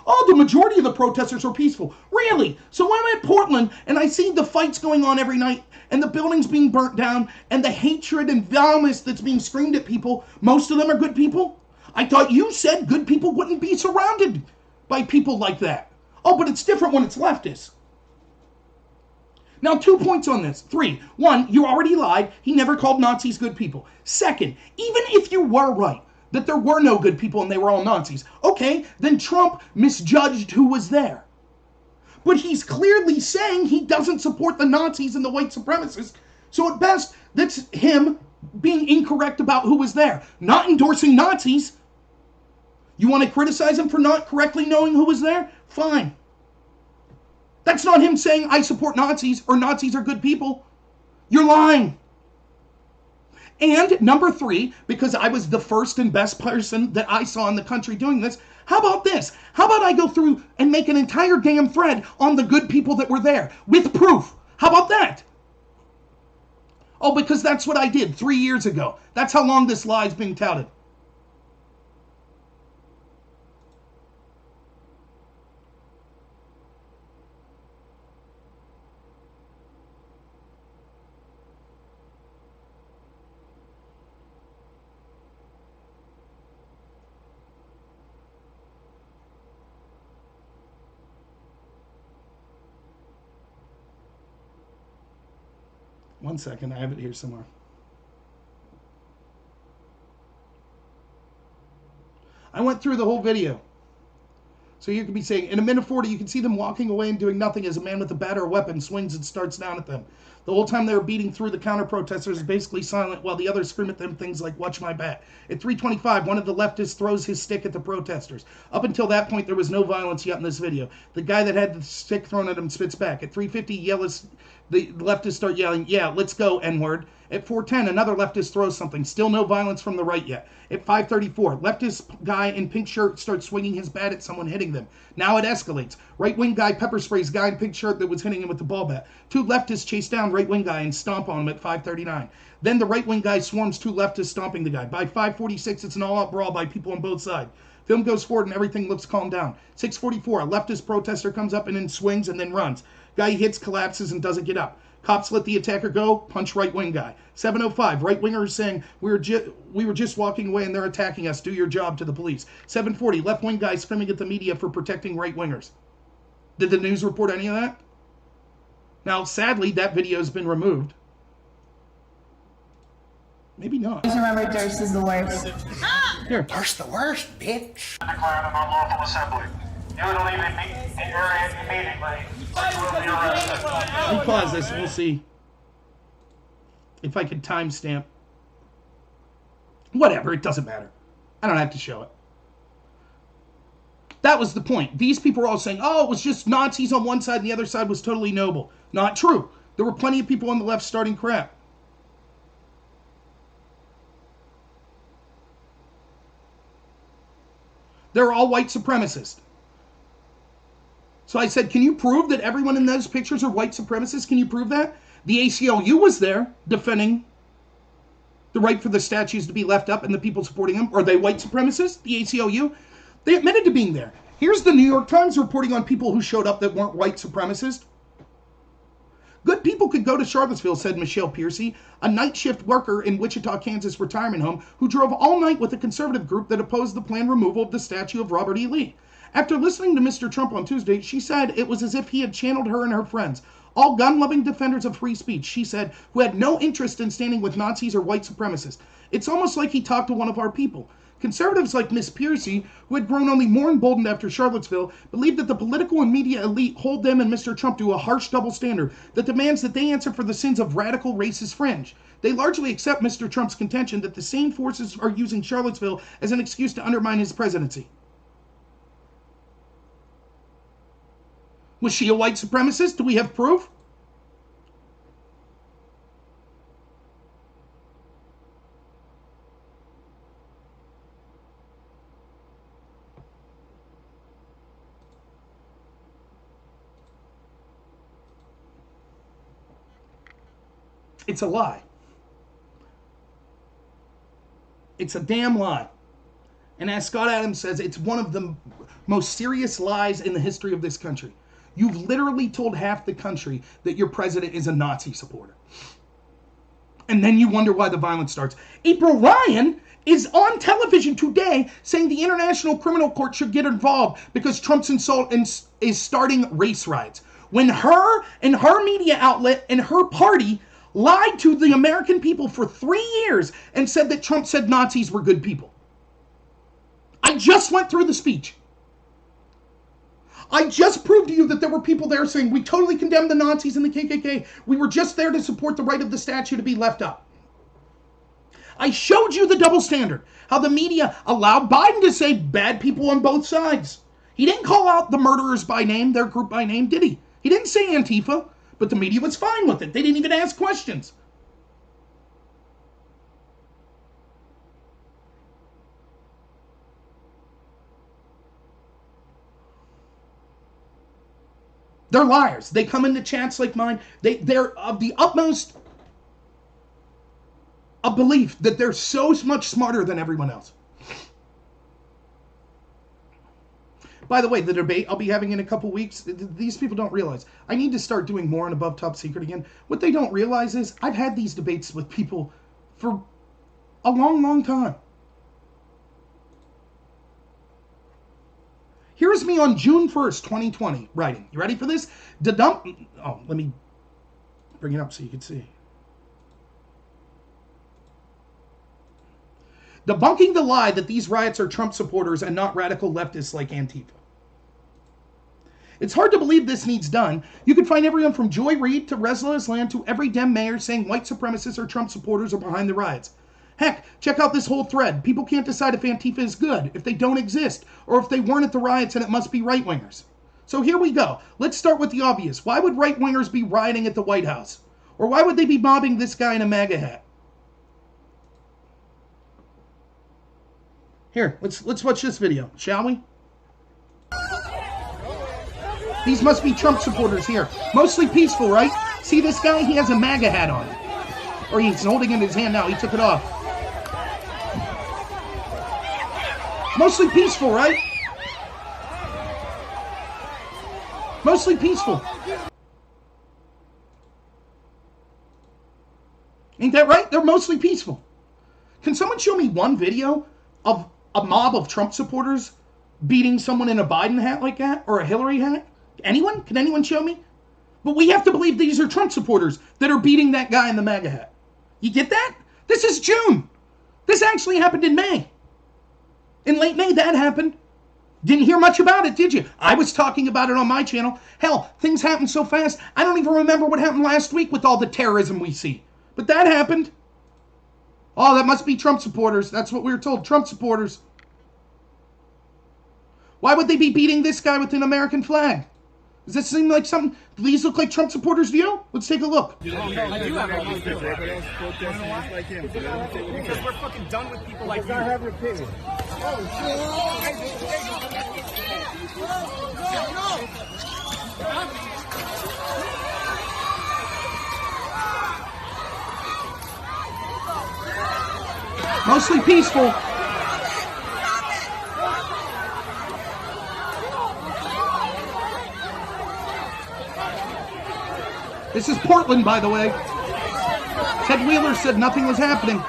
A: Oh, the majority of the protesters are peaceful. Really? So when I'm at Portland and I see the fights going on every night and the buildings being burnt down and the hatred and violence that's being screamed at people, most of them are good people? I thought you said good people wouldn't be surrounded by people like that. Oh, but it's different when it's leftists. Now, 2 points on this. 3. 1, you already lied. He never called Nazis good people. Second, even if you were right, that there were no good people and they were all Nazis, okay, then Trump misjudged who was there. But he's clearly saying he doesn't support the Nazis and the white supremacists. So at best, that's him being incorrect about who was there, not endorsing Nazis. You want to criticize him for not correctly knowing who was there? Fine. That's not him saying, I support Nazis, or Nazis are good people. You're lying. And number 3, because I was the first and best person that I saw in the country doing this, how about this? How about I go through and make an entire damn thread on the good people that were there, with proof? How about that? Oh, because that's what I did 3 years ago. That's how long this lie is being touted. One second, I have it here somewhere. I went through the whole video. So you could be saying, in a minute 40, you can see them walking away and doing nothing as a man with a bat or a weapon swings and starts down at them. The whole time they were beating through, the counter-protesters basically silent while the others scream at them things like, watch my bat. At 3:25, one of the leftists throws his stick at the protesters. Up until that point, there was no violence yet in this video. The guy that had the stick thrown at him spits back. At 3:50, the leftists start yelling, yeah, let's go, N-word. At 4:10, another leftist throws something. Still no violence from the right yet. At 5:34, leftist guy in pink shirt starts swinging his bat at someone hitting them. Now it escalates. Right-wing guy pepper sprays guy in pink shirt that was hitting him with the ball bat. 2 leftists chase down right-wing guy and stomp on him at 5:39. Then the right-wing guy swarms 2 leftists stomping the guy. By 5:46, it's an all-out brawl by people on both sides. Film goes forward and everything looks calmed down. 6:44, a leftist protester comes up and then swings and then runs. Guy hits, collapses, and doesn't get up. Cops let the attacker go, punch right-wing guy. 7:05, right-winger is saying, we were just walking away and they're attacking us. Do your job to the police. 7:40, left-wing guy screaming at the media for protecting right-wingers. Did the news report any of that? Now, sadly, that video has been removed. Maybe not.
H: Just remember, Durst is the worst.
A: Here.
B: Durst the worst, bitch.
I: Declared an unlawful assembly. You would leave the area immediately. You will be arrested.
A: Let me pause this and we'll see if I can timestamp. Whatever, it doesn't matter. I don't have to show it. That was the point. These people were all saying, oh, it was just Nazis on one side and the other side was totally noble. Not true. There were plenty of people on the left starting crap. They're all white supremacists. So I said, can you prove that everyone in those pictures are white supremacists? Can you prove that? The ACLU was there defending the right for the statues to be left up and the people supporting them. Are they white supremacists? The ACLU? They admitted to being there. Here's the New York Times reporting on people who showed up that weren't white supremacists. Good people could go to Charlottesville, said Michelle Piercy, a night shift worker in Wichita, Kansas retirement home who drove all night with a conservative group that opposed the planned removal of the statue of Robert E. Lee. After listening to Mr. Trump on Tuesday, she said it was as if he had channeled her and her friends, all gun-loving defenders of free speech, she said, who had no interest in standing with Nazis or white supremacists. It's almost like he talked to one of our people. Conservatives like Miss Piercy, who had grown only more emboldened after Charlottesville, believe that the political and media elite hold them and Mr. Trump to a harsh double standard that demands that they answer for the sins of radical racist fringe. They largely accept Mr. Trump's contention that the same forces are using Charlottesville as an excuse to undermine his presidency. Was she a white supremacist? Do we have proof? It's a lie. It's a damn lie. And as Scott Adams says, it's one of the most serious lies in the history of this country. You've literally told half the country that your president is a Nazi supporter. And then you wonder why the violence starts. April Ryan is on television today saying the International Criminal Court should get involved because Trump's insult is starting race riots. When her and her media outlet and her party lied to the American people for 3 years and said that Trump said Nazis were good people. I just went through the speech. I just proved to you that there were people there saying we totally condemn the Nazis and the KKK. We were just there to support the right of the statue to be left up. I showed you the double standard. How the media allowed Biden to say bad people on both sides. He didn't call out the murderers by name, their group by name, did he? He didn't say Antifa. But the media was fine with it. They didn't even ask questions. They're liars. They come into chats like mine. They're of the utmost a belief that they're so much smarter than everyone else. By the way, the debate I'll be having in a couple weeks, these people don't realize. I need to start doing more on Above Top Secret again. What they don't realize is I've had these debates with people for a long, long time. Here's me on June 1st, 2020, writing. You ready for this? Let me bring it up so you can see. Debunking the lie that these riots are Trump supporters and not radical leftists like Antifa. It's hard to believe this needs done. You can find everyone from Joy Reid to Resla Islam to every Dem mayor saying white supremacists or Trump supporters are behind the riots. Heck, check out this whole thread. People can't decide if Antifa is good, if they don't exist, or if they weren't at the riots and it must be right-wingers. So here we go. Let's start with the obvious. Why would right-wingers be rioting at the White House? Or why would they be mobbing this guy in a MAGA hat? Here, let's watch this video, shall we? These must be Trump supporters here. Mostly peaceful, right? See this guy? He has a MAGA hat on. Or he's holding it in his hand now. He took it off. Mostly peaceful, right? Mostly peaceful. Ain't that right? They're mostly peaceful. Can someone show me one video of a mob of Trump supporters beating someone in a Biden hat like that? Or a Hillary hat? Anyone? Can anyone show me? But we have to believe these are Trump supporters that are beating that guy in the MAGA hat. You get that? This is June. This actually happened in May. In late May, that happened. Didn't hear much about it, did you? I was talking about it on my channel. Hell, things happen so fast, I don't even remember what happened last week with all the terrorism we see. But that happened. Oh, that must be Trump supporters. That's what we were told, Trump supporters. Why would they be beating this guy with an American flag? Does that seem like something? Do these look like Trump supporters to you? Let's take a look.
C: I do have a lot because we're fucking done with people like you. I have an opinion.
A: Mostly peaceful. This is Portland, by the way. Ted Wheeler said nothing was happening.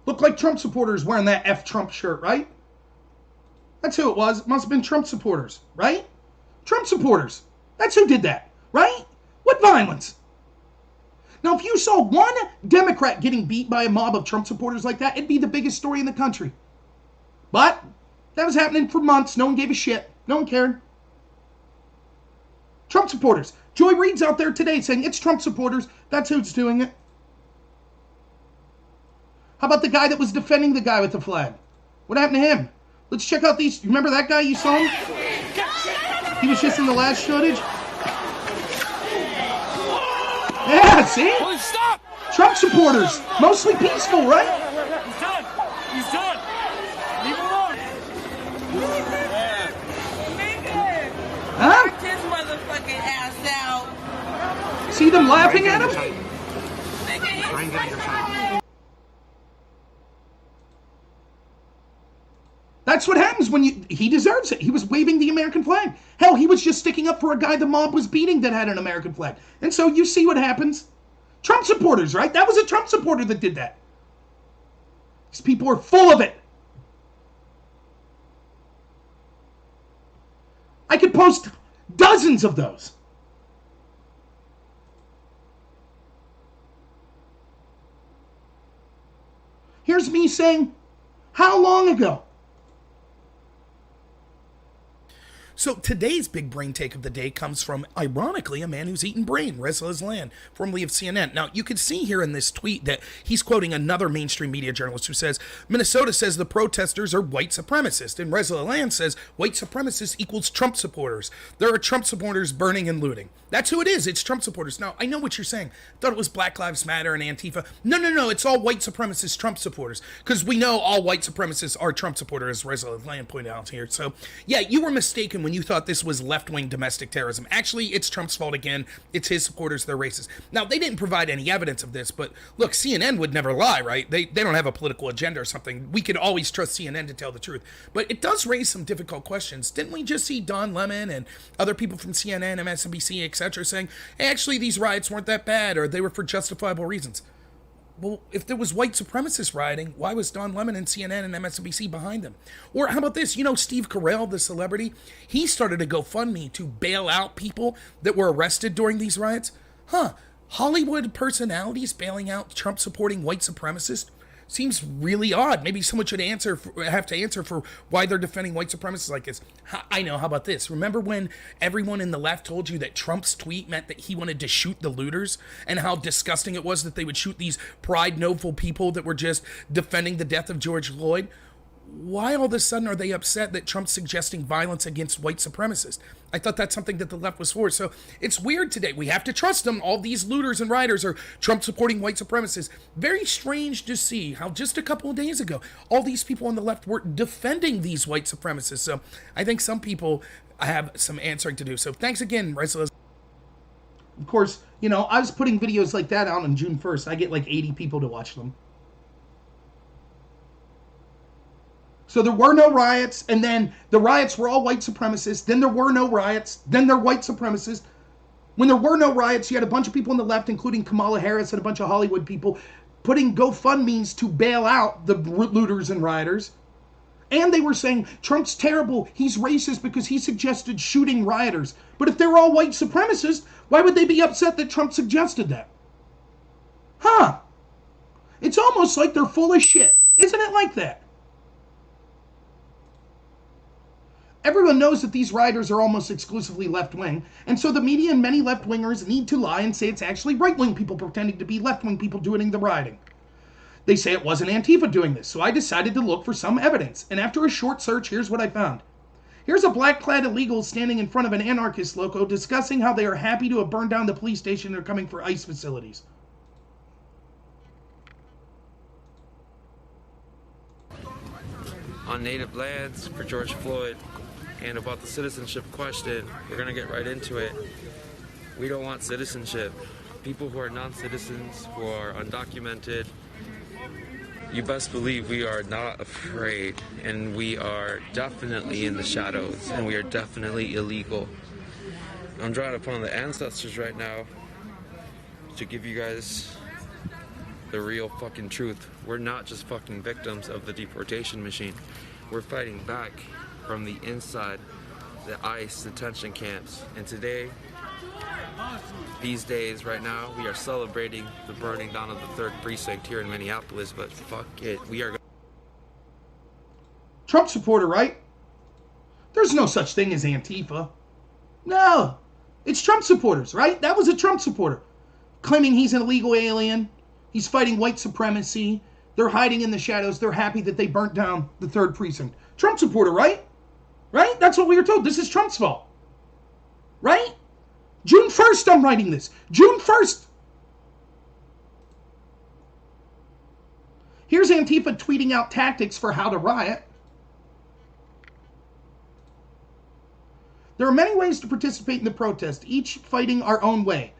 A: Look like Trump supporters wearing that F Trump shirt, right? That's who it was. It must have been Trump supporters, right? Trump supporters. That's who did that, right? What violence? Now, if you saw one Democrat getting beat by a mob of Trump supporters like that, it'd be the biggest story in the country. But that was happening for months. No one gave a shit. No one cared. Trump supporters. Joy Reid's out there today saying it's Trump supporters. That's who's doing it. How about the guy that was defending the guy with the flag? What happened to him? Let's check out these. Remember that guy you saw him? He was just in the last footage. Yeah, see?
G: Stop!
A: Trump supporters. Mostly peaceful, right?
G: He's done. He's done. Leave him alone.
A: Huh?
J: Knock his motherfucking ass out.
A: See them laughing at him? That's what happens when he deserves it. He was waving the American flag. Hell, he was just sticking up for a guy the mob was beating that had an American flag. And so you see what happens. Trump supporters, right? That was a Trump supporter that did that. These people are full of it. I could post dozens of those. Here's me saying, how long ago? So today's big brain take of the day comes from, ironically, a man who's eaten brain, Reza Islan, formerly of CNN. Now, you can see here in this tweet that he's quoting another mainstream media journalist who says, Minnesota says the protesters are white supremacists, and Reza Islan says white supremacists equals Trump supporters. There are Trump supporters burning and looting. That's who it is. It's Trump supporters. Now, I know what you're saying. I thought it was Black Lives Matter and Antifa. No. It's all white supremacist Trump supporters, because we know all white supremacists are Trump supporters, as Reza Islan pointed out here. So, yeah, you were mistaken when you thought this was left-wing domestic terrorism. Actually, it's Trump's fault again. It's his supporters. They're racist. Now, they didn't provide any evidence of this, but look, CNN would never lie, right? They don't have a political agenda or something. We could always trust CNN to tell the truth. But it does raise some difficult questions. Didn't we just see Don Lemon and other people from CNN, MSNBC, etc. saying, hey, actually, these riots weren't that bad, or they were for justifiable reasons? Well, if there was white supremacists rioting, why was Don Lemon and CNN and MSNBC behind them? Or how about this? You know, Steve Carell, the celebrity, he started a GoFundMe to bail out people that were arrested during these riots. Hollywood personalities bailing out Trump-supporting white supremacists? Seems really odd. Maybe someone should have to answer for why they're defending white supremacists like this. I know. How about this? Remember when everyone in the left told you that Trump's tweet meant that he wanted to shoot the looters, and how disgusting it was that they would shoot these Pride Noble people that were just defending the death of George Floyd? Why all of a sudden are they upset that Trump's suggesting violence against white supremacists? I thought that's something that the left was for. So it's weird today. We have to trust them. All these looters and rioters are Trump-supporting white supremacists. Very strange to see how just a couple of days ago, all these people on the left were defending these white supremacists. So I think some people have some answering to do. So thanks again, Reza. Of course, you know, I was putting videos like that out on June 1st. I get like 80 people to watch them. So there were no riots, and then the riots were all white supremacists. Then there were no riots. Then they're white supremacists. When there were no riots, you had a bunch of people on the left, including Kamala Harris and a bunch of Hollywood people, putting GoFundMes to bail out the looters and rioters. And they were saying, Trump's terrible. He's racist because he suggested shooting rioters. But if they're all white supremacists, why would they be upset that Trump suggested that? It's almost like they're full of shit. Isn't it like that? Everyone knows that these rioters are almost exclusively left-wing, and so the media and many left-wingers need to lie and say it's actually right-wing people pretending to be left-wing people doing the rioting. They say it wasn't Antifa doing this, so I decided to look for some evidence, and after a short search, here's what I found. Here's a black-clad illegal standing in front of an anarchist loco discussing how they are happy to have burned down the police station and are coming for ICE facilities.
K: On native lands for George Floyd, and about the citizenship question, we're going to get right into it. We don't want citizenship. People who are non-citizens, who are undocumented, you best believe we are not afraid, and we are definitely in the shadows, and we are definitely illegal. I'm drawing upon the ancestors right now to give you guys the real fucking truth. We're not just fucking victims of the deportation machine. We're fighting back from the inside, the ICE detention camps. And today, these days, right now, we are celebrating the burning down of the 3rd precinct here in Minneapolis, but fuck it, we are...
A: Trump supporter, right? There's no such thing as Antifa. No, it's Trump supporters, right? That was a Trump supporter, claiming he's an illegal alien. He's fighting white supremacy. They're hiding in the shadows. They're happy that they burnt down the 3rd precinct. Trump supporter, right? Right? That's what we were told. This is Trump's fault. Right? June 1st, I'm writing this. June 1st. Here's Antifa tweeting out tactics for how to riot. There are many ways to participate in the protest, each fighting our own way.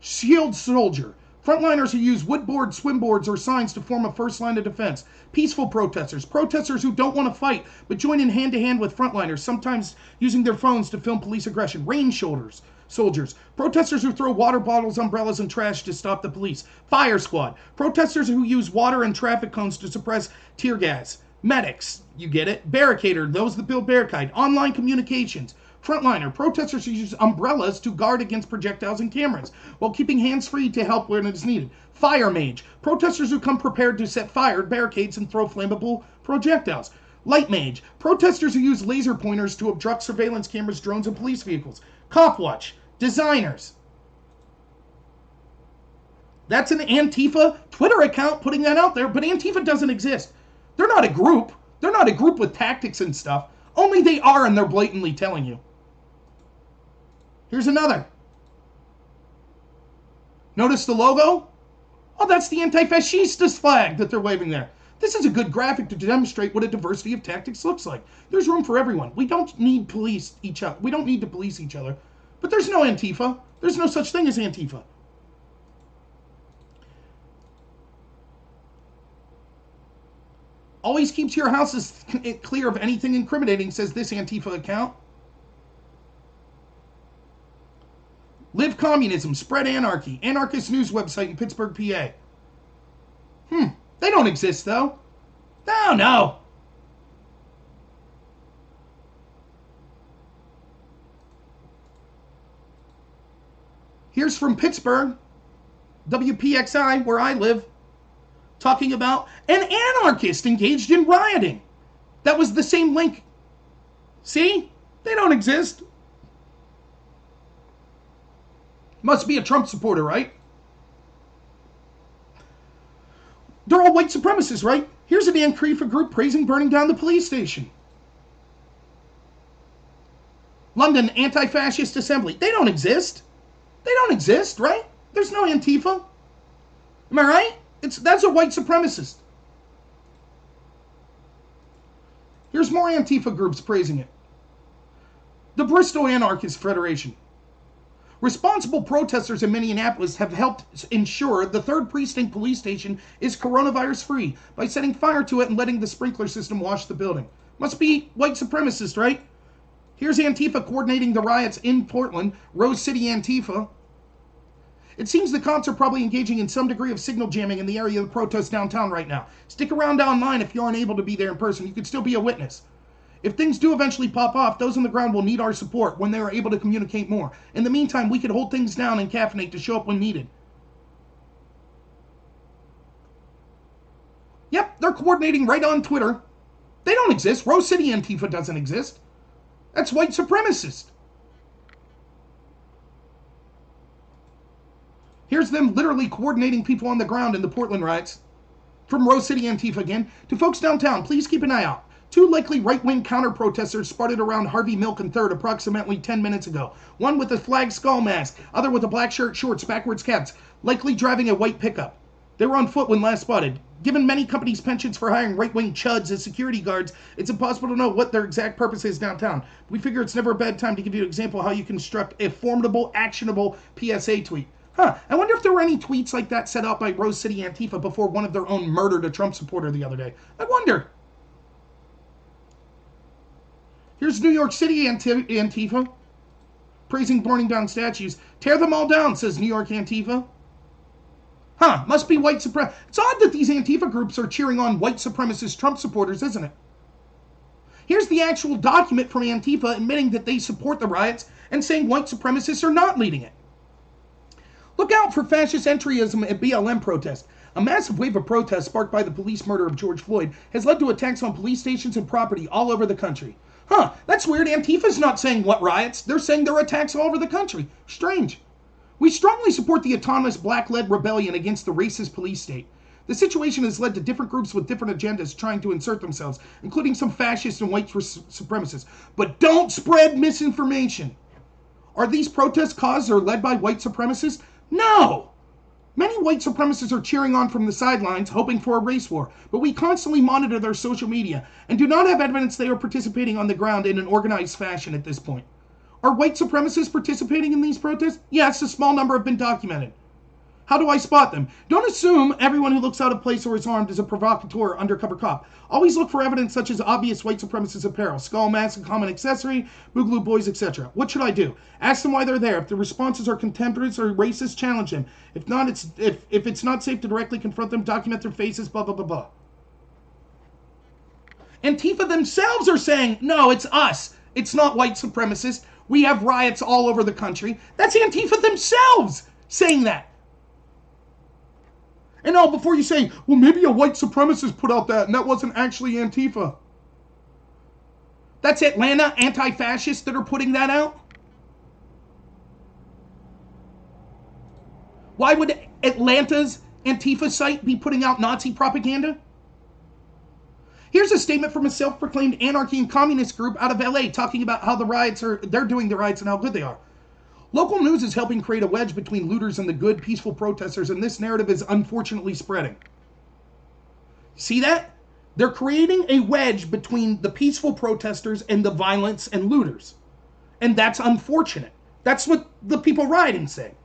A: Shield soldier. Frontliners who use wood boards, swim boards, or signs to form a first line of defense. Peaceful protesters. Protesters who don't want to fight, but join in hand-to-hand with frontliners, sometimes using their phones to film police aggression. Rain soldiers. Protesters who throw water bottles, umbrellas, and trash to stop the police. Fire squad. Protesters who use water and traffic cones to suppress tear gas. Medics. You get it. Barricader. Those that build barricade. Online communications. Frontliner, protesters who use umbrellas to guard against projectiles and cameras, while keeping hands free to help when it is needed. Fire mage, protesters who come prepared to set fire, barricades, and throw flammable projectiles. Light mage, protesters who use laser pointers to obstruct surveillance cameras, drones, and police vehicles. Cop watch, designers. That's an Antifa Twitter account putting that out there, but Antifa doesn't exist. They're not a group. They're not a group with tactics and stuff. Only they are, and they're blatantly telling you. Here's another. Notice the logo? Oh, that's the anti-fascistas flag that they're waving there. This is a good graphic to demonstrate what a diversity of tactics looks like. There's room for everyone. We don't need each other. We don't need to police each other. But there's no Antifa. There's no such thing as Antifa. Always keeps your houses clear of anything incriminating, says this Antifa account. Live communism, spread anarchy. Anarchist news website in Pittsburgh, PA. They don't exist, though. No. Here's from Pittsburgh, WPXI, where I live, talking about an anarchist engaged in rioting. That was the same link. See? They don't exist. Must be a Trump supporter, right? They're all white supremacists, right? Here's an Antifa group praising burning down the police station. London Anti-Fascist Assembly. They don't exist. They don't exist, right? There's no Antifa. Am I right? That's a white supremacist. Here's more Antifa groups praising it. The Bristol Anarchist Federation. Responsible protesters in Minneapolis have helped ensure the 3rd Precinct Police Station is coronavirus-free by setting fire to it and letting the sprinkler system wash the building. Must be white supremacist, right? Here's Antifa coordinating the riots in Portland, Rose City Antifa. It seems the cops are probably engaging in some degree of signal jamming in the area of the protest downtown right now. Stick around online if you aren't able to be there in person. You could still be a witness. If things do eventually pop off, those on the ground will need our support when they are able to communicate more. In the meantime, we could hold things down and caffeinate to show up when needed. Yep, they're coordinating right on Twitter. They don't exist. Rose City Antifa doesn't exist. That's white supremacist. Here's them literally coordinating people on the ground in the Portland riots. From Rose City Antifa again. To folks downtown, please keep an eye out. 2 likely right-wing counter-protesters spotted around Harvey Milk and 3rd approximately 10 minutes ago. One with a flag skull mask, other with a black shirt, shorts, backwards caps, likely driving a white pickup. They were on foot when last spotted. Given many companies' penchants for hiring right-wing chuds as security guards, it's impossible to know what their exact purpose is downtown. We figure it's never a bad time to give you an example of how you construct a formidable, actionable PSA tweet. I wonder if there were any tweets like that set out by Rose City Antifa before one of their own murdered a Trump supporter the other day. I wonder. Here's New York City Antifa praising burning down statues. Tear them all down, says New York Antifa. Must be white supremacist. It's odd that these Antifa groups are cheering on white supremacist Trump supporters, isn't it? Here's the actual document from Antifa admitting that they support the riots and saying white supremacists are not leading it. Look out for fascist entryism at BLM protests. A massive wave of protests sparked by the police murder of George Floyd has led to attacks on police stations and property all over the country. That's weird. Antifa's not saying what riots. They're saying there are attacks all over the country. Strange. We strongly support the autonomous black-led rebellion against the racist police state. The situation has led to different groups with different agendas trying to insert themselves, including some fascists and white supremacists. But don't spread misinformation. Are these protests caused or led by white supremacists? No! Many white supremacists are cheering on from the sidelines, hoping for a race war, but we constantly monitor their social media and do not have evidence they are participating on the ground in an organized fashion at this point. Are white supremacists participating in these protests? Yes, a small number have been documented. How do I spot them? Don't assume everyone who looks out of place or is armed is a provocateur or undercover cop. Always look for evidence such as obvious white supremacist apparel, skull mask, a common accessory, boogaloo boys, etc. What should I do? Ask them why they're there. If the responses are contemptuous or racist, challenge them. If not, if it's not safe to directly confront them, document their faces, blah, blah, blah, blah. Antifa themselves are saying, no, it's us. It's not white supremacists. We have riots all over the country. That's Antifa themselves saying that. And before you say, well, maybe a white supremacist put out that and that wasn't actually Antifa. That's Atlanta anti-fascists that are putting that out? Why would Atlanta's Antifa site be putting out Nazi propaganda? Here's a statement from a self-proclaimed anarchy and communist group out of LA talking about how they're doing the riots and how good they are. Local news is helping create a wedge between looters and the good, peaceful protesters, and this narrative is unfortunately spreading. See that? They're creating a wedge between the peaceful protesters and the violence and looters. And that's unfortunate. That's what the people rioting say.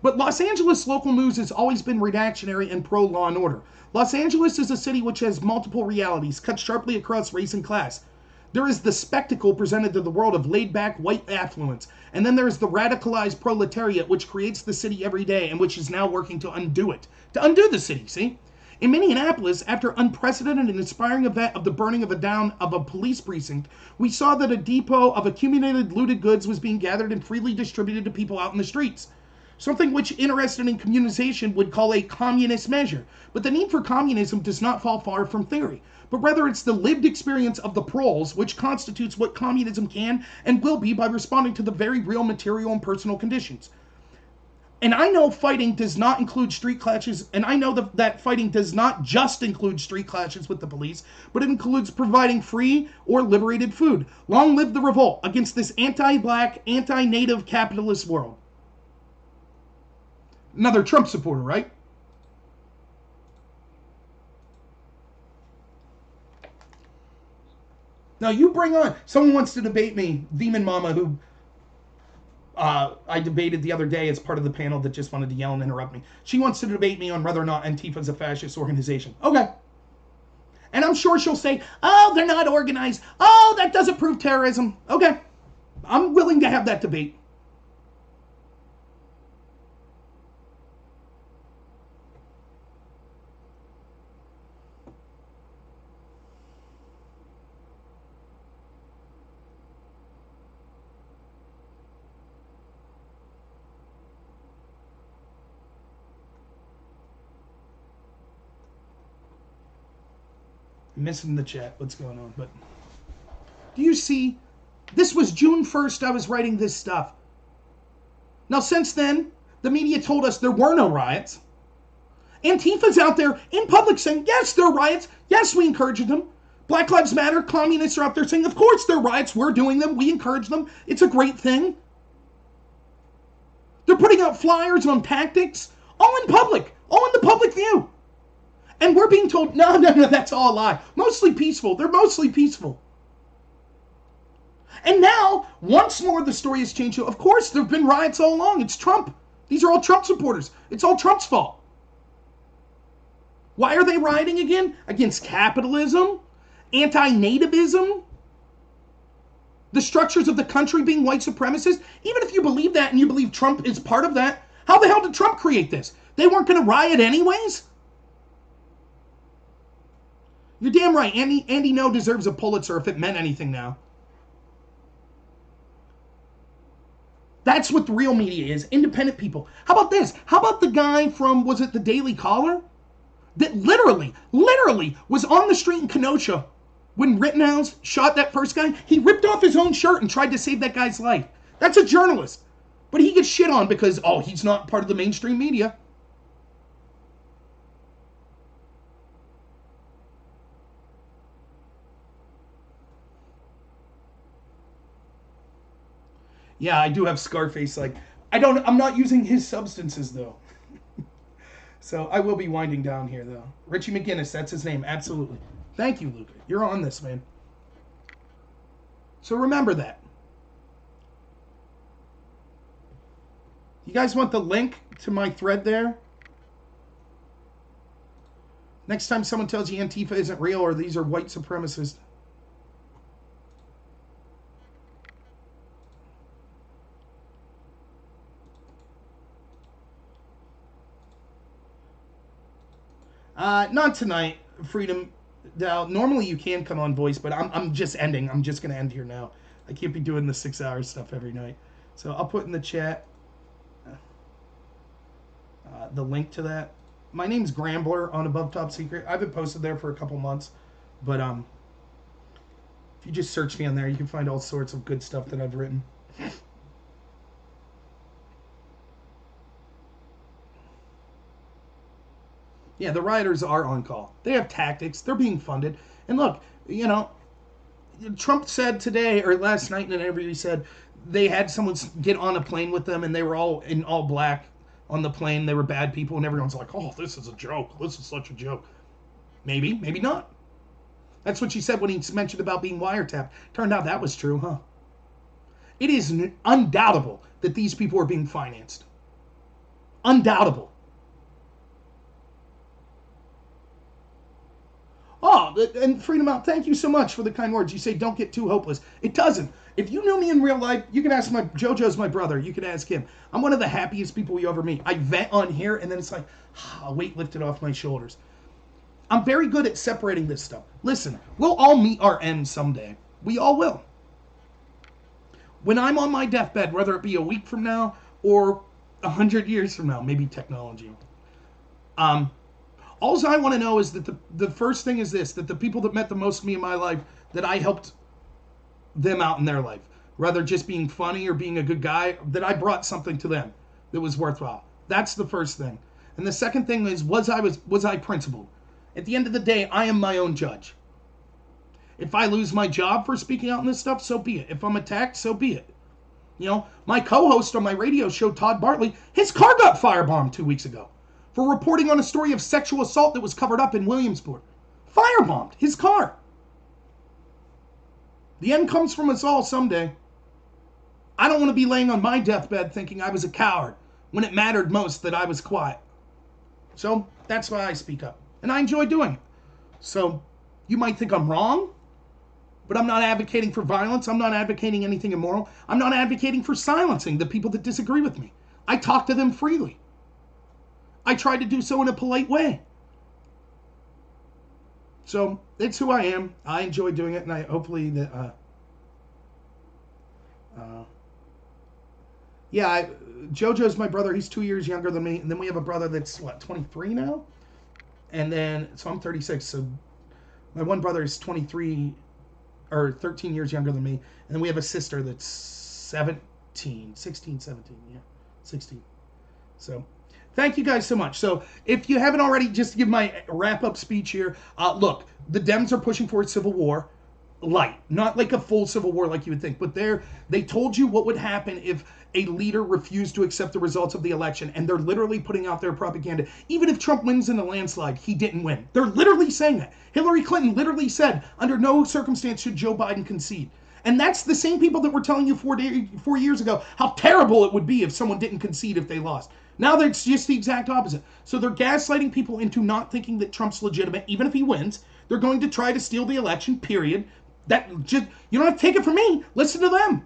A: But Los Angeles local news has always been reactionary and pro-law and order. Los Angeles is a city which has multiple realities, cut sharply across race and class. There is the spectacle presented to the world of laid-back white affluence, and then there is the radicalized proletariat which creates the city every day and which is now working to undo it. To undo the city, see? In Minneapolis, after unprecedented and inspiring event of the burning of a police precinct, we saw that a depot of accumulated looted goods was being gathered and freely distributed to people out in the streets. Something which interested in communization would call a communist measure. But the need for communism does not fall far from theory, but rather it's the lived experience of the proles which constitutes what communism can and will be by responding to the very real material and personal conditions. And I know fighting does not include street clashes, and I know that fighting does not just include street clashes with the police, but it includes providing free or liberated food. Long live the revolt against this anti-black, anti-native capitalist world. Another Trump supporter, right? Now you bring on, someone wants to debate me, Demon Mama, who I debated the other day as part of the panel that just wanted to yell and interrupt me. She wants to debate me on whether or not Antifa is a fascist organization. Okay. And I'm sure she'll say, oh, they're not organized. Oh, that doesn't prove terrorism. Okay. I'm willing to have that debate. Missing the chat. What's going on? But do you see This was June 1st I was writing this stuff. Now, since then, the media told us there were no riots. Antifa's out there in public saying, yes, there are riots. Yes, we encourage them. Black Lives Matter, communists are out there saying, of course there are riots. We're doing them. We encourage them. It's a great thing. They're putting out flyers on tactics, all in public, all in the public view. And we're being told, no, that's all a lie. Mostly peaceful. They're mostly peaceful. And now, once more, the story has changed. Of course, there have been riots all along. It's Trump. These are all Trump supporters. It's all Trump's fault. Why are they rioting again? Against capitalism? Anti-nativism? The structures of the country being white supremacist? Even if you believe that and you believe Trump is part of that, how the hell did Trump create this? They weren't going to riot anyways? You're damn right. Andy No deserves a Pulitzer if it meant anything now. That's what the real media is. Independent people. How about this? How about the guy from, was it the Daily Caller? That literally was on the street in Kenosha when Rittenhouse shot that first guy. He ripped off his own shirt and tried to save that guy's life. That's a journalist. But he gets shit on because, oh, he's not part of the mainstream media. Yeah, I do have Scarface. Like, I'm not using his substances though. So I will be winding down here though. Richie McGinnis, that's his name. Absolutely. Thank you, Luca. You're on this, man. So remember that. You guys want the link to my thread there? Next time someone tells you Antifa isn't real or these are white supremacists. Not tonight, Freedom. Now, normally you can come on voice, but I'm just ending. I'm just going to end here now. I can't be doing the 6 hour stuff every night. So I'll put in the chat the link to that. My name's Grambler on Above Top Secret. I've been posted there for a couple months. But if you just search me on there, you can find all sorts of good stuff that I've written. Yeah, the rioters are on call. They have tactics. They're being funded. And look, you know, Trump said today or last night in an interview, he said they had someone get on a plane with them and they were all in all black on the plane. They were bad people and everyone's like, oh, this is a joke. This is such a joke. Maybe, maybe not. That's what she said when he mentioned about being wiretapped. Turned out that was true, huh? It is undoubtable that these people are being financed. Undoubtable. Oh, and Freedom Out, thank you so much for the kind words. You say don't get too hopeless. It doesn't. If you knew me in real life, you can ask JoJo's my brother. You can ask him. I'm one of the happiest people you ever meet. I vent on here, and then it's like, a weight lifted off my shoulders. I'm very good at separating this stuff. Listen, we'll all meet our end someday. We all will. When I'm on my deathbed, whether it be a week from now or 100 years from now, maybe technology. All I want to know is that the first thing is this, that the people that meant the most to me in my life, that I helped them out in their life. Rather just being funny or being a good guy, that I brought something to them that was worthwhile. That's the first thing. And the second thing is, was I principled? At the end of the day, I am my own judge. If I lose my job for speaking out on this stuff, so be it. If I'm attacked, so be it. You know, my co-host on my radio show, Todd Bartlett, his car got firebombed 2 weeks ago for reporting on a story of sexual assault that was covered up in Williamsport. Firebombed his car. The end comes from us all someday. I don't want to be laying on my deathbed thinking I was a coward when it mattered most that I was quiet. So that's why I speak up. And I enjoy doing it. So you might think I'm wrong, but I'm not advocating for violence. I'm not advocating anything immoral. I'm not advocating for silencing the people that disagree with me. I talk to them freely. I try to do so in a polite way. So it's who I am. I enjoy doing it, and I hopefully that. JoJo's my brother. He's 2 years younger than me, and then we have a brother that's 23 now, and then so I'm 36. So my one brother is 23 or 13 years younger than me. And then we have a sister that's 16, 17, yeah, 16. So thank you guys so much. So if you haven't already, just to give my wrap-up speech here, look, the Dems are pushing for a civil war. Light, not like a full civil war like you would think, but they told you what would happen if a leader refused to accept the results of the election, and they're literally putting out their propaganda. Even if Trump wins in a landslide, he didn't win. They're literally saying that. Hillary Clinton literally said, under no circumstance should Joe Biden concede. And that's the same people that were telling you 4 years ago how terrible it would be if someone didn't concede if they lost. Now it's just the exact opposite. So they're gaslighting people into not thinking that Trump's legitimate, even if he wins. They're going to try to steal the election, period. That just, you don't have to take it from me. Listen to them.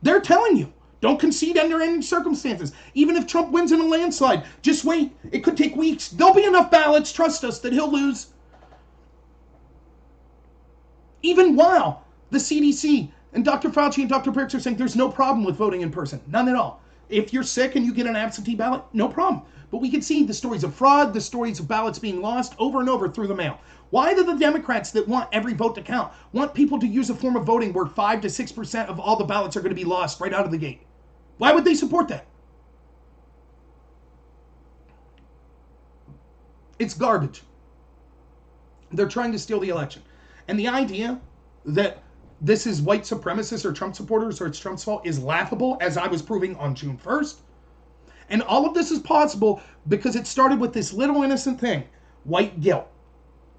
A: They're telling you, don't concede under any circumstances. Even if Trump wins in a landslide, just wait. It could take weeks. There'll be enough ballots, trust us, that he'll lose. Even while the CDC and Dr. Fauci and Dr. Birx are saying there's no problem with voting in person. None at all. If you're sick and you get an absentee ballot, no problem. But we can see the stories of fraud, the stories of ballots being lost over and over through the mail. Why do the Democrats that want every vote to count want people to use a form of voting where 5 to 6% of all the ballots are going to be lost right out of the gate? Why would they support that? It's garbage. They're trying to steal the election. And the idea that this is white supremacists or Trump supporters or it's Trump's fault is laughable, as I was proving on June 1st. And all of this is possible because it started with this little innocent thing, white guilt.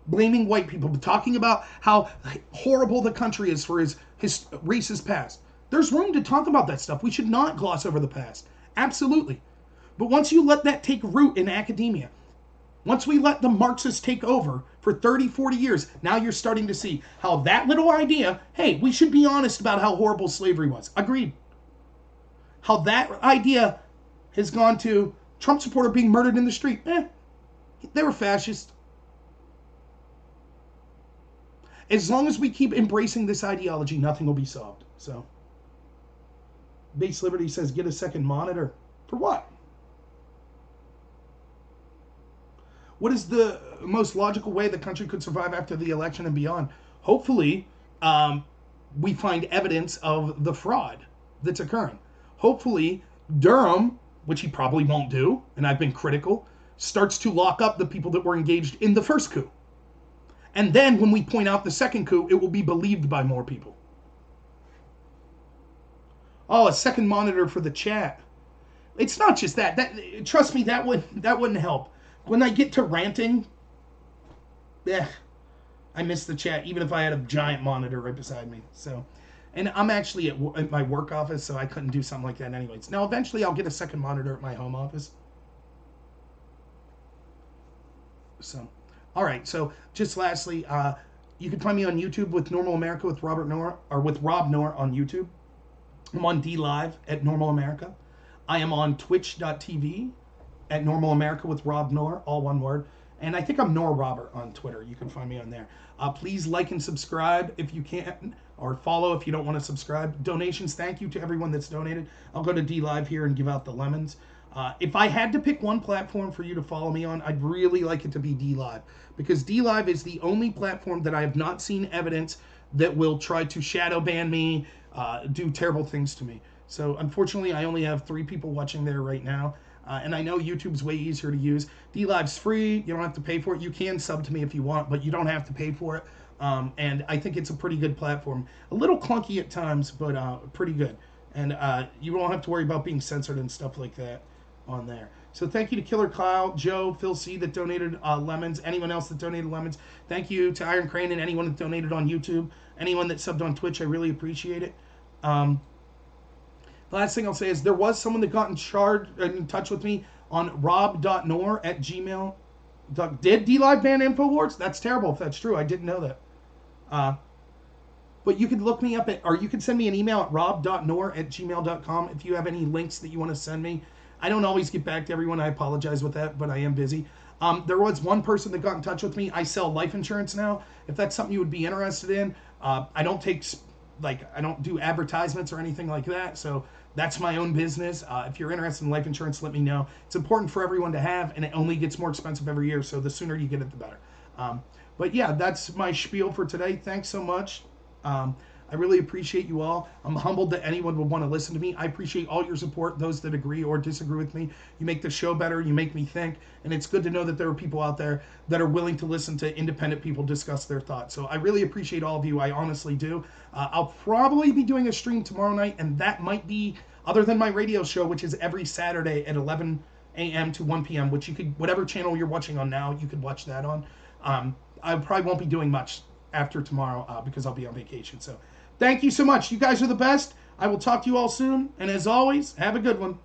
A: Blaming white people, but talking about how horrible the country is for his racist past. There's room to talk about that stuff. We should not gloss over the past. Absolutely. But once you let that take root in academia, once we let the Marxists take over for 30, 40 years, now you're starting to see how that little idea, hey, we should be honest about how horrible slavery was. Agreed. How that idea has gone to Trump supporter being murdered in the street. They were fascist. As long as we keep embracing this ideology, nothing will be solved. So, Base Liberty says, get a second monitor. For what? What is the most logical way the country could survive after the election and beyond? Hopefully, we find evidence of the fraud that's occurring. Hopefully, Durham, which he probably won't do, and I've been critical, starts to lock up the people that were engaged in the first coup. And then when we point out the second coup, it will be believed by more people. Oh, a second monitor for the chat. It's not just that. Trust me, that wouldn't help. When I get to ranting, I miss the chat, even if I had a giant monitor right beside me. So, and I'm actually at my work office, so I couldn't do something like that anyways. Now, eventually, I'll get a second monitor at my home office. So. All right, so just lastly, you can find me on YouTube with Normal America with Robert Noor, or with Rob Noor on YouTube. I'm on DLive at Normal America. I am on Twitch.tv at Normal America with Rob Noor, all one word. And I think I'm Noor Robert on Twitter. You can find me on there. Please like and subscribe if you can, or follow if you don't want to subscribe. Donations, thank you to everyone that's donated. I'll go to DLive here and give out the lemons. If I had to pick one platform for you to follow me on, I'd really like it to be DLive, because DLive is the only platform that I have not seen evidence that will try to shadow ban me, do terrible things to me. So unfortunately, I only have 3 people watching there right now. And I know YouTube's way easier to use. DLive's free. You don't have to pay for it. You can sub to me if you want, but you don't have to pay for it. And I think it's a pretty good platform. A little clunky at times, but pretty good. And you won't have to worry about being censored and stuff like that on there. So thank you to Killer Kyle, Joe, Phil C. that donated lemons, anyone else that donated lemons. Thank you to Iron Crane and anyone that donated on YouTube. Anyone that subbed on Twitch, I really appreciate it. The last thing I'll say is there was someone that got in touch with me on rob.noor@gmail. Did DLive ban InfoWars? That's terrible if that's true. I didn't know that. But you could look me up or you can send me an email at rob.noor@gmail.com if you have any links that you want to send me. I don't always get back to everyone. I apologize with that, but I am busy. There was one person that got in touch with me. I sell life insurance now. If that's something you would be interested in, I don't do advertisements or anything like that. So that's my own business. If you're interested in life insurance, let me know. It's important for everyone to have, and it only gets more expensive every year. So the sooner you get it, the better. But yeah, that's my spiel for today. Thanks so much. I really appreciate you all. I'm humbled that anyone would want to listen to me. I appreciate all your support, those that agree or disagree with me. You make the show better. You make me think. And it's good to know that there are people out there that are willing to listen to independent people discuss their thoughts. So I really appreciate all of you. I honestly do. I'll probably be doing a stream tomorrow night, and that might be, other than my radio show, which is every Saturday at 11 a.m. to 1 p.m., which you could, whatever channel you're watching on now, you could watch that on. I probably won't be doing much after tomorrow because I'll be on vacation. So thank you so much. You guys are the best. I will talk to you all soon. And as always, have a good one.